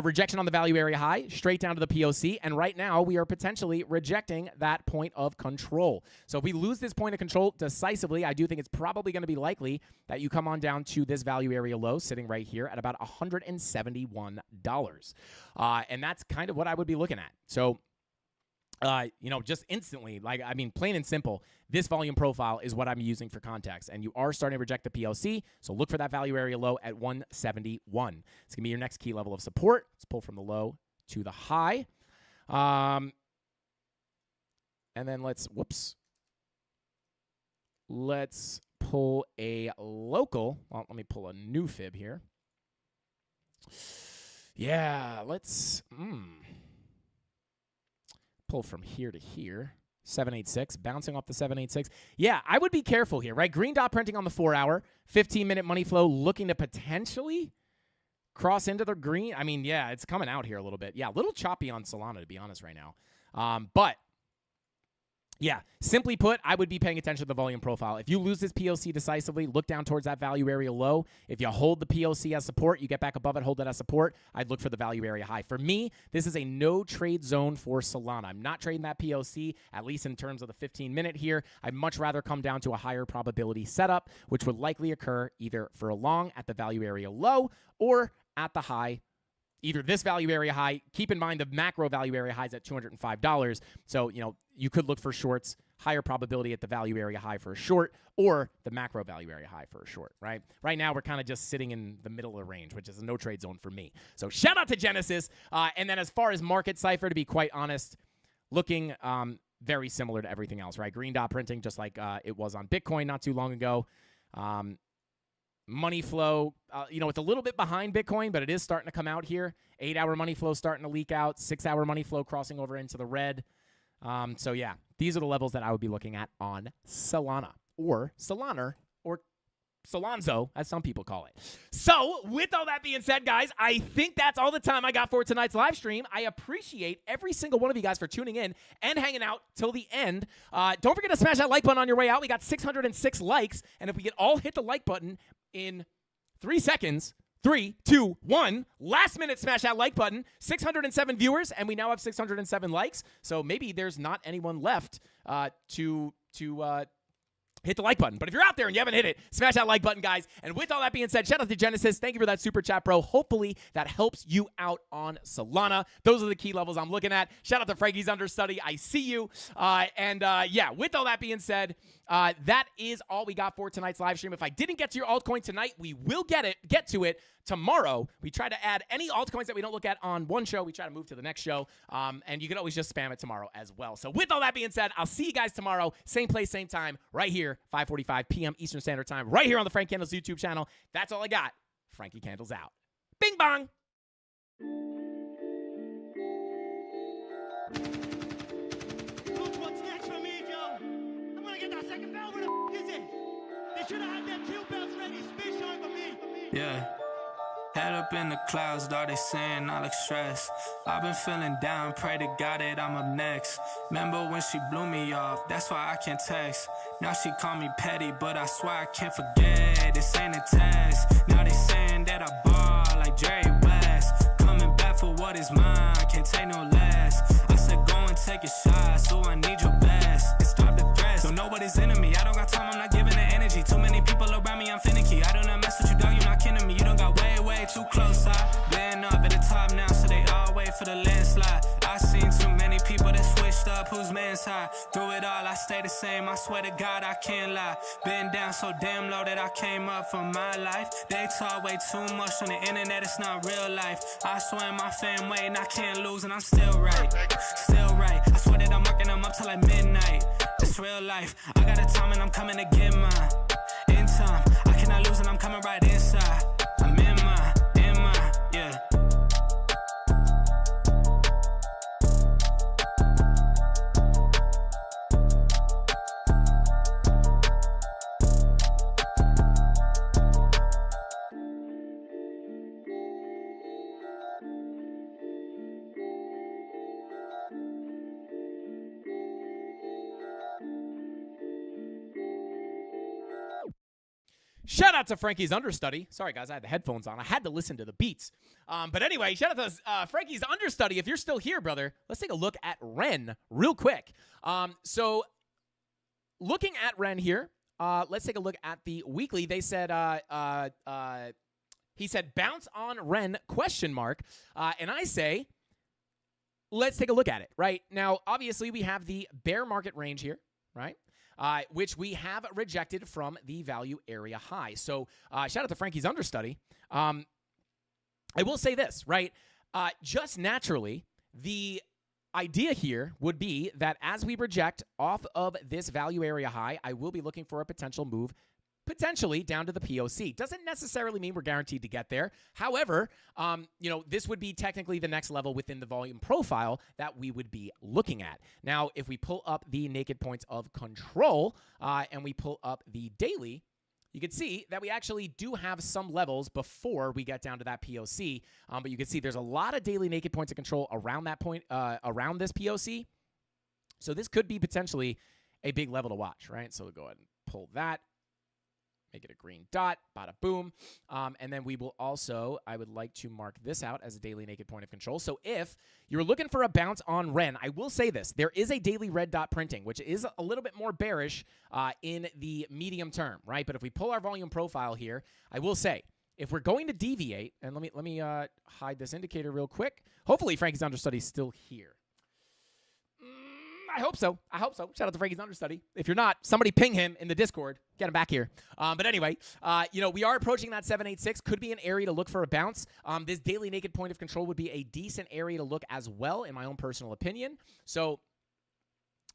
[SPEAKER 4] Rejection on the value area high, straight down to the POC, and right now we are potentially rejecting that point of control. So if we lose this point of control decisively, I do think it's probably going to be likely that you come on down to this value area low sitting right here at about $171. And that's kind of what I would be looking at. So just instantly, plain and simple, this volume profile is what I'm using for context. And you are starting to reject the POC, so look for that value area low at 171. It's going to be your next key level of support. Let's pull from the low to the high. And then let's pull a local. Well, let me pull a new fib here. Yeah, let's pull from here to here. 786, bouncing off the 786. Yeah, I would be careful here, right? Green dot printing on the 4-hour, 15-minute money flow looking to potentially cross into the green. Yeah, it's coming out here a little bit. Yeah, a little choppy on Solana, to be honest, right now. But yeah, simply put, I would be paying attention to the volume profile. If you lose this POC decisively, look down towards that value area low. If you hold the POC as support, you get back above it, hold it as support, I'd look for the value area high. For me, this is a no trade zone for Solana. I'm not trading that POC, at least in terms of the 15-minute here. I'd much rather come down to a higher probability setup, which would likely occur either for a long at the value area low or at the high. Either this value area high, keep in mind the macro value area high is at $205. So, you could look for shorts, higher probability at the value area high for a short, or the macro value area high for a short, right? Right now, we're kind of just sitting in the middle of the range, which is a no trade zone for me. So shout out to Genesis. And then as far as market cipher, to be quite honest, looking very similar to everything else, right? Green dot printing, just like it was on Bitcoin not too long ago. Money flow, it's a little bit behind Bitcoin, but it is starting to come out here. 8-hour money flow starting to leak out. 6-hour money flow crossing over into the red. So yeah, these are the levels that I would be looking at on Solana or Solana or Solonzo, as some people call it. So with all that being said, guys, I think that's all the time I got for tonight's live stream. I appreciate every single one of you guys for tuning in and hanging out till the end. Don't forget to smash that like button on your way out. We got 606 likes, and if we can all hit the like button in 3 seconds, 3, 2, 1. Last minute, smash that like button. 607 viewers, and we now have 607 likes. So maybe there's not anyone left to hit the like button. But if you're out there and you haven't hit it, smash that like button, guys. And with all that being said, shout out to Genesis. Thank you for that super chat, bro. Hopefully that helps you out on Solana. Those are the key levels I'm looking at. Shout out to Frankie's understudy. I see you. Yeah, with all that being said, that is all we got for tonight's live stream. If I didn't get to your altcoin tonight, we will get to it tomorrow. We try to add any altcoins that we don't look at on one show. We try to move to the next show, and you can always just spam it tomorrow as well. So with all that being said, I'll see you guys tomorrow, same place, same time, right here, 5:45 p.m. Eastern Standard Time, right here on the Frank Candles YouTube channel. That's all I got. Frankie Candles out. Bing bong.
[SPEAKER 5] Look what's next for me, Joe. I'm gonna get that second bell. Where the is it? They should have had them 2 bells ready. Spit shine for me.
[SPEAKER 1] Yeah. Head up in the clouds, though they saying I look stressed. I've been feeling down, pray to God that I'm up next. Remember when she blew me off, that's why I can't text. Now she call me petty, but I swear I can't forget. This ain't a test. Now they saying that I ball like Jerry West. Coming back for what is mine, can't take no less. I said go and take a shot, so I need your best. And stop the threats, so nobody's into me. I don't got time, I'm not giving the energy. Too many people around me, I'm finicky. I do not mess with you, dog, you're not kidding me. You don't got way too close. I've been up at the top now, so they all wait for the landslide. I seen too many people that switched up, whose man's high. Through it all, I stay the same, I swear to God, I can't lie. Been down so damn low that I came up for my life. They talk way too much on the internet, it's not real life. I swear my fam waiting, I can't lose, and I'm still right. Still right, I swear that I'm working them up till like midnight. It's real life, I got a time and I'm coming to get mine. In time, I cannot lose and I'm coming right inside. I'm in mine, yeah.
[SPEAKER 4] Shout out to Frankie's understudy. Sorry, guys, I had the headphones on. I had to listen to the beats. But anyway, shout out to Frankie's understudy. If you're still here, brother, let's take a look at Ren real quick. So looking at Ren here, let's take a look at the weekly. They said, he said, bounce on Ren, question mark. And I say, let's take a look at it, right? Now, obviously, we have the bear market range here, right? Which we have rejected from the value area high. So shout out to Frankie's understudy. I will say this, right? Just naturally, the idea here would be that as we reject off of this value area high, I will be looking for a potential move potentially down to the POC. Doesn't necessarily mean we're guaranteed to get there. However, this would be technically the next level within the volume profile that we would be looking at. Now, if we pull up the naked points of control and we pull up the daily, you can see that we actually do have some levels before we get down to that POC. But you can see there's a lot of daily naked points of control around that point, around this POC. So this could be potentially a big level to watch, right? So we'll go ahead and pull that. Make it a green dot, bada boom. And then we will also, I would like to mark this out as a daily naked point of control. So if you're looking for a bounce on Ren, I will say this. There is a daily red dot printing, which is a little bit more bearish in the medium term, right? But if we pull our volume profile here, I will say, if we're going to deviate, and let me hide this indicator real quick. Hopefully Frankie's understudy is still here. I hope so. Shout out to Frankie's understudy. If you're not, somebody ping him in the Discord. Get him back here. But anyway, we are approaching that 786. Could be an area to look for a bounce. This daily naked point of control would be a decent area to look as well, in my own personal opinion. So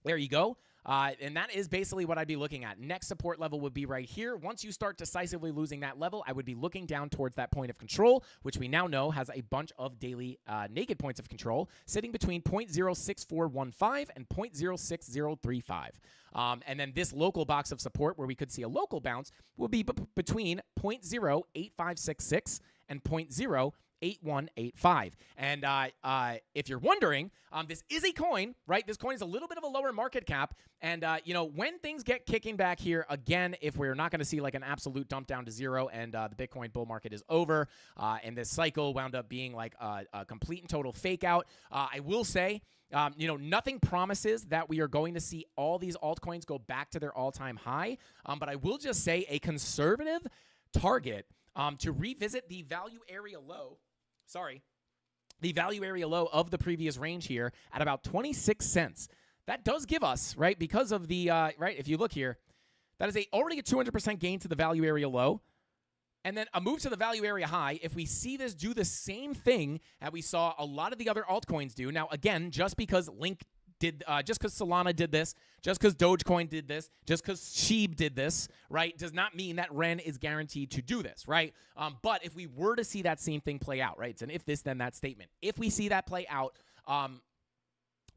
[SPEAKER 4] there you go. And that is basically what I'd be looking at. Next support level would be right here. Once you start decisively losing that level, I would be looking down towards that point of control, which we now know has a bunch of daily naked points of control sitting between 0.06415 and 0.06035. And then this local box of support where we could see a local bounce will be between 0.08566 and 0.08185. And if you're wondering, this is a coin, right? This coin is a little bit of a lower market cap. And, when things get kicking back here, again, if we're not going to see like an absolute dump down to zero and the Bitcoin bull market is over and this cycle wound up being like a complete and total fake out, I will say, nothing promises that we are going to see all these altcoins go back to their all-time high. But I will just say a conservative target to revisit the value area low. The value area low of the previous range here at about 26 cents. That does give us, right, because of the, right, if you look here, That is already a 200% gain to the value area low. And then a move to the value area high. If we see this do the same thing that we saw a lot of the other altcoins do. Now, again, just because just because Solana did this, just because Dogecoin did this, just because Sheeb did this, right, does not mean that Ren is guaranteed to do this, right? But if we were to see that same thing play out, right, it's an if this, then that statement. If we see that play out,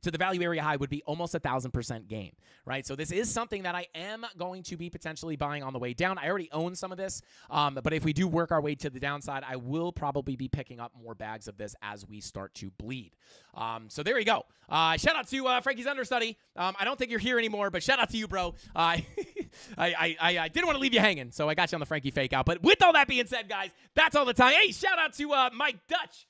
[SPEAKER 4] to the value area high would be almost 1,000% gain, right? So this is something that I am going to be potentially buying on the way down. I already own some of this, but if we do work our way to the downside, I will probably be picking up more bags of this as we start to bleed. So there you go. Shout out to Frankie's understudy. I don't think you're here anymore, but shout out to you, bro. I didn't want to leave you hanging, so I got you on the Frankie fake out. But with all that being said, guys, that's all the time. Hey, shout out to Mike Dutch.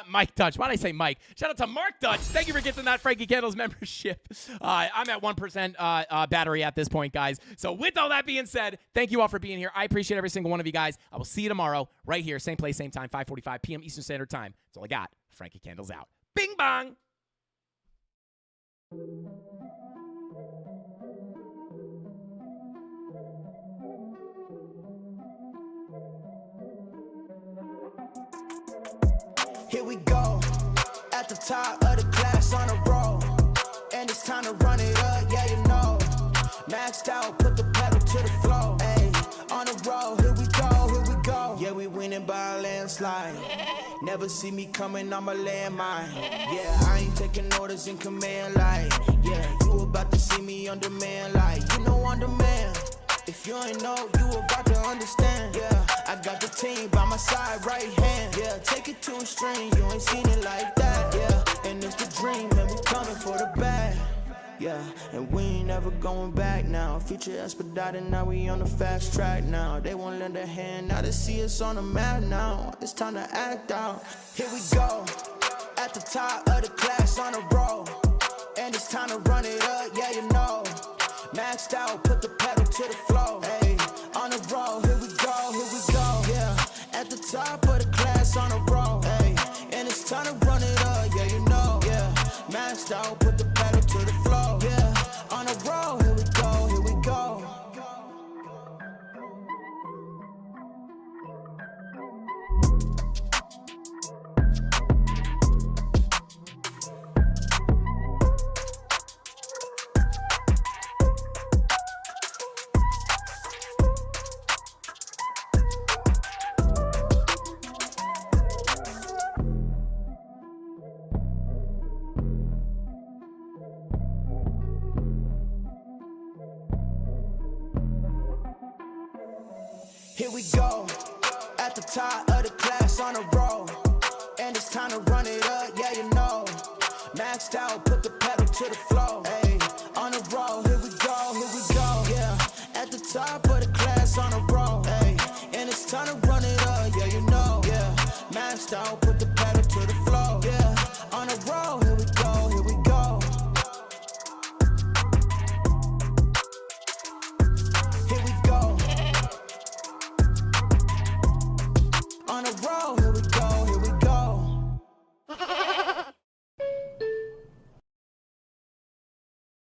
[SPEAKER 4] Mike Dutch. Why did I say Mike? Shout out to Mark Dutch. Thank you for getting that Frankie Candles membership. I'm at 1% battery at this point, guys. So with all that being said, thank you all for being here. I appreciate every single one of you guys. I will see you tomorrow right here, same place, same time, 5:45 p.m. Eastern Standard Time. That's all I got. Frankie Candles out. Bing bong.
[SPEAKER 3] Here we go, at the top of the class on a roll, and it's time to run it up, yeah you know. Maxed out, put the pedal to the floor, ayy, on the roll, here we go. Yeah, we winning by a landslide. Never see me coming, I'm a landmine. Yeah, I ain't taking orders in command, like, yeah, you about to see me on demand, like, you know on demand. If you ain't know, you about to understand. Yeah, I got the team by my side, right hand. Yeah, take it to a string, you ain't seen it like that. Yeah, and it's the dream, and we coming for the bag. Yeah, and we ain't never going back now. Future expedited, now we on the fast track now. They won't lend a hand, now they see us on the map now. It's time to act out. Here we go, at the top of the class on a roll, and it's time to run it up, yeah you know. Maxed out, put the pedal to the floor, hey, on the roll, here we go, yeah, at the top of the class on a roll, hey, and it's time to run it up, yeah, you know, yeah, maxed out, put the pedal to the floor, yeah, on the roll, here we go, here we go. Here we go, at the top of the class on a roll, and it's time to run it up, yeah you know. Maxed out, put the pedal to the floor, hey, on the roll, here we go, yeah, at the top of the class on a roll, hey, and it's time to run it up, yeah you know, yeah, maxed out, put the